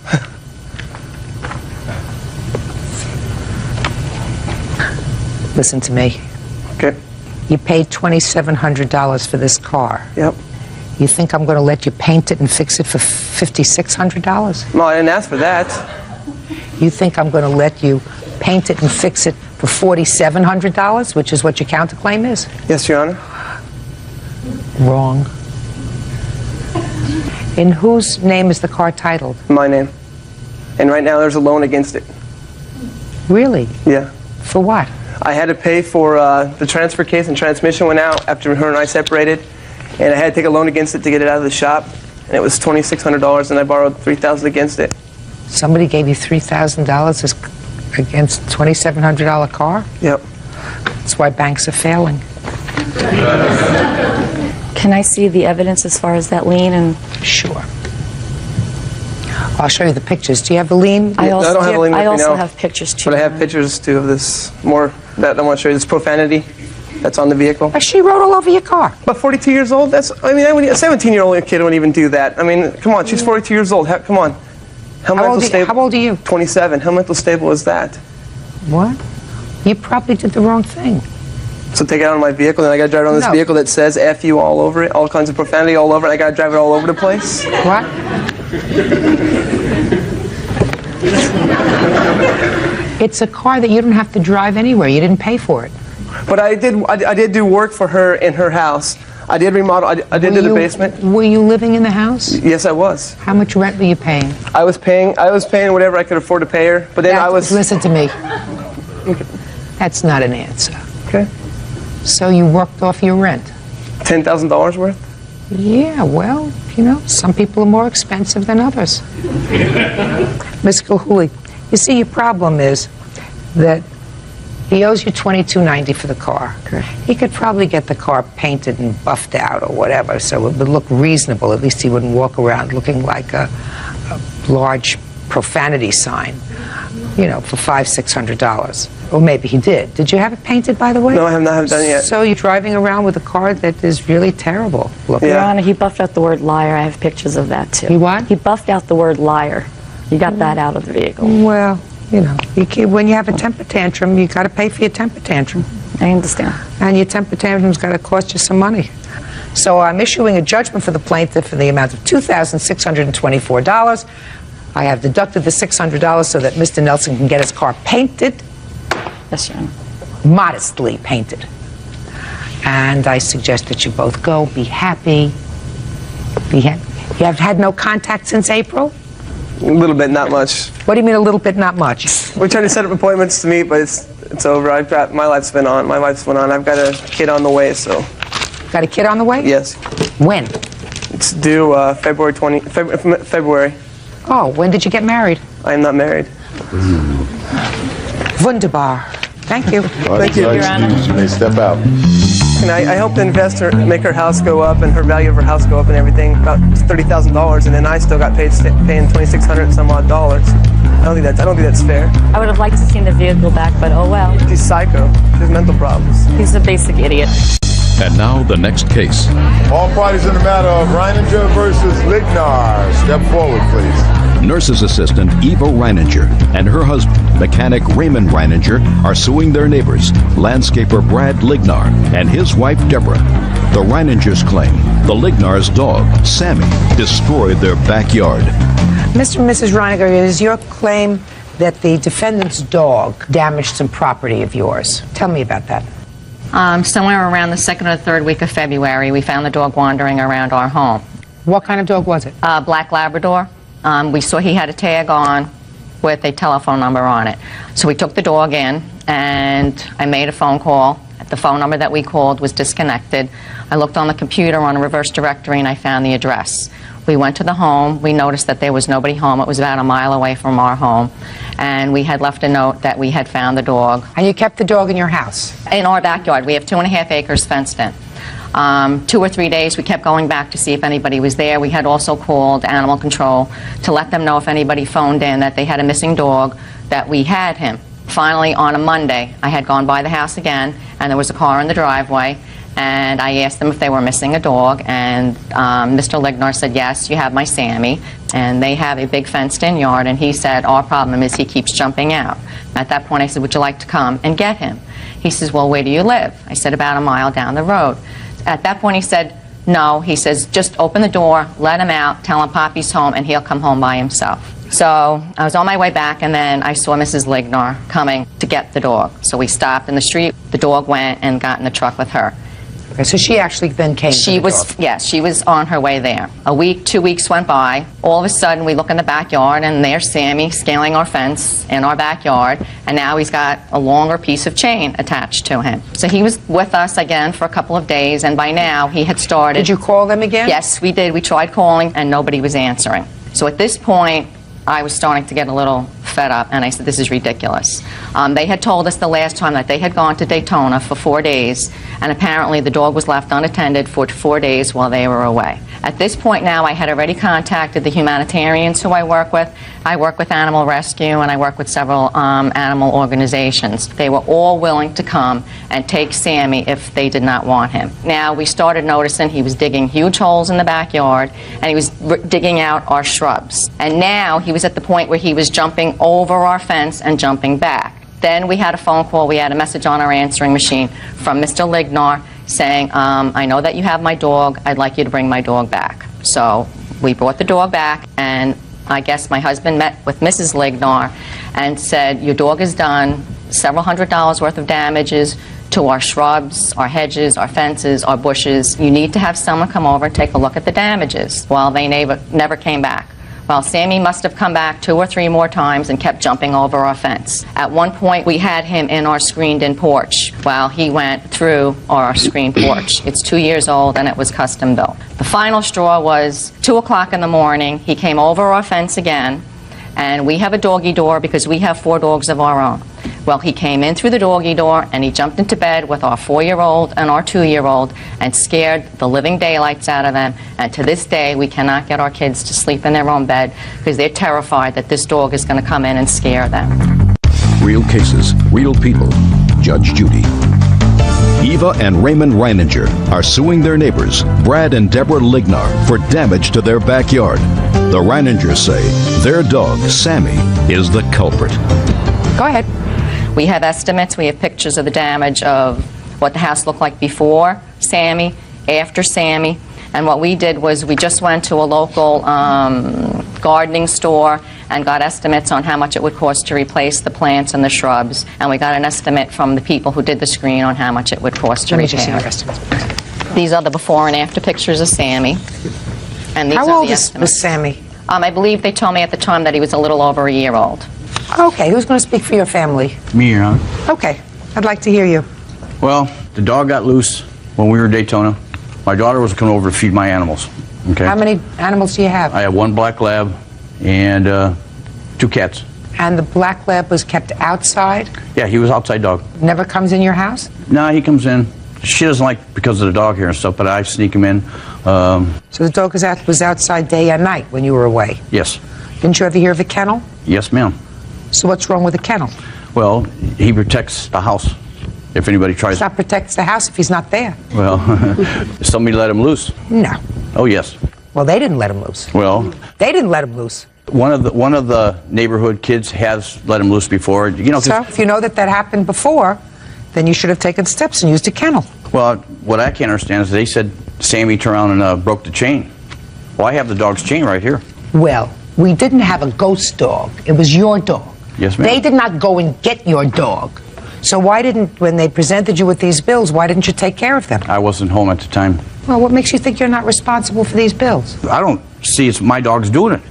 Listen to me. Okay. You paid $2,700 for this car. Yep. You think I'm going to let you paint it and fix it for $5,600? No, I didn't ask for that. You think I'm going to let you paint it and fix it for $4,700, which is what your counterclaim is? Yes, Your Honor. Wrong. In whose name is the car titled? My name. And right now there's a loan against it. Really? Yeah. For what? I had to pay for the transfer case and transmission went out after her and I separated. And I had to take a loan against it to get it out of the shop. And it was $2,600 and I borrowed $3,000 against it. Somebody gave you $3,000 against a $2,700 car? Yep. That's why banks are failing. Can I see the evidence as far as that lien? And Sure. I'll show you the pictures. Do you have the lien? I don't have a lien with me now, have pictures too. But I have pictures too of this that I want to show you. This profanity that's on the vehicle. But she wrote all over your car. But 42 years old? A 17-year-old kid wouldn't even do that. I mean, come on, she's 42 years old. Come on. How old are you? 27. How mental stable is that? What? You probably did the wrong thing. So take it out of my vehicle, and I got to drive around this vehicle that says F you all over it, all kinds of profanity all over it. I got to drive it all over the place. What? It's a car that you don't have to drive anywhere. You didn't pay for it. But I did do work for her in her house. I did remodel. I did do the basement. Were you living in the house? Yes, I was. How much rent were you paying? I was paying whatever I could afford to pay her. But then I was. Listen to me. That's not an answer. Okay. So you worked off your rent? $10,000 worth? Yeah, well, some people are more expensive than others. Ms. Kahuli, you see, your problem is that he owes you $22.90 for the car. He could probably get the car painted and buffed out or whatever, so it would look reasonable. At least he wouldn't walk around looking like a large profanity sign, for $500-600. Or maybe he did. Did you have it painted, by the way? No, I have not done it yet. So you're driving around with a car that is really terrible looking. Your Honor, he buffed out the word liar. I have pictures of that too. He what? He buffed out the word liar. You got that out of the vehicle. Well, when you have a temper tantrum, you got to pay for your temper tantrum. I understand. And your temper tantrum's got to cost you some money. So I'm issuing a judgment for the plaintiff in the amount of $2,624. I have deducted the $600 so that Mr. Nelson can get his car painted. Yes, Your Honor. Modestly painted. And I suggest that you both go, be happy. You have had no contact since April? A little bit, not much. What do you mean a little bit, not much? We're trying to set up appointments to meet, but it's over. My life's been on. My life's went on. I've got a kid on the way, so. Got a kid on the way? Yes. When? It's due February. Oh, when did you get married? I am not married. Wunderbar. Thank you. Thank you. Your Honor. You may step out. And I helped the investor make her house go up and her value of her house go up and everything, about $30,000, and then I still got paying $2,600 some odd dollars. I don't think that's fair. I would have liked to see the vehicle back, but oh well. She's psycho. She has mental problems. He's a basic idiot. And now the next case. All parties in the matter of Reininger versus Lignar. Step forward, please. Nurse's assistant Eva Reininger and her husband, mechanic Raymond Reininger, are suing their neighbors, landscaper Brad Lignar and his wife Deborah. The Reiningers claim the Lignar's dog, Sammy, destroyed their backyard. Mr. and Mrs. Reininger, it is your claim that the defendant's dog damaged some property of yours. Tell me about that. Somewhere around the 2nd or 3rd week of February, we found the dog wandering around our home. What kind of dog was it? Black Labrador. We saw he had a tag on with a telephone number on it. So we took the dog in, and I made a phone call. The phone number that we called was disconnected. I looked on the computer on a reverse directory, and I found the address. We went to the home. We noticed that there was nobody home. It was about a mile away from our home. And we had left a note that we had found the dog. And you kept the dog in your house? In our backyard. We have 2.5 acres fenced in. 2 or 3 days we kept going back to see if anybody was there. We had also called animal control to let them know if anybody phoned in that they had a missing dog, that we had him. Finally, on a Monday, I had gone by the house again, and there was a car in the driveway, and I asked them if they were missing a dog, and Mr. Lignar said, yes, you have my Sammy. And they have a big fenced-in yard, and he said, our problem is he keeps jumping out. At that point, I said, would you like to come and get him? He says, well, where do you live? I said, about a mile down the road. At that point, he said, no. He says, just open the door, let him out, tell him Poppy's home, and he'll come home by himself. So I was on my way back, and then I saw Mrs. Lignar coming to get the dog. So we stopped in the street. The dog went and got in the truck with her. Okay, so she actually then came to the dog. Yes, she was on her way there. A week, 2 weeks went by. All of a sudden, we look in the backyard, and there's Sammy scaling our fence in our backyard, and now he's got a longer piece of chain attached to him. So he was with us again for a couple of days, and by now he had started. Did you call them again? Yes, we did. We tried calling, and nobody was answering. So at this point, I was starting to get a little fed up, and I said, this is ridiculous. They had told us the last time that they had gone to Daytona for 4 days, and apparently the dog was left unattended for 4 days while they were away. At this point now, I had already contacted the humanitarians who I work with. I work with Animal Rescue, and I work with several animal organizations. They were all willing to come and take Sammy if they did not want him. Now, we started noticing he was digging huge holes in the backyard, and he was digging out our shrubs. And now he was at the point where he was jumping over our fence and jumping back. Then we had a phone call, we had a message on our answering machine from Mr. Lignar saying, I know that you have my dog, I'd like you to bring my dog back. So we brought the dog back, and I guess my husband met with Mrs. Lignar and said, your dog has done several $100s worth of damages to our shrubs, our hedges, our fences, our bushes. You need to have someone come over and take a look at the damages. Well, they never came back. Well, Sammy must have come back 2 or 3 more times and kept jumping over our fence. At one point, we had him in our screened-in porch while he went through our screened porch. It's 2 years old, and it was custom built. The final straw was 2 o'clock in the morning. He came over our fence again, and we have a doggy door because we have 4 dogs of our own. Well, he came in through the doggy door, and he jumped into bed with our 4-year-old and our 2-year-old and scared the living daylights out of them. And to this day, we cannot get our kids to sleep in their own bed because they're terrified that this dog is going to come in and scare them. Real cases, real people. Judge Judy. Eva and Raymond Reininger are suing their neighbors, Brad and Deborah Lignar, for damage to their backyard. The Reiningers say their dog, Sammy, is the culprit. Go ahead. We have estimates, we have pictures of the damage of what the house looked like before Sammy, after Sammy, and what we did was we just went to a local gardening store and got estimates on how much it would cost to replace the plants and the shrubs, and we got an estimate from the people who did the screen on how much it would cost to Let me repair. just see your estimates. These are the before and after pictures of Sammy. And these How are old the was estimates. Sammy? I believe they told me at the time that he was a little over a year old. Okay, who's going to speak for your family? Me, Your Honor. Okay, I'd like to hear you. Well, the dog got loose when we were in Daytona. My daughter was coming over to feed my animals. Okay. How many animals do you have? I have 1 black lab and 2 cats. And the black lab was kept outside? Yeah, he was outside dog. Never comes in your house? No, he comes in. She doesn't like because of the dog here and stuff, but I sneak him in. So the dog was outside day and night when you were away? Yes. Didn't you ever hear of a kennel? Yes, ma'am. So what's wrong with a kennel? Well, he protects the house if anybody tries. It's not protects the house if he's not there. Well, somebody let him loose. No. Oh, yes. Well, they didn't let him loose. Well, They didn't let him loose. one of the neighborhood kids has let him loose before. You know, 'cause- So if you know that that happened before, then you should have taken steps and used a kennel. Well, what I can't understand is they said Sammy turned around and broke the chain. Well, I have the dog's chain right here. Well, we didn't have a ghost dog. It was your dog. Yes, ma'am. They did not go and get your dog. So why didn't, when they presented you with these bills, why didn't you take care of them? I wasn't home at the time. Well, what makes you think you're not responsible for these bills? I don't see it's my dog's doing it.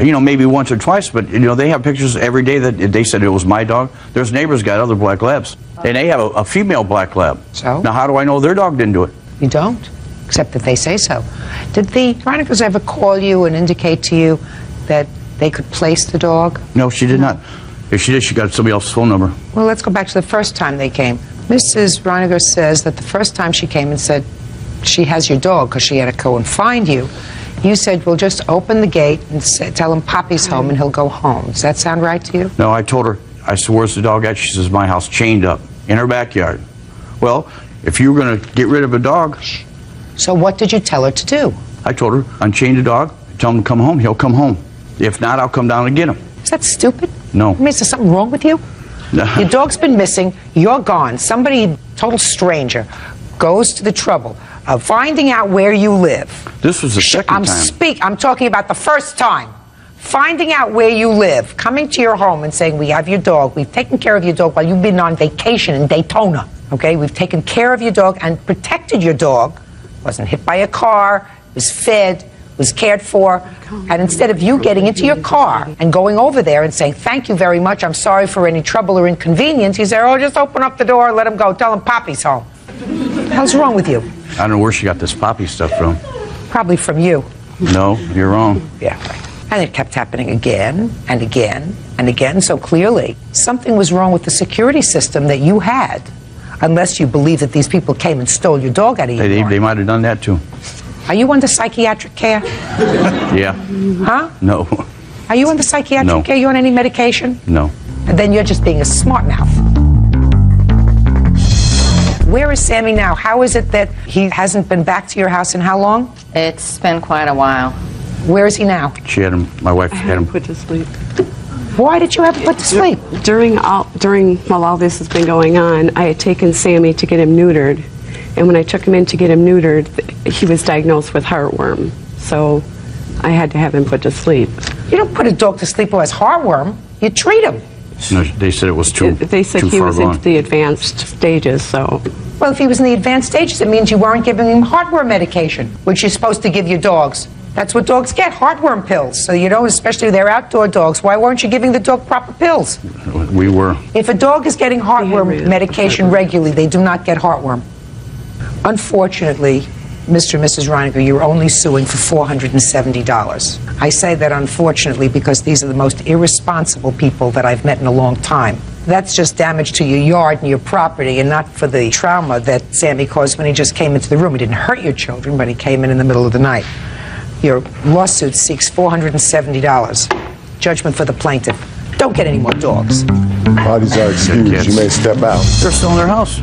You know, maybe once or twice, but, you know, they have pictures every day that they said it was my dog. There's neighbors got other black labs, and they have a female black lab. So? Now, how do I know their dog didn't do it? You don't, except that they say so. Did the Chronicles ever call you and indicate to you that they could place the dog? No, she did not. If she did, she got somebody else's phone number. Well, let's go back to the first time they came. Mrs. Reiniger says that the first time she came and said she has your dog because she had to go and find you, you said, well, just open the gate and tell him Poppy's home and he'll go home. Does that sound right to you? No, I told her, I said, where's the dog at? She says, my house, chained up, in her backyard. Well, if you were going to get rid of a dog... So what did you tell her to do? I told her, unchain the dog, tell him to come home, he'll come home. If not, I'll come down and get him. Is that stupid? No. I mean, is there something wrong with you? Your dog's been missing, you're gone. Somebody, total stranger, goes to the trouble of finding out where you live. This was the second time. I'm talking about the first time. Finding out where you live, coming to your home and saying, we have your dog, we've taken care of your dog while you've been on vacation in Daytona. Okay, we've taken care of your dog and protected your dog. Wasn't hit by a car, was fed, was cared for. And instead of you getting into your car and going over there and saying, thank you very much, I'm sorry for any trouble or inconvenience, you say, oh, just open up the door, let him go, tell him Poppy's home. What's wrong with you? I don't know where she got this poppy stuff from. Probably from you. No, you're wrong. Yeah. And it kept happening again and again and again. So clearly, something was wrong with the security system that you had, unless you believe that these people came and stole your dog out of your barn. They might have done that too. Are you under psychiatric care? Yeah. Huh? No. Are you under psychiatric No. care? You on any medication? No. And then you're just being a smart mouth. Where is Sammy now? How is it that he hasn't been back to your house in how long? It's been quite a while. Where is he now? My wife had him put to sleep. Why did you have him put to sleep? While all this has been going on, I had taken Sammy to get him neutered. And when I took him in to get him neutered, he was diagnosed with heartworm. So I had to have him put to sleep. You don't put a dog to sleep who has heartworm. You treat him. No, they said it was They said too he far was gone. into the advanced stages, so. Well, if he was in the advanced stages, it means you weren't giving him heartworm medication, which you're supposed to give your dogs. That's what dogs get, heartworm pills. So you know, especially they're outdoor dogs. Why weren't you giving the dog proper pills? We were. If a dog is getting heartworm medication regularly, they do not get heartworm. Unfortunately, Mr. and Mrs. Reiniger, you're only suing for $470. I say that unfortunately because these are the most irresponsible people that I've met in a long time. That's just damage to your yard and your property, and not for the trauma that Sammy caused when he just came into the room. He didn't hurt your children, but he came in the middle of the night. Your lawsuit seeks $470. Judgment for the plaintiff. Don't get any more dogs. Bodies are excused. You may step out. They're still in their house.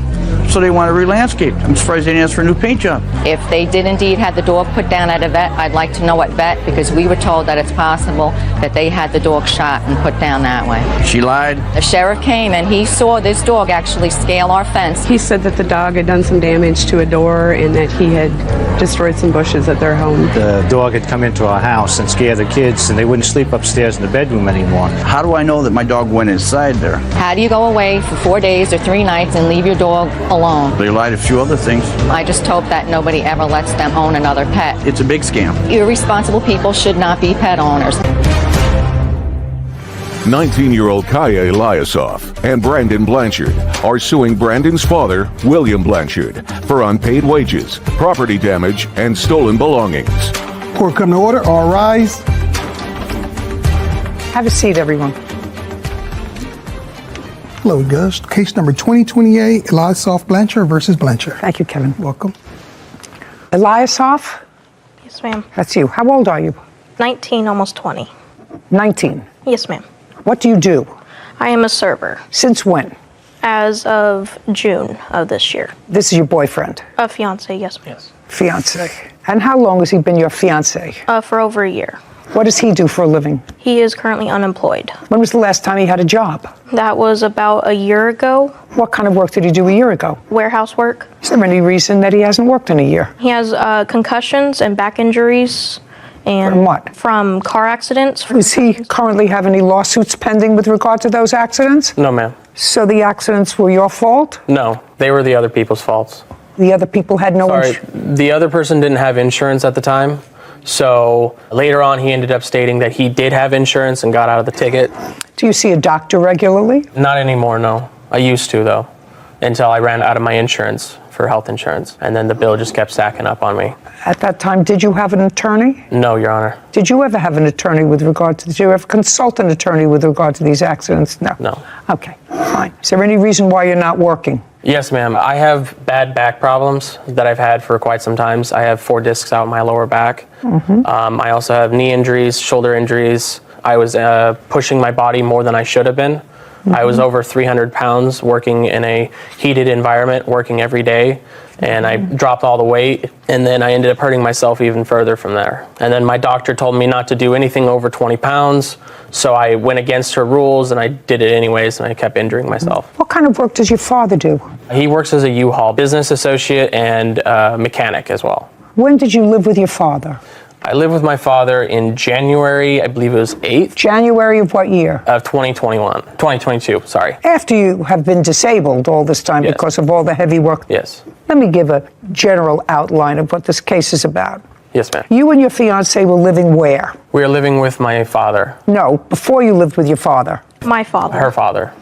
So they want to re-landscape. I'm surprised they didn't ask for a new paint job. If they did indeed have the dog put down at a vet, I'd like to know what vet, because we were told that it's possible that they had the dog shot and put down that way. She lied. The sheriff came and he saw this dog actually scale our fence. He said that the dog had done some damage to a door and that he had destroyed some bushes at their home. The dog had come into our house and scared the kids, and they wouldn't sleep upstairs in the bedroom anymore. How do I know that my dog went inside there? How do you go away for 4 days or 3 nights and leave your dog alone? They lied a few other things. I just hope that nobody ever lets them own another pet. It's a big scam. Irresponsible people should not be pet owners. 19-year-old Kaya Eliasoff and Brandon Blanchard are suing Brandon's father, William Blanchard, for unpaid wages, property damage, and stolen belongings. Court come to order. All rise. Have a seat, everyone. Hello, Gus. Case number 2028, Eliasoff Blanchard versus Blanchard. Thank you, Kevin. Welcome. Eliasoff? Yes, ma'am. That's you. How old are you? 19, almost 20. 19. Yes, ma'am. What do you do? I am a server. Since when? As of June of this year. This is your boyfriend? A fiance, yes, ma'am. Fiance. And how long has he been your fiance? For over a year. What does he do for a living? He is currently unemployed. When was the last time he had a job? That was about a year ago. What kind of work did he do a year ago? Warehouse work. Is there any reason that he hasn't worked in a year? He has concussions and back injuries. And from what? From car accidents. Does he currently have any lawsuits pending with regard to those accidents? No, ma'am. So the accidents were your fault? No, they were the other people's faults. The other people had no insurance? The other person didn't have insurance at the time. So later on, he ended up stating that he did have insurance and got out of the ticket. Do you see a doctor regularly? Not anymore, no. I used to, though, until I ran out of my insurance for health insurance. And then the bill just kept stacking up on me. At that time, did you have an attorney? No, Your Honor. Did you ever have an attorney with regard to, did you ever consult an attorney with regard to these accidents? No. No. Okay, fine. Is there any reason why you're not working? Yes, ma'am. I have bad back problems that I've had for quite some time. I have 4 discs out in my lower back. I also have knee injuries, shoulder injuries. I was pushing my body more than I should have been. I was over 300 pounds working in a heated environment, working every day, and I dropped all the weight, and then I ended up hurting myself even further from there. And then my doctor told me not to do anything over 20 pounds, so I went against her rules, and I did it anyways, and I kept injuring myself. What kind of work does your father do? He works as a U-Haul business associate and mechanic as well. When did you live with your father? I lived with my father in January, I believe it was 8th. January of what year? Of 2022, sorry. After you have been disabled all this time because of all the heavy work? Yes. Let me give a general outline of what this case is about. Yes, ma'am. You and your fiancé were living where? We were living with my father. No, before you lived with your father. My father. Her father.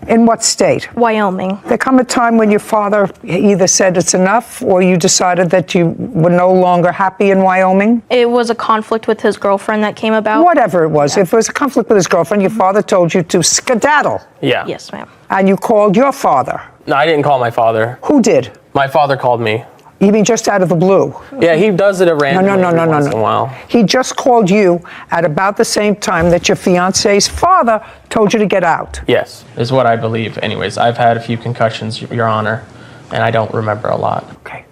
In what state? Wyoming. There come a time when your father either said it's enough or you decided that you were no longer happy in Wyoming? It was a conflict with his girlfriend that came about. Whatever it was. If it was a conflict with his girlfriend, your father told you to skedaddle. Yeah. Yes, ma'am. And you called your father. No, I didn't call my father. Who did? My father called me. You mean just out of the blue? Yeah, he does it at random once in a while. He just called you at about the same time that your fiance's father told you to get out. Yes, is what I believe. Anyways, I've had a few concussions, Your Honor, and I don't remember a lot. Okay,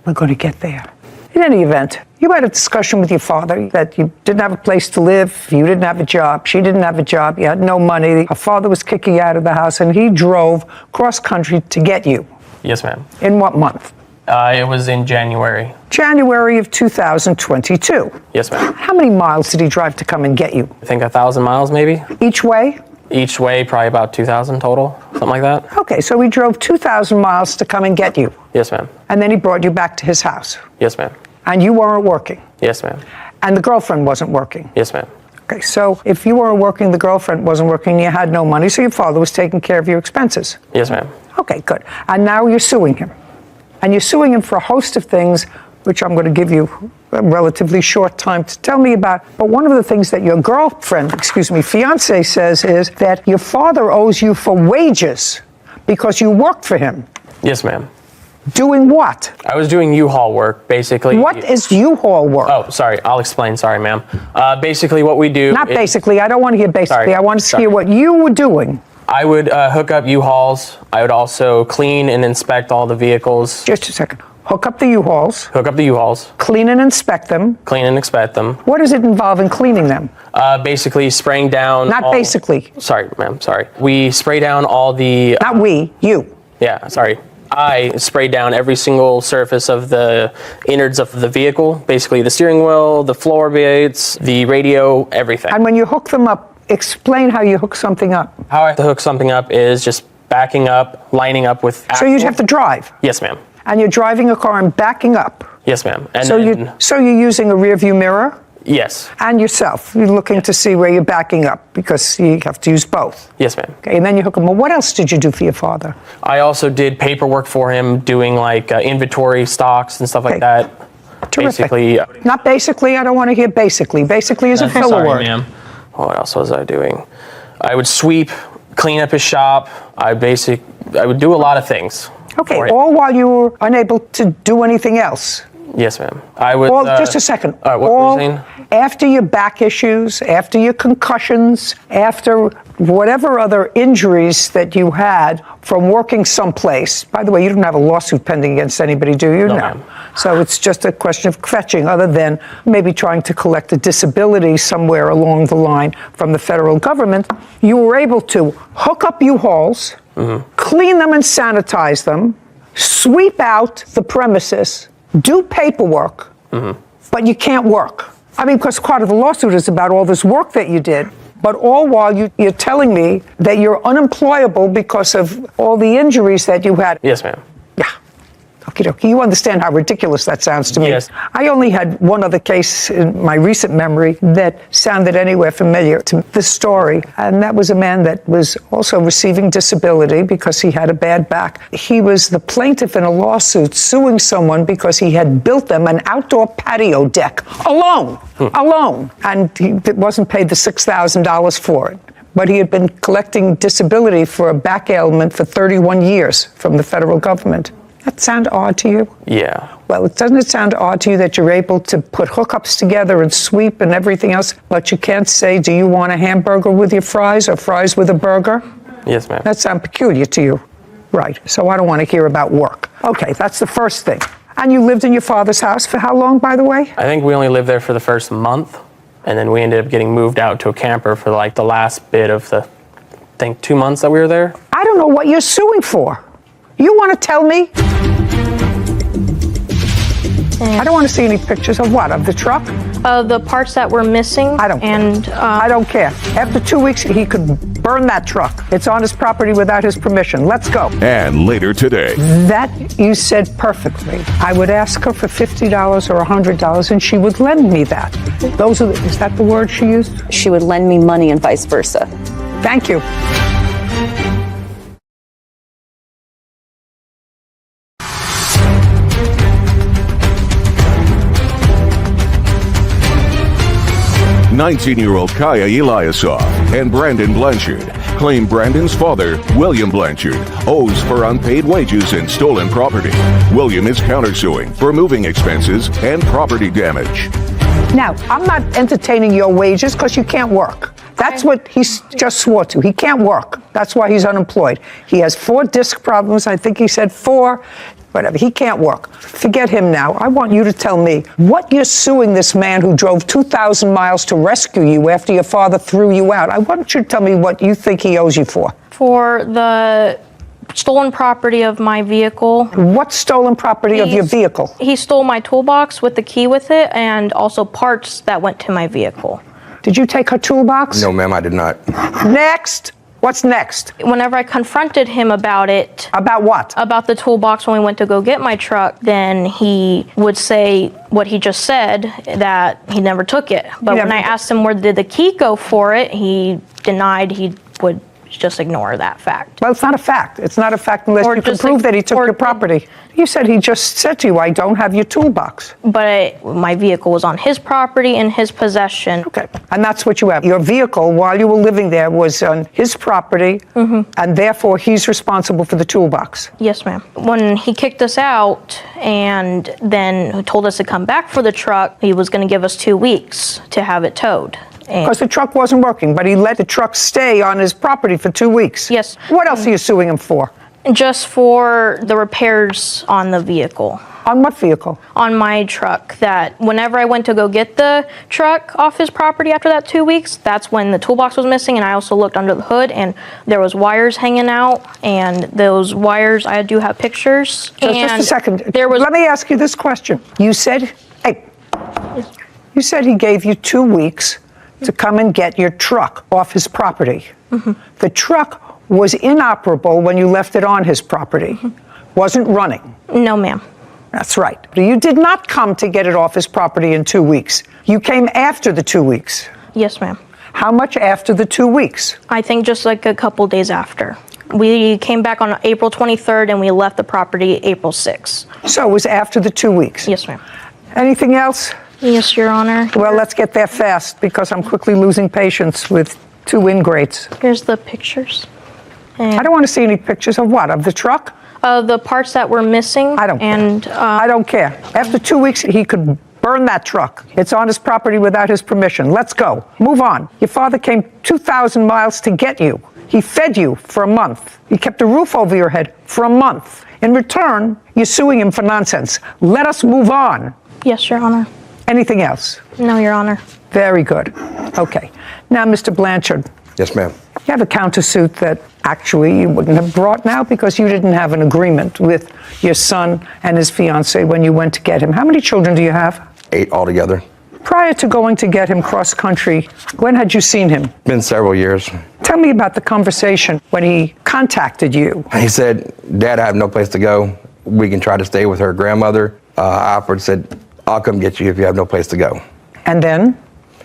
we're going to get there. In any event, you had a discussion with your father that you didn't have a place to live, you didn't have a job, she didn't have a job, you had no money, her father was kicking you out of the house, and he drove cross-country to get you. Yes, ma'am. In what month? It was in January. January of 2022. Yes, ma'am. How many miles did he drive to come and get you? I think 1,000 miles, maybe. Each way? Each way, probably about 2,000 total, something like that. Okay, so he drove 2,000 miles to come and get you. Yes, ma'am. And then he brought you back to his house. Yes, ma'am. And you weren't working. Yes, ma'am. And the girlfriend wasn't working. Yes, ma'am. Okay, so if you weren't working, the girlfriend wasn't working, you had no money, so your father was taking care of your expenses. Yes, ma'am. Okay, good. And now you're suing him. And you're suing him for a host of things, which I'm going to give you a relatively short time to tell me about. But one of the things that your fiance says is that your father owes you for wages because you worked for him. Yes, ma'am. Doing what? I was doing U-Haul work, basically. What is U-Haul work? Oh, sorry. I'll explain. Sorry, ma'am. Basically, what we do... Not basically. I don't want to hear basically. Sorry. I want to hear what you were doing. I would hook up U-Hauls. I would also clean and inspect all the vehicles. Just a second. Hook up the U-Hauls. Hook up the U-Hauls. Clean and inspect them. Clean and inspect them. What does it involve in cleaning them? Basically spraying down... Not basically. Sorry, ma'am. Sorry. We spray down all the... Not we. You. Yeah, sorry. I spray down every single surface of the innards of the vehicle. Basically the steering wheel, the floorboards, the radio, everything. And when you hook them up, explain how you hook something up. How I have to hook something up is just backing up, lining up with... So you'd have to drive? Yes, ma'am. And you're driving a car and backing up? Yes, ma'am. And so you're using a rear view mirror? Yes. And yourself? You're looking to see where you're backing up because you have to use both? Yes, ma'am. Okay, and then you hook them up. What else did you do for your father? I also did paperwork for him, doing like inventory stocks and stuff like that. Terrific. Basically... Not basically, I don't want to hear basically. Basically is a filler word. Sorry, ma'am. What else was I doing? I would sweep, clean up his shop. I would do a lot of things. Okay, all while you were unable to do anything else? Yes, ma'am. I would... just a second. What were you saying? After your back issues, after your concussions, after whatever other injuries that you had from working someplace. By the way, you don't have a lawsuit pending against anybody, do you? No, ma'am. So it's just a question of fetching, other than maybe trying to collect a disability somewhere along the line from the federal government. You were able to hook up U-Hauls, clean them and sanitize them, sweep out the premises, do paperwork, but you can't work. I mean, because part of the lawsuit is about all this work that you did, but all while you're telling me that you're unemployable because of all the injuries that you had. Yes, ma'am. Yeah. Okie dokie. You understand how ridiculous that sounds to me. Yes. I only had one other case in my recent memory that sounded anywhere familiar to this story, and that was a man that was also receiving disability because he had a bad back. He was the plaintiff in a lawsuit suing someone because he had built them an outdoor patio deck alone, and he wasn't paid the $6,000 for it. But he had been collecting disability for a back ailment for 31 years from the federal government. That sound odd to you? Yeah. Well, doesn't it sound odd to you that you're able to put hookups together and sweep and everything else, but you can't say, do you want a hamburger with your fries or fries with a burger? Yes, ma'am. That sounds peculiar to you. Right. So I don't want to hear about work. Okay, that's the first thing. And you lived in your father's house for how long, by the way? I think we only lived there for the first month, and then we ended up getting moved out to a camper for like the last bit of the, I think, 2 months that we were there. I don't know what you're suing for. You want to tell me? I don't want to see any pictures of what? Of the truck? The parts that were missing. I don't care. I don't care. After 2 weeks, he could burn that truck. It's on his property without his permission. Let's go. And later today. That you said perfectly. I would ask her for $50 or $100, and she would lend me that. Is that the word she used? She would lend me money and vice versa. Thank you. "19-year-old Kaya Eliasov and Brandon Blanchard claim Brandon's father, William Blanchard, owes for unpaid wages and stolen property. William is countersuing for moving expenses and property damage. Now, I'm not entertaining your wages because you can't work. That's what he just swore to. He can't work. That's why he's unemployed. He has 4 disc problems. I think he said 4. Whatever. He can't work. Forget him now. I want you to tell me what you're suing this man who drove 2,000 miles to rescue you after your father threw you out. I want you to tell me what you think he owes you for. For the stolen property of my vehicle. What stolen property of your vehicle? He stole my toolbox with the key with it and also parts that went to my vehicle. Did you take her toolbox? No, ma'am, I did not. Next. What's next? Whenever I confronted him about it. About what? About the toolbox when we went to go get my truck, then he would say what he just said, that he never took it. But when I asked him where did the key go for it, he denied he would just ignore that fact. Well, it's not a fact. It's not a fact unless you can prove that he took your property. You said he just said to you, I don't have your toolbox. But my vehicle was on his property, in his possession. Okay, and that's what you have. Your vehicle, while you were living there, was on his property, and therefore he's responsible for the toolbox. Yes, ma'am. When he kicked us out and then told us to come back for the truck, he was going to give us 2 weeks to have it towed. Because the truck wasn't working, but he let the truck stay on his property for 2 weeks. Yes. What else are you suing him for? Just for the repairs on the vehicle. On what vehicle? On my truck. That whenever I went to go get the truck off his property after that 2 weeks, that's when the toolbox was missing, and I also looked under the hood and there was wires hanging out, and those wires, I do have pictures. Just a second. Let me ask you this question. You said, you said he gave you 2 weeks to come and get your truck off his property. The truck was inoperable when you left it on his property. Wasn't running. No, ma'am. That's right. You did not come to get it off his property in 2 weeks. You came after the 2 weeks. Yes, ma'am. How much after the 2 weeks? I think just like a couple days after. We came back on April 23rd and we left the property April 6th. So it was after the 2 weeks? Yes, ma'am. Anything else? Yes, Your Honor. Well, let's get there fast because I'm quickly losing patience with 2 ingrates. Here's the pictures. I don't want to see any pictures of what? Of the truck? The parts that were missing. I don't care. I don't care. After 2 weeks, he could burn that truck. It's on his property without his permission. Let's go. Move on. Your father came 2,000 miles to get you. He fed you for a month. He kept a roof over your head for a month. In return, you're suing him for nonsense. Let us move on. Yes, Your Honor. Anything else? No, Your Honor. Very good. Okay. Now, Mr. Blanchard. Yes, ma'am. You have a countersuit that actually you wouldn't have brought now because you didn't have an agreement with your son and his fiancée when you went to get him. How many children do you have? 8 altogether. Prior to going to get him cross country, when had you seen him? Been several years. Tell me about the conversation when he contacted you. He said, Dad, I have no place to go. We can try to stay with her grandmother. I offered, said, I'll come get you if you have no place to go. And then?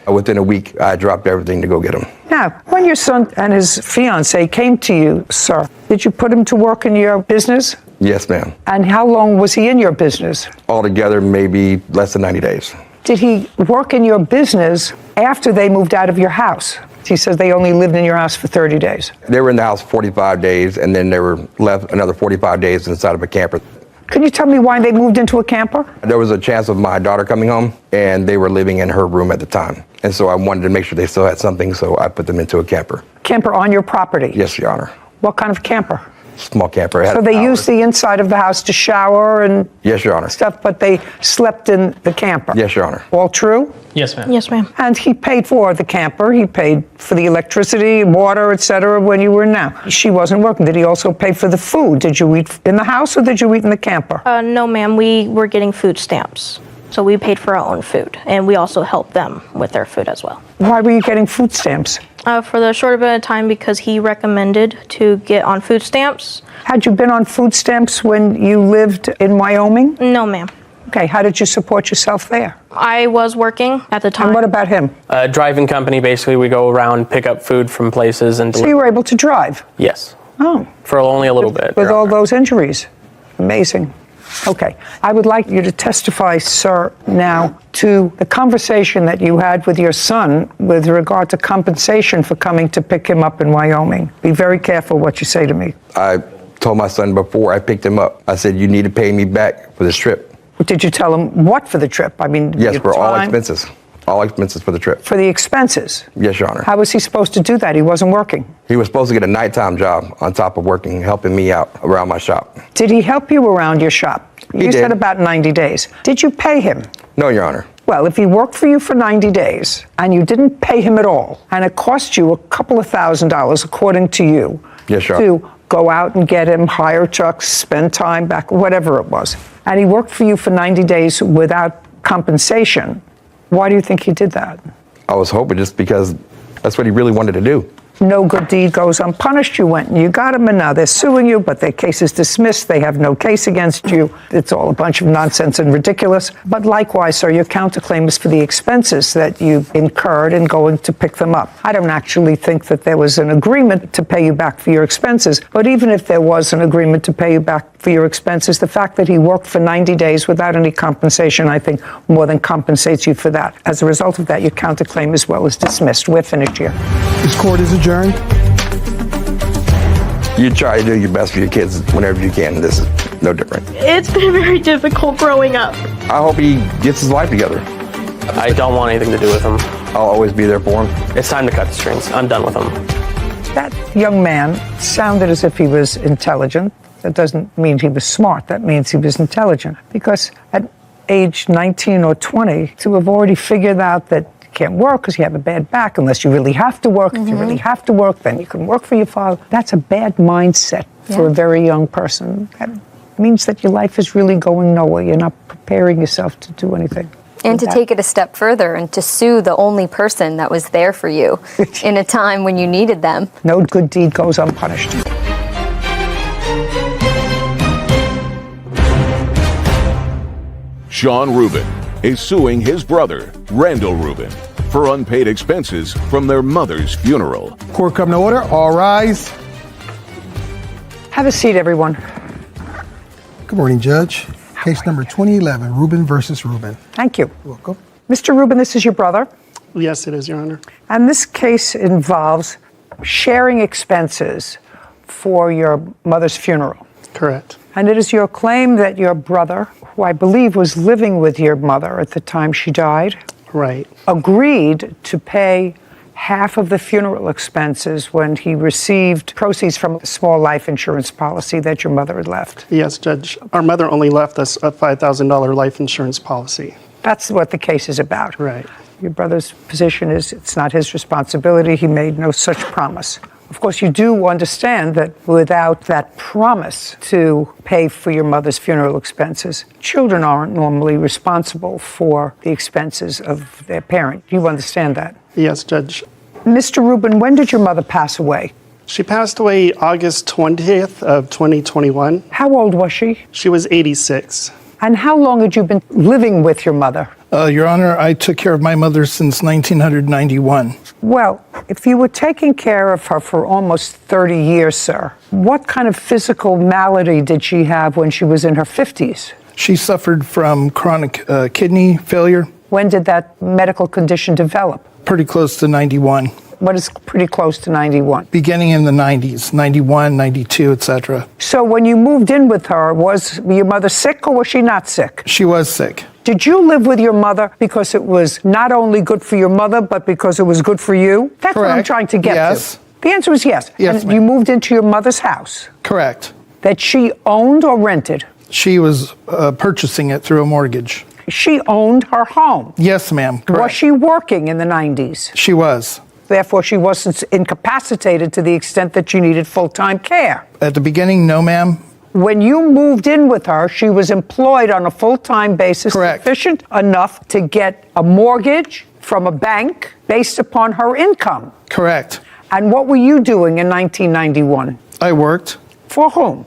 Within a week, I dropped everything to go get him. Now, when your son and his fiancée came to you, sir, did you put him to work in your business? Yes, ma'am. And how long was he in your business? Altogether, maybe less than 90 days. Did he work in your business after they moved out of your house? He says they only lived in your house for 30 days. They were in the house 45 days, and then they were left another 45 days inside of a camper. Can you tell me why they moved into a camper? There was a chance of my daughter coming home, and they were living in her room at the time. And so I wanted to make sure they still had something, so I put them into a camper. Camper on your property? Yes, Your Honor. What kind of camper? Small camper. So they used the inside of the house to shower and yes, Your Honor. Stuff, but they slept in the camper? Yes, Your Honor. All true? Yes, ma'am. Yes, ma'am. And he paid for the camper. He paid for the electricity, water, etc. when you were in now. She wasn't working. Did he also pay for the food? Did you eat in the house or did you eat in the camper? No, ma'am. We were getting food stamps. So we paid for our own food, and we also helped them with their food as well. Why were you getting food stamps? For the short bit of time because he recommended to get on food stamps. Had you been on food stamps when you lived in Wyoming? No, ma'am. Okay, how did you support yourself there? I was working at the time. And what about him? Driving company, basically, we go around, pick up food from places and So you were able to drive? Yes. Oh. For only a little bit. With all those injuries. Amazing. Okay. I would like you to testify, sir, now to the conversation that you had with your son with regard to compensation for coming to pick him up in Wyoming. Be very careful what you say to me. I told my son before I picked him up, I said, you need to pay me back for this trip. Did you tell him what for the trip? I mean, Yes, your for all time? expenses. All expenses for the trip. For the expenses? Yes, Your Honor. How was he supposed to do that? He wasn't working. He was supposed to get a nighttime job on top of working, helping me out around my shop. Did he help you around your shop? He You did. said about 90 days. Did you pay him? No, Your Honor. Well, if he worked for you for 90 days and you didn't pay him at all, and it cost you a couple of $1,000s, according to you, Yes, Your to go out and get him, hire trucks, spend time back, whatever it was, and he worked for you for 90 days without compensation, why do you think he did that? I was hoping just because that's what he really wanted to do. No good deed goes unpunished. You went and you got him, and now they're suing you, but their case is dismissed. They have no case against you. It's all a bunch of nonsense and ridiculous. But likewise, sir, your counterclaim is for the expenses that you incurred in going to pick them up. I don't actually think that there was an agreement to pay you back for your expenses, but even if there was an agreement to pay you back for your expenses, the fact that he worked for 90 days without any compensation, I think, more than compensates you for that. As a result of that, your counterclaim as well is dismissed. We're finished here. This court is adjourned. You try to do your best for your kids whenever you can. This is no different. It's been very difficult growing up. I hope he gets his life together. I don't want anything to do with him. I'll always be there for him. It's time to cut the strings. I'm done with him. That young man sounded as if he was intelligent. That doesn't mean he was smart. That means he was intelligent. Because at age 19 or 20, to have already figured out that you can't work because you have a bad back unless you really have to work. If you really have to work, then you can work for your father. That's a bad mindset for a very young person. That means that your life is really going nowhere. You're not preparing yourself to do anything. And to take it a step further and to sue the only person that was there for you in a time when you needed them. No good deed goes unpunished. Sean Rubin is suing his brother, Randall Rubin, for unpaid expenses from their mother's funeral. Court come to order. All rise. Have a seat, everyone. Good morning, Judge. Case number 2011, Rubin versus Rubin. Thank you. Welcome. Mr. Rubin, this is your brother. Yes, it is, Your Honor. And this case involves sharing expenses for your mother's funeral. Correct. And it is your claim that your brother, who I believe was living with your mother at the time she died, right, agreed to pay half of the funeral expenses when he received proceeds from a small life insurance policy that your mother had left. Yes, Judge. Our mother only left us a $5,000 life insurance policy. That's what the case is about. Right. Your brother's position is it's not his responsibility. He made no such promise. Of course, you do understand that without that promise to pay for your mother's funeral expenses, children aren't normally responsible for the expenses of their parent. You understand that? Yes, Judge. Mr. Rubin, when did your mother pass away? She passed away August 20th of 2021. How old was she? She was 86. And how long had you been living with your mother? Your Honor, I took care of my mother since 1991. Well, if you were taking care of her for almost 30 years, sir, what kind of physical malady did she have when she was in her 50s? She suffered from chronic kidney failure. When did that medical condition develop? Pretty close to 91. What is pretty close to 91? Beginning in the 90s, 91, 92, etc. So when you moved in with her, was your mother sick or was she not sick? She was sick. Did you live with your mother because it was not only good for your mother, but because it was good for you? That's what I'm trying to get to. The answer is yes. Yes, and you moved into your mother's house? Correct. That she owned or rented? She was purchasing it through a mortgage. She owned her home? Yes, ma'am. Correct. Was she working in the 90s? She was. Therefore, she wasn't incapacitated to the extent that she needed full-time care. At the beginning, no, ma'am. When you moved in with her, she was employed on a full-time basis, sufficient enough to get a mortgage from a bank based upon her income. Correct. And what were you doing in 1991? I worked. For whom?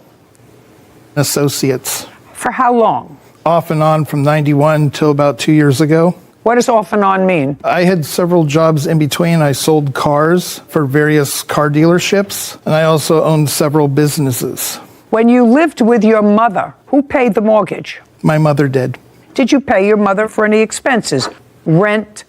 Associates. For how long? off and on from 91 till about 2 years ago. What does off and on mean? I had several jobs in between. I sold cars for various car dealerships, and I also owned several businesses. When you lived with your mother, who paid the mortgage? My mother did. Did you pay your mother for any expenses? Rent,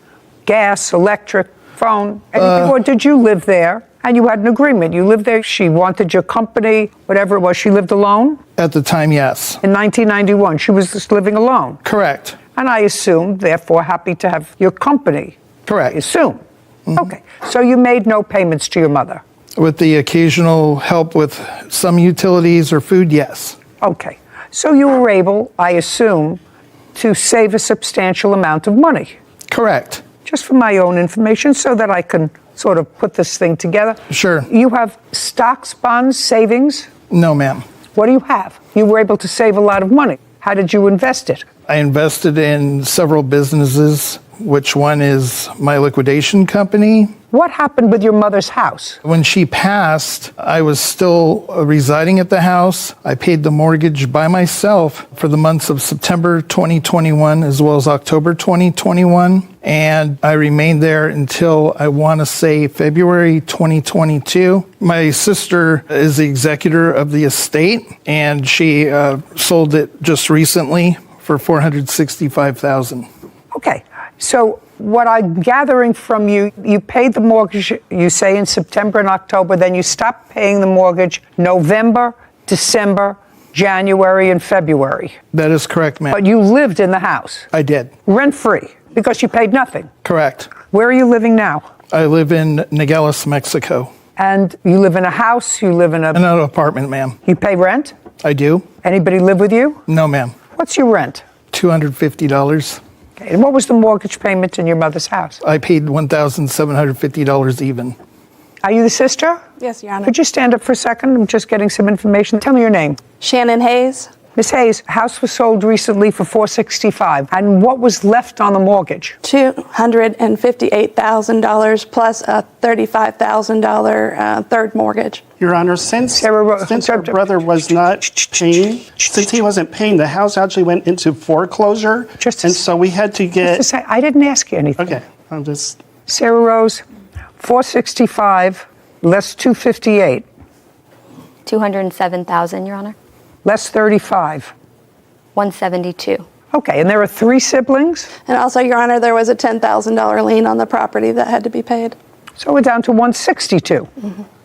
gas, electric, phone, anything? Or did you live there and you had an agreement? You lived there, she wanted your company, whatever it was. She lived alone? At the time, yes. In 1991, she was just living alone? Correct. And I assume, therefore, happy to have your company? Correct. I assume. Okay. So you made no payments to your mother? With the occasional help with some utilities or food, yes. Okay. So you were able, I assume, to save a substantial amount of money? Correct. Just for my own information so that I can sort of put this thing together. Sure. You have stocks, bonds, savings? No, ma'am. What do you have? You were able to save a lot of money. How did you invest it? I invested in several businesses, which one is my liquidation company. What happened with your mother's house? When she passed, I was still residing at the house. I paid the mortgage by myself for the months of September 2021 as well as October 2021. And I remained there until, I want to say, February 2022. My sister is the executor of the estate, and she sold it just recently for $465,000. Okay. So what I'm gathering from you, you paid the mortgage, you say, in September and October, then you stopped paying the mortgage November, December, January, and February. That is correct, ma'am. But you lived in the house? I did. Rent-free, because you paid nothing? Correct. Where are you living now? I live in Nogales, Mexico. And you live in a house, you live in an apartment, ma'am. You pay rent? I do. Anybody live with you? No, ma'am. What's your rent? $250. Okay. And what was the mortgage payment in your mother's house? I paid $1,750 even. Are you the sister? Yes, Your Honor. Could you stand up for a second? I'm just getting some information. Tell me your name. Shannon Hayes. Miss Hayes, house was sold recently for $465,000. And what was left on the mortgage? $258,000 plus a $35,000 third mortgage. Your Honor, since her brother was not paying, since he wasn't paying, the house actually went into foreclosure, and so we had to get. Just to say, I didn't ask you anything. Okay, I'm just. Sarah Rose, $465,000 less $258,000. $207,000, Your Honor. Less $35,000. $172,000. Okay, and there are 3 siblings? And also, Your Honor, there was a $10,000 lien on the property that had to be paid. So we're down to $162,000.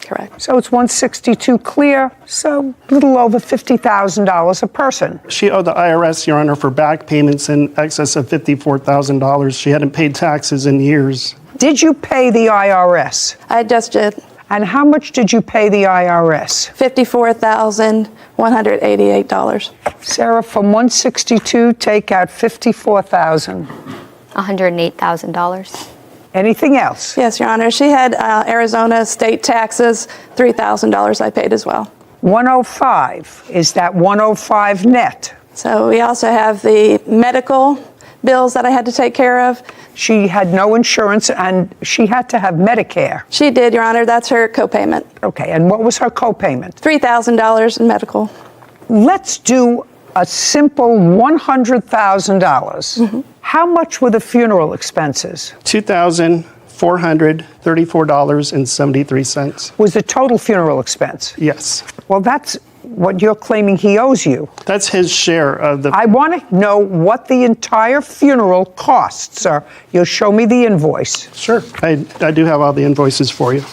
Correct. So it's $162,000 clear, so a little over $50,000 a person. She owed the IRS, Your Honor, for back payments in excess of $54,000. She hadn't paid taxes in years. Did you pay the IRS? I just did. And how much did you pay the IRS? $54,188. Sarah, from $162,000, take out $54,000. $108,000. Anything else? Yes, Your Honor. She had Arizona state taxes, $3,000 I paid as well. 105. Is that 105 net? So we also have the medical bills that I had to take care of. She had no insurance and she had to have Medicare. She did, Your Honor. That's her copayment. Okay, and what was her copayment? $3,000 in medical. Let's do a simple $100,000. How much were the funeral expenses? $2,434.73. Was the total funeral expense? Yes. Well, that's what you're claiming he owes you. That's his share of the. I want to know what the entire funeral cost, sir. You'll show me the invoice. Sure. I do have all the invoices for you.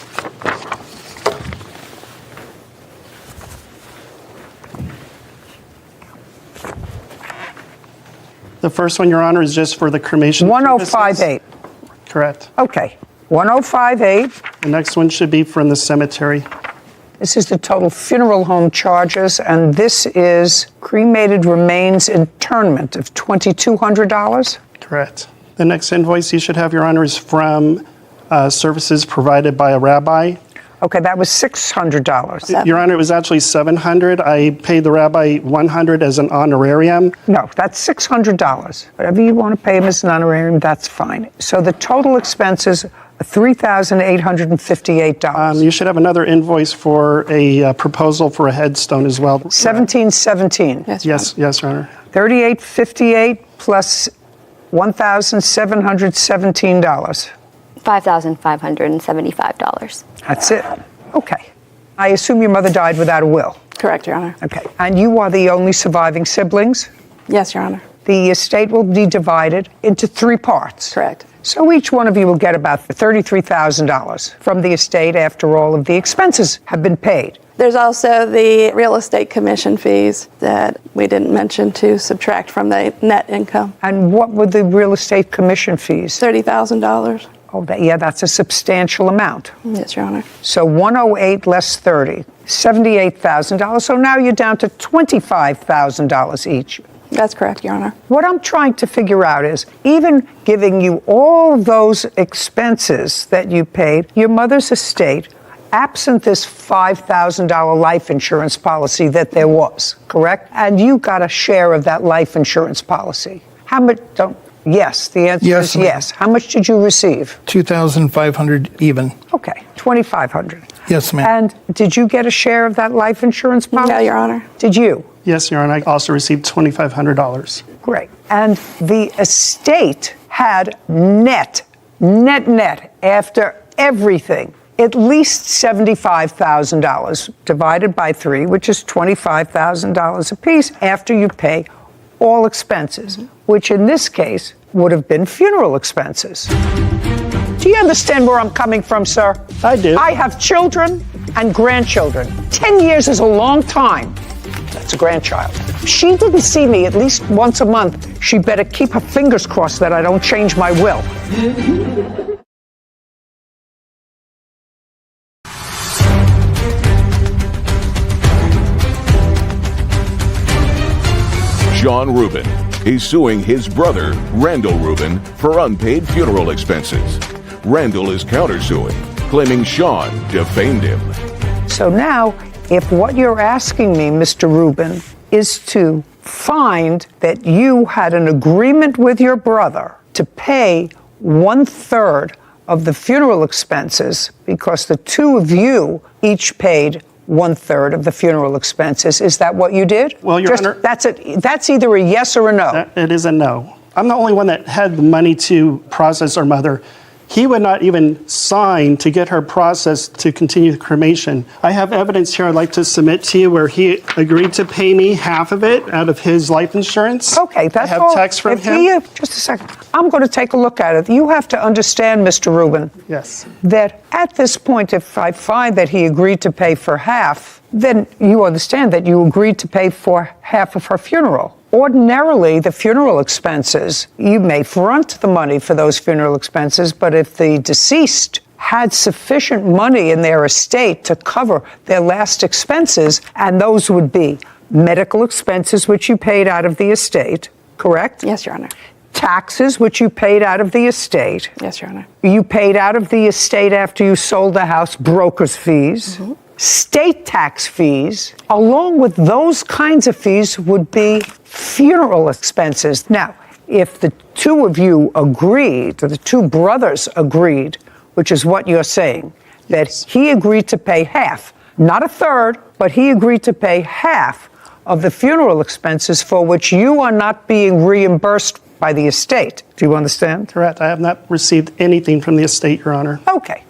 The first one, Your Honor, is just for the cremation. 1058. Correct. Okay. 1058. The next one should be from the cemetery. This is the total funeral home charges, and this is cremated remains internment of $2,200? Correct. The next invoice you should have, Your Honor, is from services provided by a rabbi. Okay, that was $600. Your Honor, it was actually $700. I paid the rabbi $100 as an honorarium. No, that's $600. Whatever you want to pay him as an honorarium, that's fine. So the total expenses are $3,858. You should have another invoice for a proposal for a headstone as well. $1,717. Yes, Your Honor. $38.58 plus $1,717. $5,575. That's it. Okay. I assume your mother died without a will. Correct, Your Honor. Okay. And you are the only surviving siblings? Yes, Your Honor. The estate will be divided into 3 parts. Correct. So each one of you will get about $33,000 from the estate after all of the expenses have been paid. There's also the real estate commission fees that we didn't mention to subtract from the net income. And what were the real estate commission fees? $30,000. Oh, that's a substantial amount. Yes, Your Honor. So 108 less 30, $78,000. So now you're down to $25,000 each. That's correct, Your Honor. What I'm trying to figure out is, even giving you all those expenses that you paid, your mother's estate, absent this $5,000 life insurance policy that there was, correct? And you got a share of that life insurance policy. How much? Yes, the answer is yes. How much did you receive? $2,500 even. Okay, $2,500. Yes, ma'am. And did you get a share of that life insurance policy? No, Your Honor. Did you? Yes, Your Honor. I also received $2,500. Great. And the estate had net, after everything, at least $75,000 divided by 3, which is $25,000 apiece after you pay all expenses, which in this case would have been funeral expenses. Do you understand where I'm coming from, sir? I do. I have children and grandchildren. 10 years is a long time. That's a grandchild. If she didn't see me at least once a month, she better keep her fingers crossed that I don't change my will. Sean Rubin is suing his brother, Randall Rubin, for unpaid funeral expenses. Randall is countersuing, claiming Sean defamed him. So now, if what you're asking me, Mr. Rubin, is to find that you had an agreement with your brother to pay 1/3 of the funeral expenses because the two of you each paid 1/3 of the funeral expenses. Is that what you did? Well, Your Honor, that's either a yes or a no. It is a no. I'm the only one that had the money to process our mother. He would not even sign to get her processed to continue the cremation. I have evidence here I'd like to submit to you where he agreed to pay me half of it out of his life insurance. Okay, that's all. I have text from him. Just a second. I'm going to take a look at it. You have to understand, Mr. Rubin, Yes. that at this point, if I find that he agreed to pay for half, then you understand that you agreed to pay for half of her funeral. Ordinarily, the funeral expenses, you may front the money for those funeral expenses, but if the deceased had sufficient money in their estate to cover their last expenses, and those would be medical expenses, which you paid out of the estate, correct? Yes, Your Honor. Taxes, which you paid out of the estate. Yes, Your Honor. You paid out of the estate after you sold the house, broker's fees. Mm-hmm. State tax fees, along with those kinds of fees, would be funeral expenses. Now, if the two of you agreed, or the two brothers agreed, which is what you're saying, that he agreed to pay half, not 1/3, but he agreed to pay half of the funeral expenses for which you are not being reimbursed by the estate. Do you understand? Correct. I have not received anything from the estate, Your Honor. Okay.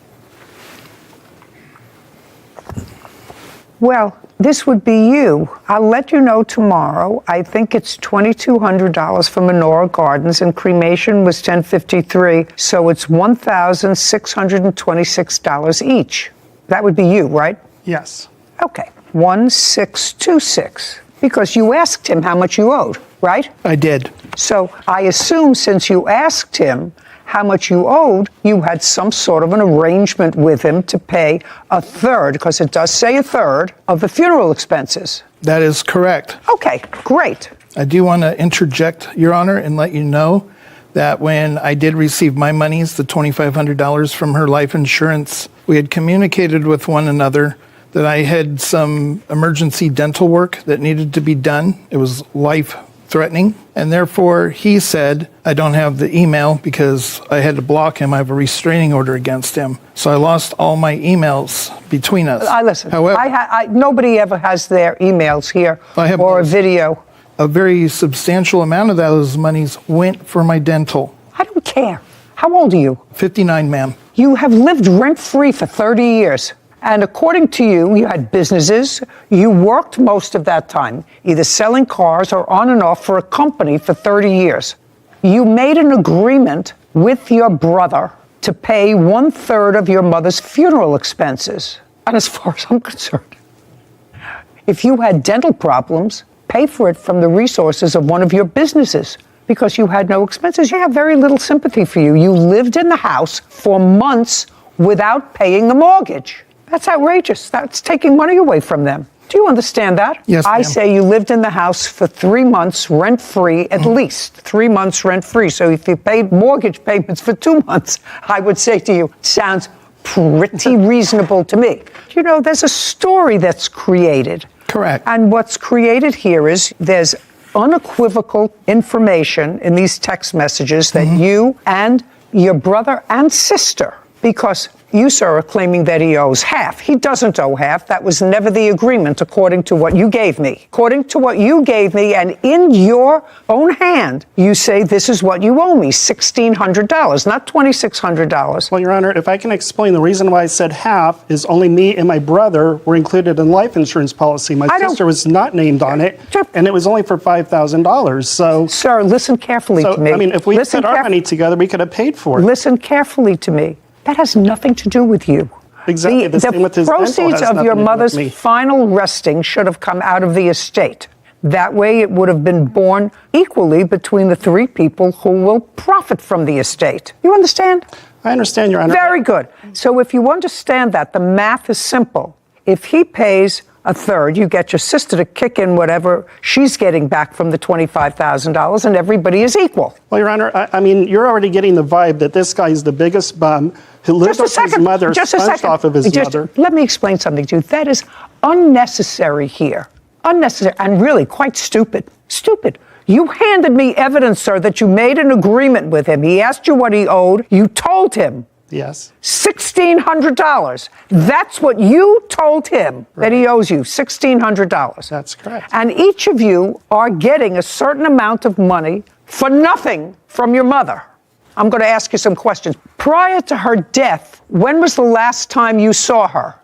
Well, this would be you. I'll let you know tomorrow. I think it's $2,200 for Menorah Gardens, and cremation was $1,053, so it's $1,626 each. That would be you, right? Yes. Okay, 1,626. Because you asked him how much you owed, right? I did. So I assume since you asked him how much you owed, you had some sort of an arrangement with him to pay 1/3, because it does say 1/3 of the funeral expenses. That is correct. Okay, great. I do want to interject, Your Honor, and let you know that when I did receive my monies, the $2,500 from her life insurance, we had communicated with one another that I had some emergency dental work that needed to be done. It was life-threatening, and therefore he said, I don't have the email because I had to block him. I have a restraining order against him. So I lost all my emails between us. I listen. However, nobody ever has their emails here or a video. a very substantial amount of those monies went for my dental. I don't care. How old are you? 59, ma'am. You have lived rent-free for 30 years. And according to you, you had businesses. You worked most of that time, either selling cars or on and off for a company for 30 years. You made an agreement with your brother to pay 1/3 of your mother's funeral expenses. And as far as I'm concerned, if you had dental problems, pay for it from the resources of one of your businesses because you had no expenses. You have very little sympathy for you. You lived in the house for months without paying the mortgage. That's outrageous. That's taking money away from them. Do you understand that? Yes, I ma'am. say you lived in the house for 3 months rent-free, at least 3 months rent-free. So if you paid mortgage payments for 2 months, I would say to you, sounds pretty reasonable to me. You know, there's a story that's created. Correct. And what's created here is there's unequivocal information in these text messages that you and your brother and sister, because you, sir, are claiming that he owes half. He doesn't owe half. That was never the agreement, according to what you gave me. According to what you gave me, and in your own hand, you say this is what you owe me, $1,600, not $2,600. Well, Your Honor, if I can explain, the reason why I said half is only me and my brother were included in life insurance policy. My sister was not named on it, and it was only for $5,000. So, sir, listen carefully to me. I mean, if we put our money together, we could have paid for it. Listen carefully to me. That has nothing to do with you. Exactly. The same with his dental proceeds has of nothing your to do with mother's me. final resting should have come out of the estate. That way it would have been borne equally between the 3 people who will profit from the estate. You understand? I understand, Your Honor. Very good. So if you understand that, the math is simple. If he pays 1/3, you get your sister to kick in whatever she's getting back from the $25,000, and everybody is equal. Well, Your Honor, I mean, you're already getting the vibe that this guy's the biggest bum who lives off his mother, sponged off of his mother. Let me explain something to you. That is unnecessary here. Unnecessary and really quite stupid. Stupid. You handed me evidence, sir, that you made an agreement with him. He asked you what he owed. You told him. Yes. $1,600. That's what you told him, that he owes you, $1,600. That's correct. And each of you are getting a certain amount of money for nothing from your mother. I'm going to ask you some questions. Prior to her death, when was the last time you saw her?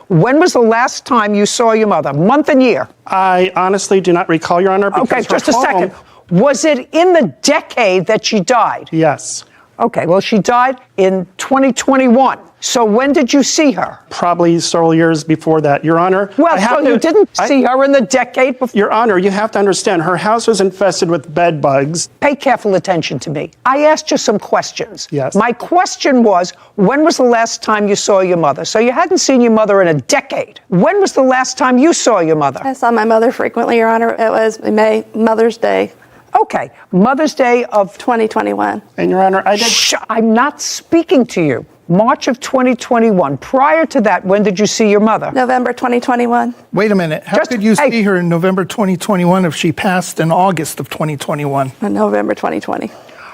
When was the last time you saw your mother? Month and year? I honestly do not recall, Your Honor. Okay, just a second. Was it in the decade that she died? Yes. Okay, well, she died in 2021. So when did you see her? Probably several years before that, Your Honor. Well, so you didn't see her in the decade before? Your Honor, you have to understand, her house was infested with bed bugs. Pay careful attention to me. I asked you some questions. Yes. My question was, when was the last time you saw your mother? So you hadn't seen your mother in a decade. When was the last time you saw your mother? I saw my mother frequently, Your Honor. It was May, Mother's Day. Okay, Mother's Day of 2021. And Your Honor, I did. Shh, I'm not speaking to you. March of 2021. Prior to that, when did you see your mother? November 2021. Wait a minute. How could you see her in November 2021 if she passed in August of 2021? November 2020.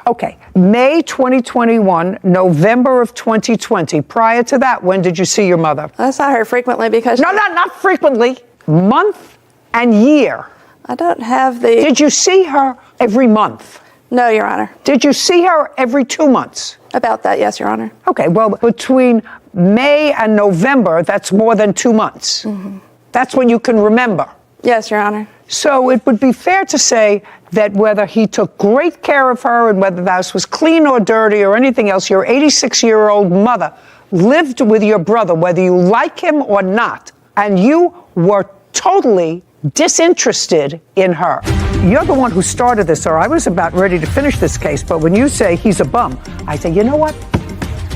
Okay, May 2021, November of 2020. Prior to that, when did you see your mother? I saw her frequently because... No, not frequently. Month and year. I don't have the... Did you see her every month? No, Your Honor. Did you see her every 2 months? About that, yes, Your Honor. Okay, well, between May and November, that's more than 2 months. Mm-hmm. That's when you can remember. Yes, Your Honor. So it would be fair to say that whether he took great care of her and whether the house was clean or dirty or anything else, your 86-year-old mother lived with your brother, whether you like him or not, and you were totally disinterested in her. You're the one who started this, or I was about ready to finish this case, but when you say he's a bum, I say, you know what?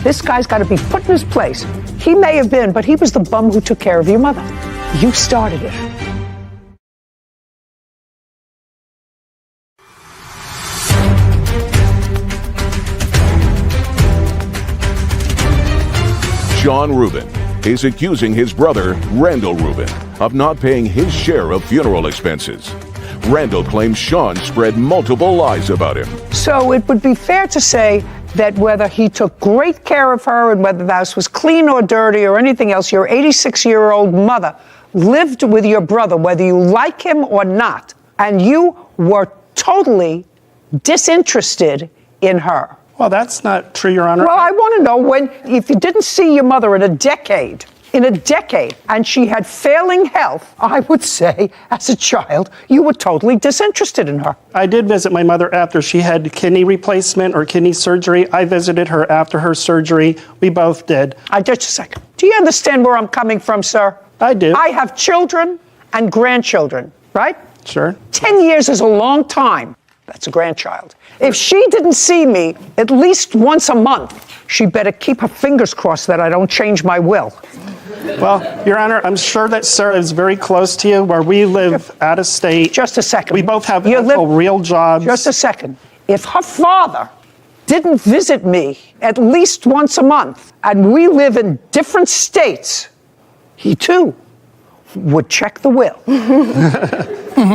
This guy's got to be put in his place. He may have been, but he was the bum who took care of your mother. You started it. Sean Rubin is accusing his brother, Randall Rubin, of not paying his share of funeral expenses. Randall claims Sean spread multiple lies about him. So it would be fair to say that whether he took great care of her and whether the house was clean or dirty or anything else, your 86-year-old mother lived with your brother, whether you like him or not, and you were totally disinterested in her. Well, that's not true, Your Honor. Well, I want to know if you didn't see your mother in a decade, and she had failing health, I would say, as a child, you were totally disinterested in her. I did visit my mother after she had kidney replacement or kidney surgery. I visited her after her surgery. We both did. Just a second. Do you understand where I'm coming from, sir? I do. I have children and grandchildren, right? Sure. 10 years is a long time. That's a grandchild. If she didn't see me at least once a month, she better keep her fingers crossed that I don't change my will. Well, Your Honor, I'm sure that Sarah is very close to you, where we live out of state. Just a second. We both have real jobs. Just a second. If her father didn't visit me at least once a month, and we live in different states, he too would check the will.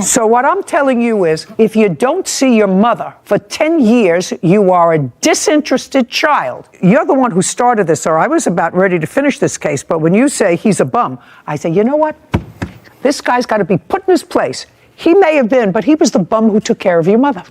So what I'm telling you is, if you don't see your mother for 10 years, you are a disinterested child. You're the one who started this, or I was about ready to finish this case, but when you say he's a bum, I say, you know what? This guy's got to be put in his place. He may have been, but he was the bum who took care of your mother.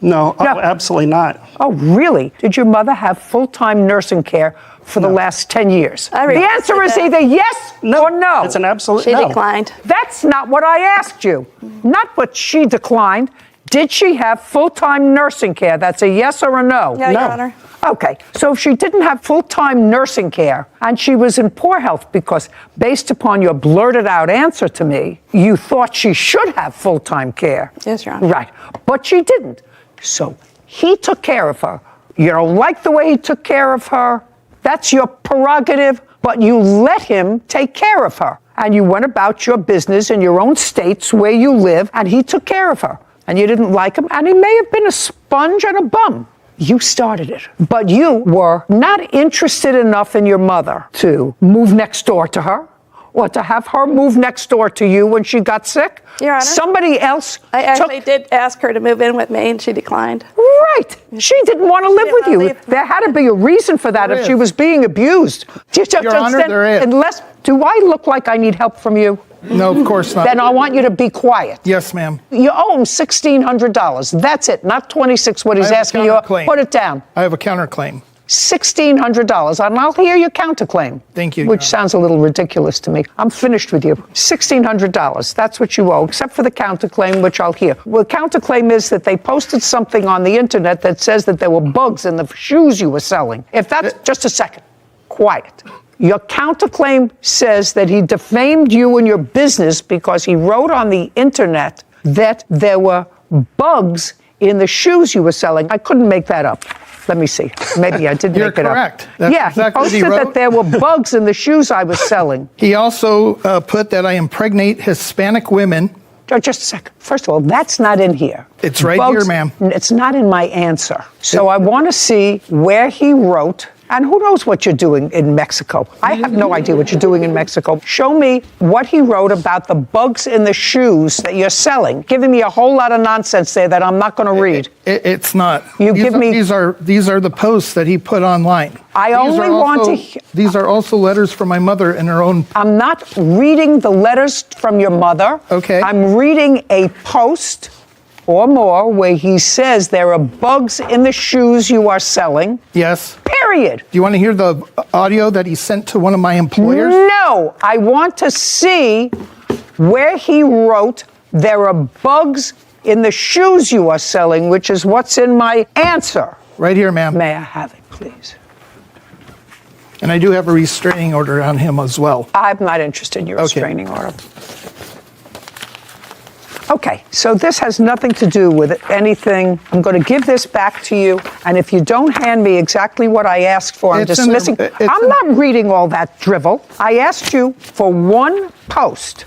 No, absolutely not. Oh, really? Did your mother have full-time nursing care for the last 10 years? The answer is either yes or no. It's an absolute She no. declined. That's not what I asked you. Not what she declined. Did she have full-time nursing care? That's a yes or a no? Yeah, Your Honor. Okay, so if she didn't have full-time nursing care and she was in poor health because, based upon your blurted-out answer to me, you thought she should have full-time care. Yes, Your Honor. Right, but she didn't. So he took care of her. You don't like the way he took care of her. That's your prerogative, but you let him take care of her. And you went about your business in your own states where you live, and he took care of her. And you didn't like him, and he may have been a sponge and a bum. You started it. But you were not interested enough in your mother to move next door to her, or to have her move next door to you when she got sick. Your Honor. Somebody else I actually did ask her to move in with me, and she declined. Right. She didn't want to live with you. There had to be a reason for that if she was being abused. Your Honor, there is. Unless, do I look like I need help from you? No, of course not. Then I want you to be quiet. Yes, ma'am. You owe him $1,600. That's it, not $26. What he's asking you. Put it down. I have a counterclaim. $1,600, and I'll hear your counterclaim. Thank you. Which sounds a little ridiculous to me. I'm finished with you. $1,600. That's what you owe, except for the counterclaim, which I'll hear. Well, the counterclaim is that they posted something on the internet that says that there were bugs in the shoes you were selling. If that's just a second, quiet. Your counterclaim says that he defamed you and your business because he wrote on the internet that there were bugs in the shoes you were selling. I couldn't make that up. Let me see. Maybe I did make it correct. up. That's yeah, exactly he posted that there were bugs in the shoes I was selling. He also put that I impregnate Hispanic women. Just a second. First of all, that's not in here. It's right here, ma'am. It's not in my answer. So I want to see where he wrote. And who knows what you're doing in Mexico? I have no idea what you're doing in Mexico. Show me what he wrote about the bugs in the shoes that you're selling. Giving me a whole lot of nonsense there that I'm not going to read. It's not. These are the posts that he put online. These are also letters from my mother in her own. I'm not reading the letters from your mother. Okay. I'm reading a post or more where he says there are bugs in the shoes you are selling. Yes. Period. Do you want to hear the audio that he sent to one of my employers? No. I want to see where he wrote there are bugs in the shoes you are selling, which is what's in my answer. Right here, ma'am. May I have it, please? And I do have a restraining order on him as well. I'm not interested in your restraining order. Okay, so this has nothing to do with anything. I'm going to give this back to you, and if you don't hand me exactly what I asked for, I'm dismissing. I'm not reading all that drivel. I asked you for one post.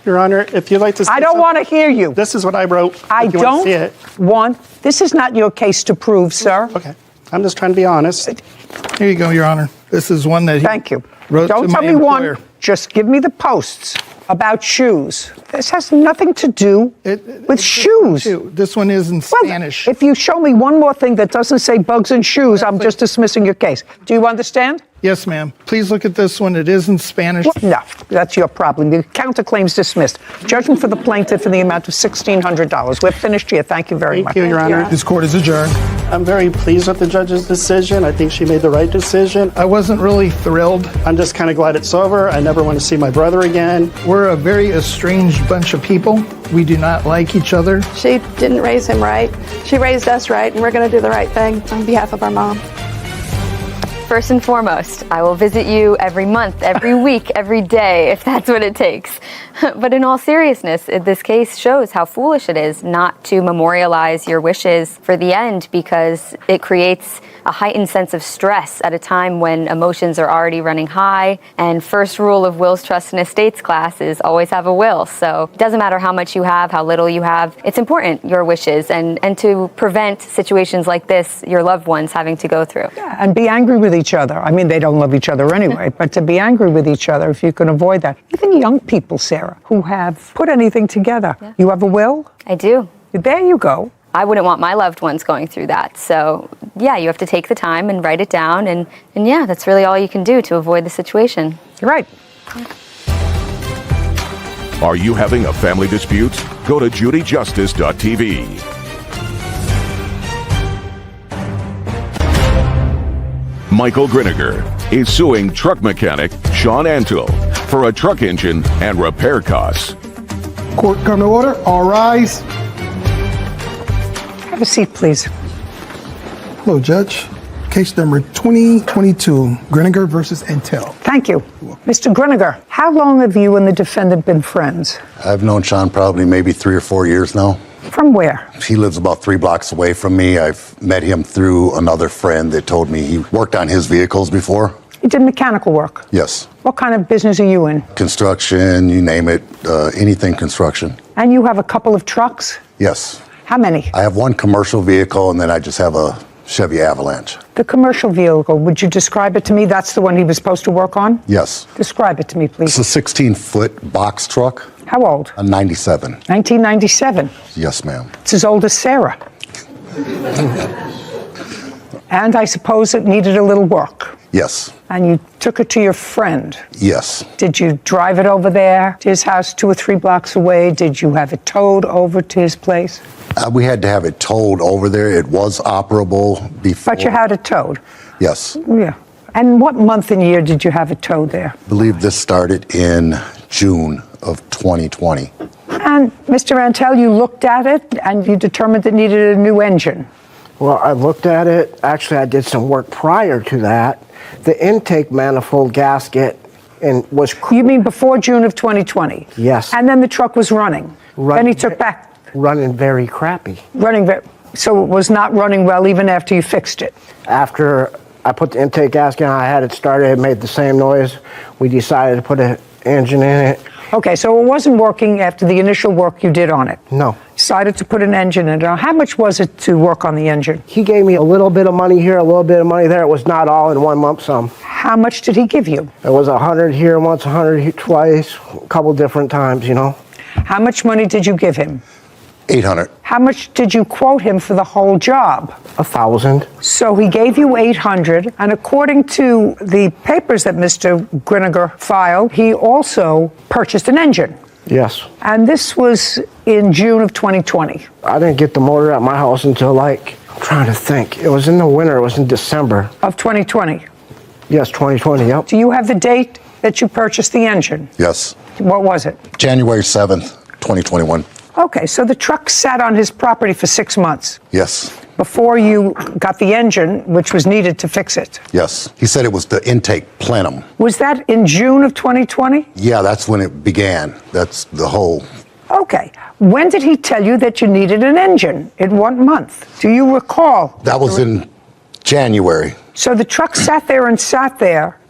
Your Honor, if you'd like to say I don't want to hear you. This is what I wrote. I don't want. This is not your case to prove, sir. Okay, I'm just trying to be honest. Here you go, Your Honor. This is one that he Thank you. wrote Don't to tell my me employer. one. Just give me the posts about shoes. This has nothing to do with shoes. This one is in Spanish. If you show me one more thing that doesn't say bugs and shoes, I'm just dismissing your case. Do you understand? Yes, ma'am. Please look at this one. It is in Spanish. No, that's your problem. The counterclaim's dismissed. Judgment for the plaintiff in the amount of $1,600. We're finished here. Thank you very much. Thank you, Your Honor. This court is adjourned. I'm very pleased with the judge's decision. I think she made the right decision. I wasn't really thrilled. I'm just kind of glad it's over. I never want to see my brother again. We're a very estranged bunch of people. We do not like each other. She didn't raise him right. She raised us right, and we're going to do the right thing on behalf of our mom. First and foremost, I will visit you every month, every week, every day, if that's what it takes. But in all seriousness, this case shows how foolish it is not to memorialize your wishes for the end, because it creates a heightened sense of stress at a time when emotions are already running high. And first rule of wills, trusts, and estates class is always have a will. So it doesn't matter how much you have, how little you have. It's important, your wishes, and to prevent situations like this, your loved ones having to go through. Yeah, and be angry with each other. I mean, they don't love each other anyway, but to be angry with each other, if you can avoid that. Even young people, Sarah, who have put anything together. Yeah. You have a will? I do. There you go. I wouldn't want my loved ones going through that. So, yeah, you have to take the time and write it down. And yeah, that's really all you can do to avoid the situation. You're right. Are you having a family dispute? Go to judyjustice.tv. Michael Griniger is suing truck mechanic Sean Antle for a truck engine and repair costs. Court come to order. All rise. Have a seat, please. Hello, Judge. Case number 2022, Griniger versus Antle. Thank you. Mr. Griniger, how long have you and the defendant been friends? I've known Sean probably maybe 3 or 4 years now. From where? He lives about 3 blocks away from me. I've met him through another friend that told me he worked on his vehicles before. You did mechanical work? Yes. What kind of business are you in? Construction, you name it, anything construction. And you have a couple of trucks? Yes. How many? I have one commercial vehicle, and then I just have a Chevy Avalanche. The commercial vehicle, would you describe it to me? That's the one he was supposed to work on? Yes. Describe it to me, please. It's a 16-foot box truck. How old? A 97. 1997? Yes, ma'am. It's as old as Sarah. And I suppose it needed a little work. Yes. And you took it to your friend. Yes. Did you drive it over there to his house 2 or 3 blocks away? Did you have it towed over to his place? We had to have it towed over there. It was operable before. But you had it towed? Yes. Yeah. And what month and year did you have it towed there? I believe this started in June of 2020. And Mr. Antle, you looked at it and you determined it needed a new engine. Well, I looked at it. Actually, I did some work prior to that. The intake manifold gasket was... You mean before June of 2020? Yes. And then the truck was running? Then he took back... Running very crappy. So it was not running well even after you fixed it? After I put the intake gasket on, I had it started, it made the same noise. We decided to put an engine in it. Okay, so it wasn't working after the initial work you did on it? No. Decided to put an engine in it. How much was it to work on the engine? He gave me a little bit of money here, a little bit of money there. It was not all in one lump sum. How much did he give you? It was 100 here once, 100 here twice, a couple different times, you know. How much money did you give him? 800. How much did you quote him for the whole job? 1,000. So he gave you 800, and according to the papers that Mr. Griniger filed, he also purchased an engine. Yes. And this was in June of 2020. I didn't get the motor at my house until I'm trying to think. It was in the winter, it was in December. Of 2020? Yes, 2020, yep. Do you have the date that you purchased the engine? Yes. What was it? January 7th, 2021. Okay, so the truck sat on his property for 6 months. Yes. Before you got the engine, which was needed to fix it. Yes. He said it was the intake plenum. Was that in June of 2020? Yeah, that's when it began. That's the whole... Okay. When did he tell you that you needed an engine? In what month? Do you recall? That was in January. So the truck sat there,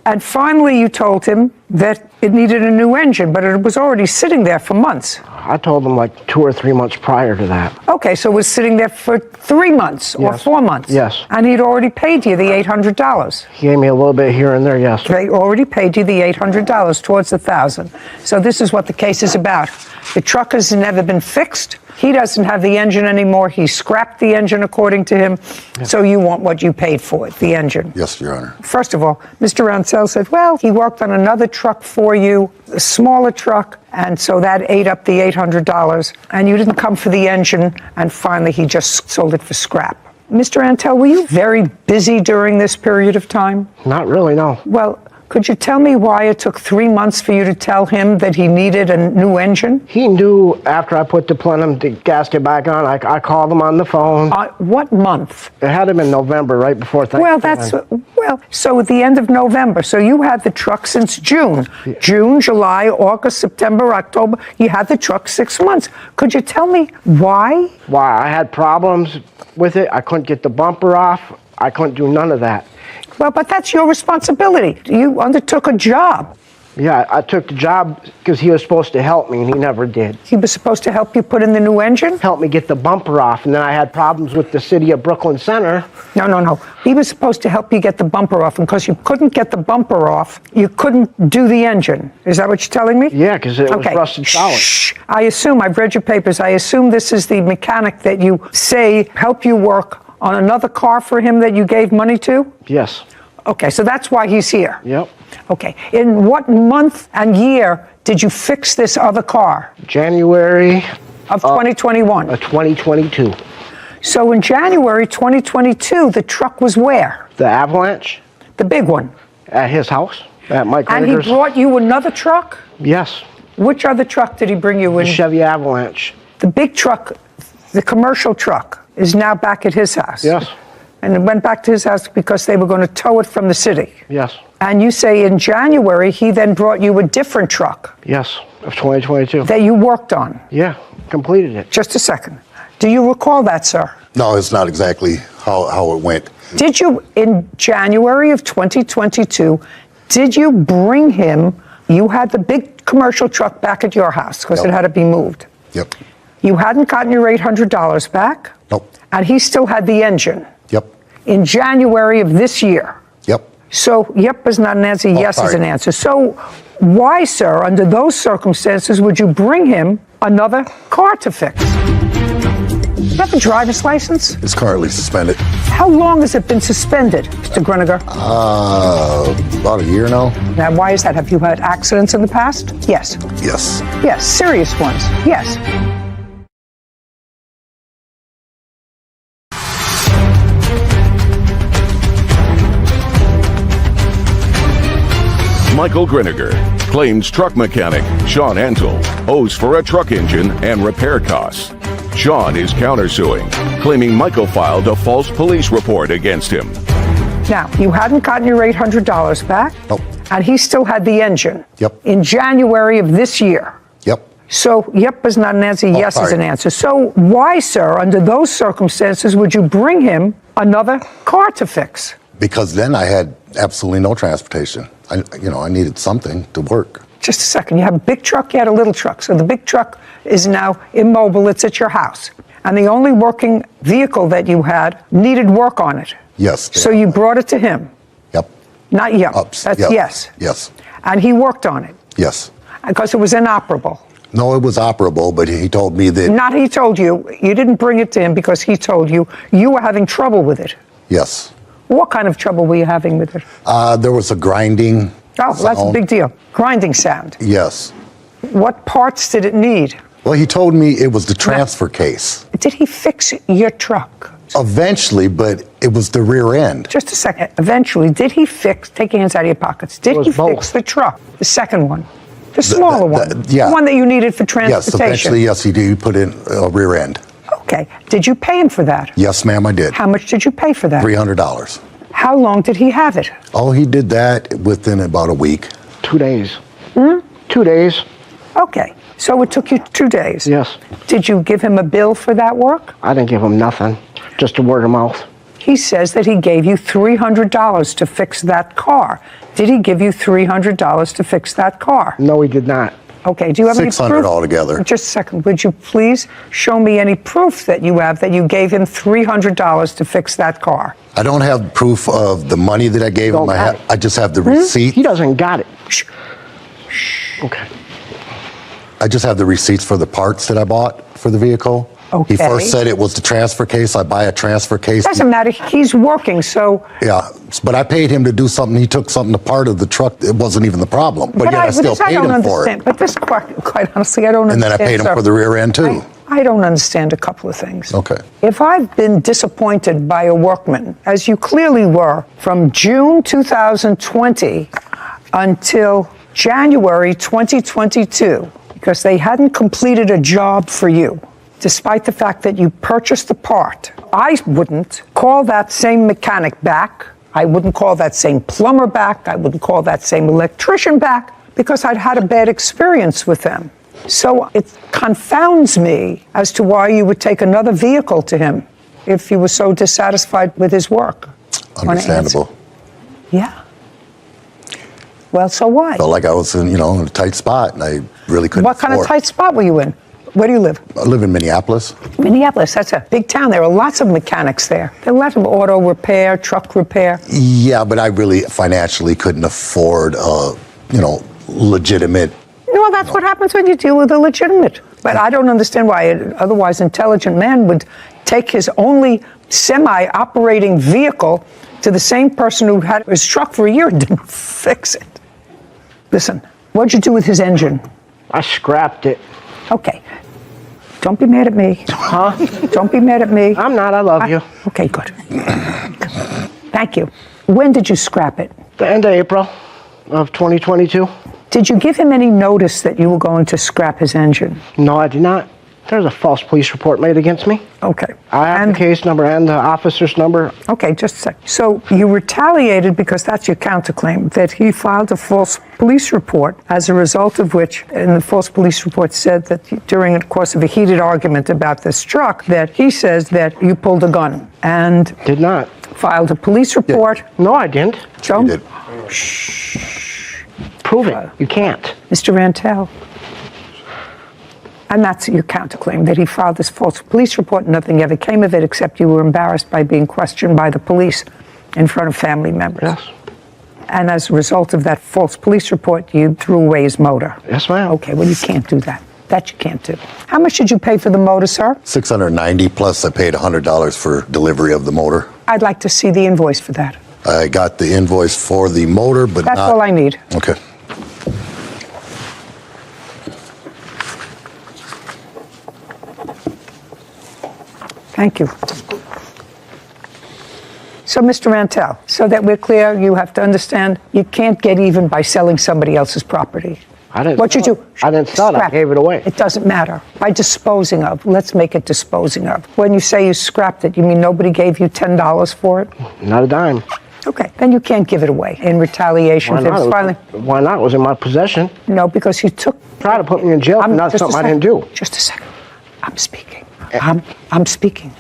and finally you told him that it needed a new engine, but it was already sitting there for months. I told him 2 or 3 months prior to that. Okay, so it was sitting there for 3 months or 4 months? Yes. And he'd already paid you the $800? He gave me a little bit here and there, yes. They already paid you the $800 towards the $1,000. So this is what the case is about. The truck has never been fixed. He doesn't have the engine anymore. He scrapped the engine, according to him. So you want what you paid for it, the engine. Yes, Your Honor. First of all, Mr. Ransell said, well, he worked on another truck for you, a smaller truck, and so that ate up the $800. And you didn't come for the engine, and finally he just sold it for scrap. Mr. Antel, were you very busy during this period of time? Not really, no. Well, could you tell me why it took 3 months for you to tell him that he needed a new engine? He knew after I put the plenum gasket back on. I called him on the phone. What month? It had him in November, right before Thanksgiving. So at the end of November. So you had the truck since June. Yeah. June, July, August, September, October. You had the truck 6 months. Could you tell me why? Why? I had problems with it. I couldn't get the bumper off. I couldn't do none of that. Well, but that's your responsibility. You undertook a job. Yeah, I took the job because he was supposed to help me, and he never did. He was supposed to help you put in the new engine? Help me get the bumper off, and then I had problems with the city of Brooklyn Center. No. He was supposed to help you get the bumper off, and because you couldn't get the bumper off, you couldn't do the engine. Is that what you're telling me? Yeah, because it was rusted solid. Shh. I assume, I've read your papers, I assume this is the mechanic that you say helped you work on another car for him that you gave money to? Yes. Okay, so that's why he's here. Yep. Okay. In what month and year did you fix this other car? January of 2021. 2022. So in January 2022, the truck was where? The Avalanche. The big one. At his house, at Mike And he Ritter's. brought you another truck? Yes. Which other truck did he bring you in? The Chevy Avalanche. The big truck, the commercial truck, is now back at his house. Yes. And it went back to his house because they were going to tow it from the city. Yes. And you say in January, he then brought you a different truck. Yes, of 2022. That you worked on. Yeah, completed it. Just a second. Do you recall that, sir? No, it's not exactly how it went. Did you, in January of 2022, did you bring him, you had the big commercial truck back at your house because it had to be moved. Yep. You hadn't gotten your $800 back. Nope. And he still had the engine. Yep. In January of this year. Yep. So, yep is not an answer, yes is an answer. So, why, sir, under those circumstances, would you bring him another car to fix? You have a driver's license? It's currently suspended. How long has it been suspended, Mr. Gruniger? About a year now. Now, why is that? Have you had accidents in the past? Yes. Yes. Yes, serious ones. Yes. Michael Griniger claims truck mechanic Sean Antle owes for a truck engine and repair costs. Sean is countersuing, claiming Michael filed a false police report against him. Now, you hadn't gotten your $800 back. Nope. And he still had the engine. Yep. In January of this year. Yep. So, yep is not an answer, yes is an answer. So, why, sir, under those circumstances, would you bring him another car to fix? Because then I had absolutely no transportation. I needed something to work. Just a second. You have a big truck, you had a little truck. So the big truck is now immobile, it's at your house. And the only working vehicle that you had needed work on it. Yes. So you brought it to him. Yep. Not yep. That's yep. yes. Yes. And he worked on it. Yes. Because it was inoperable. No, it was operable, but he told me that. Not he told you. You didn't bring it to him because he told you you were having trouble with it. Yes. What kind of trouble were you having with it? There was a grinding. Oh, that's a big deal. Grinding sound. Yes. What parts did it need? Well, he told me it was the transfer case. Did he fix your truck? Eventually, but it was the rear end. Just a second. Eventually, did he fix, take your hands out of your pockets, did he fix the truck? The second one? The smaller one? Yeah. The one that you needed for transportation? Yes, eventually, yes, he did. He put in a rear end. Okay. Did you pay him for that? Yes, ma'am, I did. How much did you pay for that? $300. How long did he have it? Oh, he did that within about a week. 2 days. 2 days. Okay. So it took you 2 days? Yes. Did you give him a bill for that work? I didn't give him nothing. Just a word of mouth. He says that he gave you $300 to fix that car. Did he give you $300 to fix that car? No, he did not. Okay, do you have any proof? $600 altogether. Just a second. Would you please show me any proof that you have that you gave him $300 to fix that car? I don't have proof of the money that I gave him. I just have the receipt. He doesn't got it. Shh. Okay. I just have the receipts for the parts that I bought for the vehicle. Okay. He first said it was the transfer case. I buy a transfer case. Doesn't matter. He's working, so. Yeah, but I paid him to do something. He took something apart of the truck. It wasn't even the problem. But yet I still paid him for it. But this, quite honestly, I don't And then understand. I paid him for the rear end too. I don't understand a couple of things. Okay. If I've been disappointed by a workman, as you clearly were, from June 2020 until January 2022, because they hadn't completed a job for you, despite the fact that you purchased the part, I wouldn't call that same mechanic back. I wouldn't call that same plumber back. I wouldn't call that same electrician back because I'd had a bad experience with them. So it confounds me as to why you would take another vehicle to him if you were so dissatisfied with his work. Understandable. Yeah. Well, so why? Felt like I was in, in a tight spot, and I really couldn't What kind of tight spot were you in? Where do you live? I live in Minneapolis. Minneapolis, that's a big town. There are lots of mechanics there. There are lots of auto repair, truck repair. Yeah, but I really financially couldn't afford, legitimate. Well, that's what happens when you deal with a legitimate. But I don't understand why an otherwise intelligent man would take his only semi-operating vehicle to the same person who had his truck for a year and didn't fix it. Listen, what'd you do with his engine? I scrapped it. Okay. Don't be mad at me. Huh? Don't be mad at me. I'm not. I love you. Okay, good. Thank you. When did you scrap it? The end of April of 2022. Did you give him any notice that you were going to scrap his engine? No, I did not. There's a false police report made against me. Okay. I have the case number and the officer's number. Okay, just a sec. So you retaliated because that's your counterclaim, that he filed a false police report, as a result of which, and the false police report said that during the course of a heated argument about this truck, that he says that you pulled a gun and did not filed a police report. No, I didn't. Joe? You did. Prove it. You can't. Mr. Rantel. And that's your counterclaim, that he filed this false police report and nothing ever came of it except you were embarrassed by being questioned by the police in front of family members. Yes. And as a result of that false police report, you threw away his motor. Yes, ma'am. Okay, well, you can't do that. That you can't do. How much did you pay for the motor, sir? $690 plus I paid $100 for delivery of the motor. I'd like to see the invoice for that. I got the invoice for the motor, but That's all I need. Okay. Thank you. So, Mr. Rantel, so that we're clear, you have to understand you can't get even by selling somebody else's property. I didn't. What you do? I didn't sell it. I gave it away. It doesn't matter. By disposing of. Let's make it disposing of. When you say you scrapped it, you mean nobody gave you $10 for it? Not a dime. Okay, then you can't give it away in retaliation Why for not? filing. Why not? It was in my possession. No, because you took. Try to put me in jail for not something I didn't do. Just a second. I'm speaking. I'm speaking.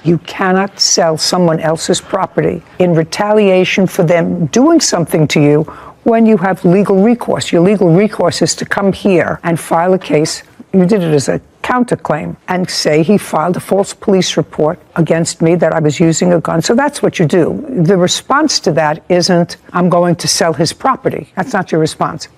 You cannot sell someone else's property in retaliation for them doing something to you when you have legal recourse. Your legal recourse is to come here and file a case. You did it as a counterclaim and say he filed a false police report against me that I was using a gun. So that's what you do. The response to that isn't, I'm going to sell his property. That's not your response.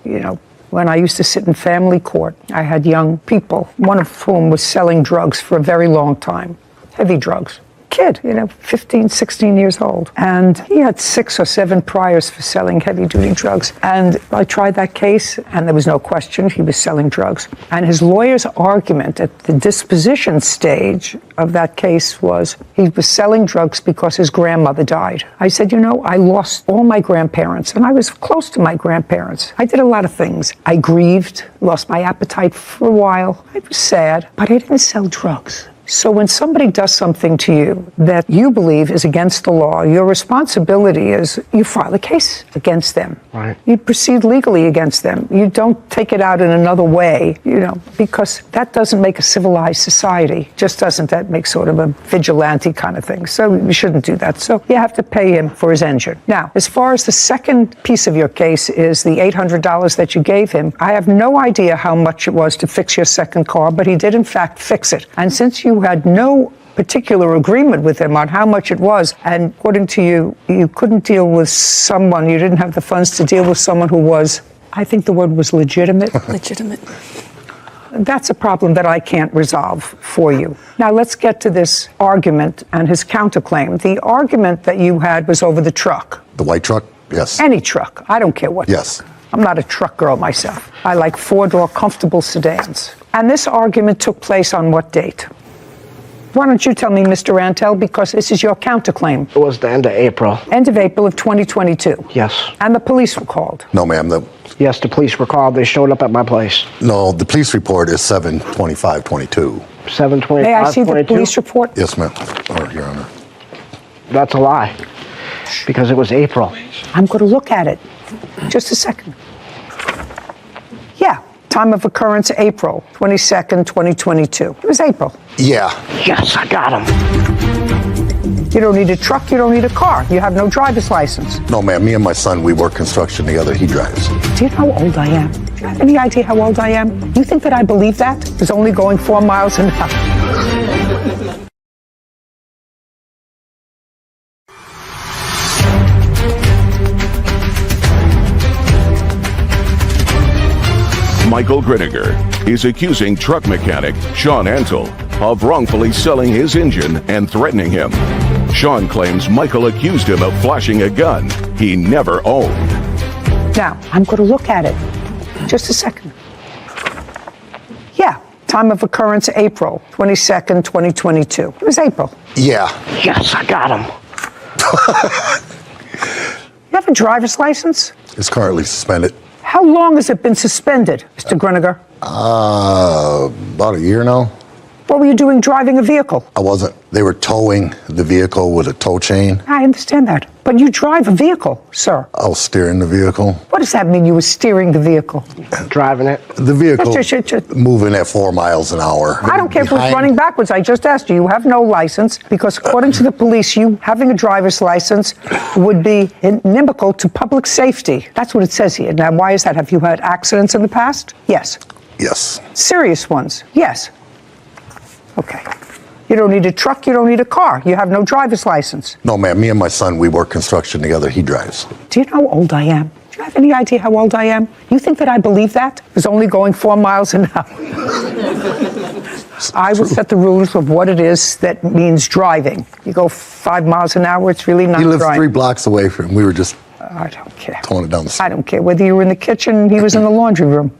When I used to sit in family court, I had young people, one of whom was selling drugs for a very long time, heavy drugs. Kid, 15, 16 years old. And he had 6 or 7 priors for selling heavy-duty drugs. And I tried that case, and there was no question he was selling drugs. And his lawyer's argument at the disposition stage of that case was he was selling drugs because his grandmother died. I said, I lost all my grandparents, and I was close to my grandparents. I did a lot of things. I grieved, lost my appetite for a while. I was sad, but I didn't sell drugs. So when somebody does something to you that you believe is against the law, your responsibility is you file a case against them. Right. You proceed legally against them. You don't take it out in another way, because that doesn't make a civilized society. Just doesn't. That make sort of a vigilante kind of thing. So you shouldn't do that. So you have to pay him for his engine. Now, as far as the second piece of your case is the $800 that you gave him, I have no idea how much it was to fix your second car, but he did in fact fix it. And since you had no particular agreement with him on how much it was, and according to you, you couldn't deal with someone, you didn't have the funds to deal with someone who was, I think the word was legitimate. Legitimate. That's a problem that I can't resolve for you. Now let's get to this argument and his counterclaim. The argument that you had was over the truck. The white truck? Yes. Any truck. I don't care what. Yes. I'm not a truck girl myself. I like four-door comfortable sedans. And this argument took place on what date? Why don't you tell me, Mr. Antel, because this is your counterclaim. It was the end of April. End of April of 2022. Yes. And the police were called. No, ma'am. Yes, the police were called. They showed up at my place. No, the police report is 7/25/22. 7/25/22. May I see the police report? Yes, ma'am. Or, Your Honor. That's a lie. Because it was April. I'm going to look at it. Just a second. Yeah. Time of occurrence, April 22nd, 2022. It was April. Yeah. Yes, I got him. You don't need a truck, you don't need a car. You have no driver's license. No, ma'am. Me and my son, we work construction together. He drives. Do you know how old I am? Do you have any idea how old I am? You think that I believe that? It's only going 4 miles an hour. Michael Griniger is accusing truck mechanic Sean Antle of wrongfully selling his engine and threatening him. Sean claims Michael accused him of flashing a gun he never owned. Now, I'm going to look at it. Just a second. Yeah. Time of occurrence, April 22nd, 2022. It was April. Yeah. Yes, I got him. You have a driver's license? It's currently suspended. How long has it been suspended, Mr. Griniger? About a year now. What were you doing driving a vehicle? I wasn't. They were towing the vehicle with a tow chain. I understand that. But you drive a vehicle, sir. I was steering the vehicle. What does that mean, you were steering the vehicle? Driving it. The vehicle moving at 4 miles an hour. I don't care if it was running backwards. I just asked you. You have no license because according to the police, you having a driver's license would be inimical to public safety. That's what it says here. Now, why is that? Have you had accidents in the past? Yes. Yes. Serious ones? Yes. Okay. You don't need a truck, you don't need a car. You have no driver's license. No, ma'am. Me and my son, we work construction together. He drives. Do you know how old I am? Do you have any idea how old I am? You think that I believe that? It's only going 4 miles an hour. I will set the rules of what it is that means driving. You go 5 miles an hour, it's really not He lives driving. 3 blocks away from him. We were just I don't care. towing it down the street. I don't care whether you were in the kitchen, he was in the laundry room.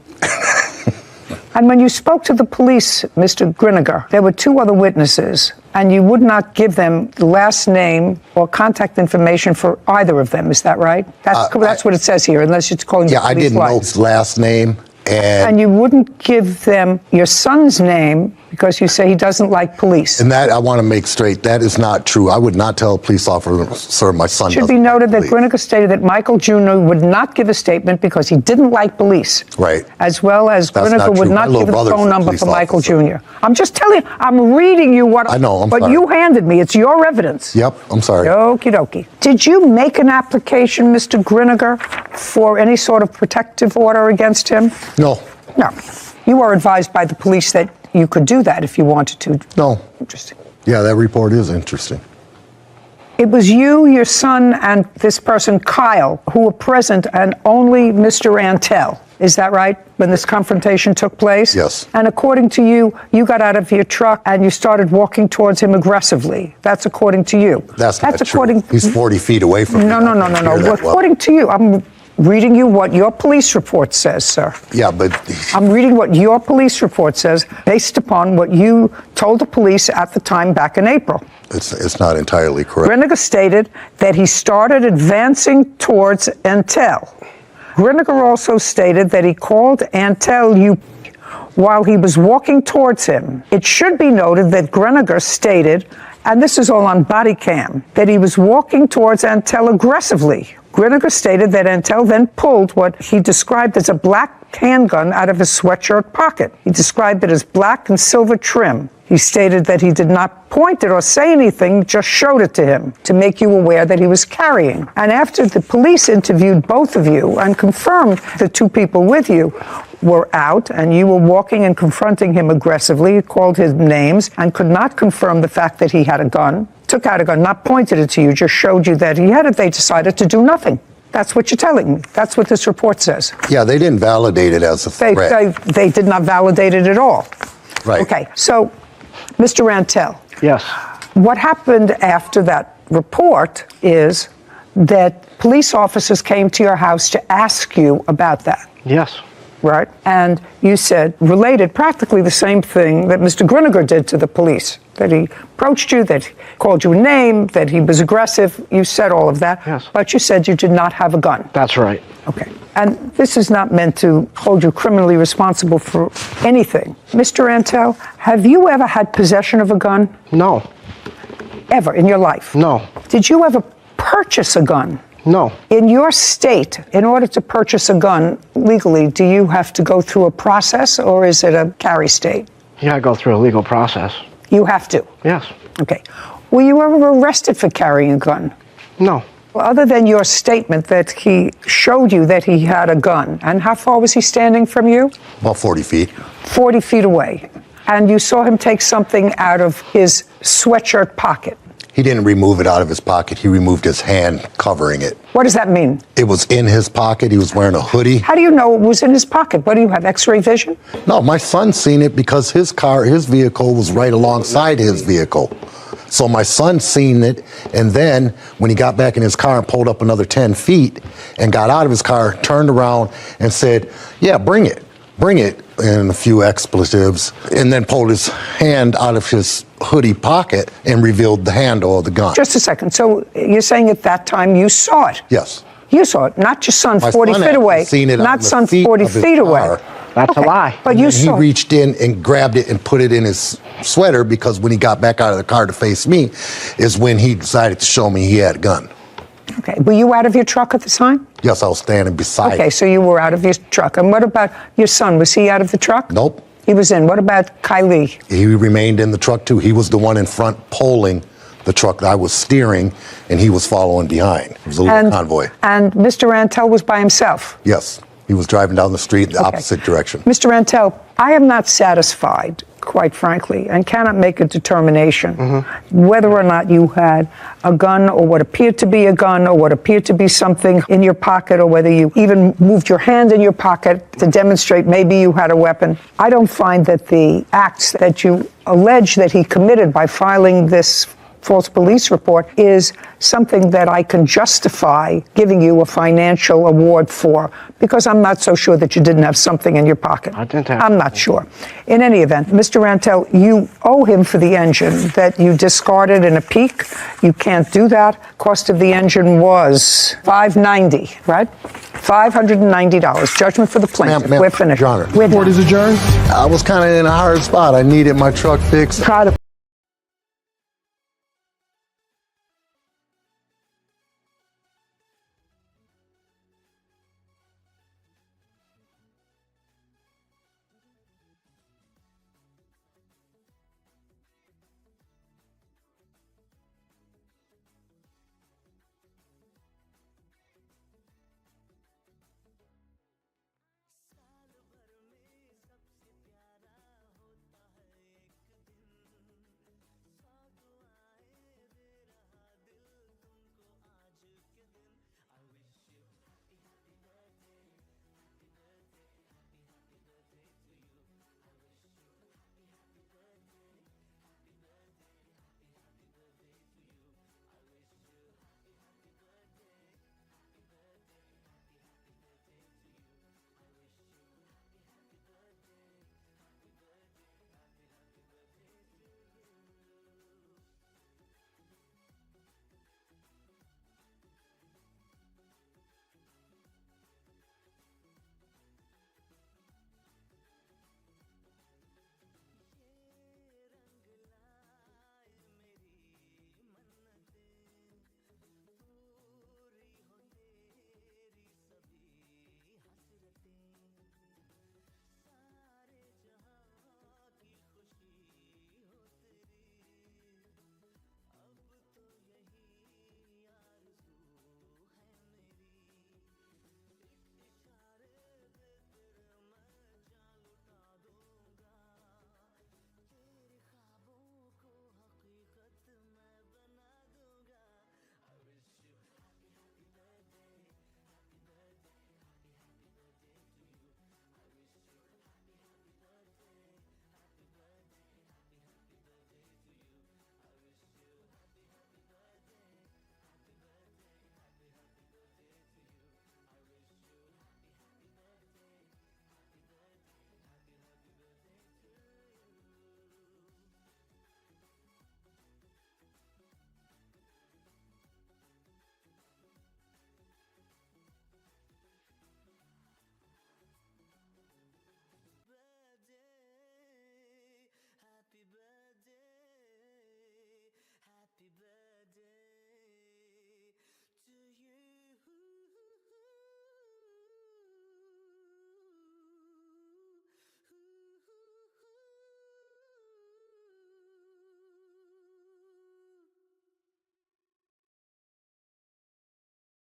And when you spoke to the police, Mr. Griniger, there were 2 other witnesses, and you would not give them the last name or contact information for either of them. Is that right? That's what it says here, unless it's calling Yeah, I didn't know his last name. And you wouldn't give them your son's name because you say he doesn't like police. And that I want to make straight. That is not true. I would not tell a police officer my son Should doesn't be noted like that police. Griniger stated that Michael Jr. would not give a statement because he didn't like police. Right. As well as That's Griniger not would true. not My little give a brother's phone a number police for Michael officer. Jr. I'm just telling you, I'm reading you what I know, I'm what sorry. you handed me. It's your evidence. Yep, I'm sorry. Okie dokie. Did you make an application, Mr. Griniger, for any sort of protective order against him? No. No. You were advised by the police that you could do that if you wanted to. No. Interesting. Yeah, that report is interesting. It was you, your son, and this person, Kyle, who were present, and only Mr. Antel. Is that right, when this confrontation took place? Yes. And according to you, you got out of your truck and you started walking towards him aggressively. That's according to you. That's not according. true. He's 40 feet away from me. No. I can't hear that well. According to you, I'm reading you what your police report says, sir. Yeah, but I'm reading what your police report says based upon what you told the police at the time back in April. it's not entirely correct. Griniger stated that he started advancing towards Antel. Griniger also stated that he called Antel while he was walking towards him. It should be noted that Griniger stated, and this is all on body cam, that he was walking towards Antel aggressively. Griniger stated that Antel then pulled what he described as a black handgun out of his sweatshirt pocket. He described it as black and silver trim. He stated that he did not point it or say anything, just showed it to him to make you aware that he was carrying. And after the police interviewed both of you and confirmed the 2 people with you were out and you were walking and confronting him aggressively, called his names and could not confirm the fact that he had a gun, took out a gun, not pointed it to you, just showed you that he had it, they decided to do nothing. That's what you're telling me. That's what this report says. Yeah, they didn't validate it as a threat. They did not validate it at all. Right. Okay, so, Mr. Rantel. Yes. What happened after that report is that police officers came to your house to ask you about that. Yes. Right? And you said, related practically the same thing that Mr. Gruniger did to the police, that he approached you, that he called you a name, that he was aggressive. You said all of that. Yes. But you said you did not have a gun. That's right. Okay. And this is not meant to hold you criminally responsible for anything. Mr. Rantel, have you ever had possession of a gun? No. Ever in your life? No. Did you ever purchase a gun? No. In your state, in order to purchase a gun legally, do you have to go through a process, or is it a carry state? Yeah, I go through a legal process. You have to? Yes. Okay. Were you ever arrested for carrying a gun? No. Well, other than your statement that he showed you that he had a gun, and how far was he standing from you? About 40 feet. 40 feet away. And you saw him take something out of his sweatshirt pocket. He didn't remove it out of his pocket. He removed his hand covering it. What does that mean? It was in his pocket. He was wearing a hoodie. How do you know it was in his pocket? What do you have, x-ray vision? No, my son seen it because his vehicle was right alongside his vehicle. So my son seen it, and then when he got back in his car and pulled up another 10 feet and got out of his car, turned around and said, yeah, bring it, and a few expletives, and then pulled his hand out of his hoodie pocket and revealed the handle of the gun. Just a second. So you're saying at that time you saw it? Yes. You saw it, not your son My 40 son feet had away. seen it Not on the son seat 40 of his feet away. car. That's a lie. But And you then saw he reached in and grabbed it and put it in his sweater, because when he got back out of the car to face me is when he decided to show me he had a gun. Okay. Were you out of your truck at the time? Yes, I was standing beside Okay, him. so you were out of your truck. And what about your son? Was he out of the truck? Nope. He was in. What about Kylie? He remained in the truck too. He was the one in front pulling the truck that I was steering, and he was following behind. It was a little convoy. And Mr. Rantel was by himself? Yes, he was driving down the street in the opposite direction. Mr. Rantel, I am not satisfied, quite frankly, and cannot make a determination whether or not you had a gun, or what appeared to be a gun, or what appeared to be something in your pocket, or whether you even moved your hand in your pocket to demonstrate maybe you had a weapon. I don't find that the acts that you allege that he committed by filing this false police report is something that I can justify giving you a financial award for, because I'm not so sure that you didn't have something in your pocket. I didn't have. I'm not sure. In any event, Mr. Rantel, you owe him for the engine that you discarded in a peak. You can't do that. Cost of the engine was $590, right? $590. Judgment for the plaintiff. Ma'am, We're finished. Your Honor. We're Court done. is adjourned. I was kind of in a hard spot. I needed my truck fixed. Try to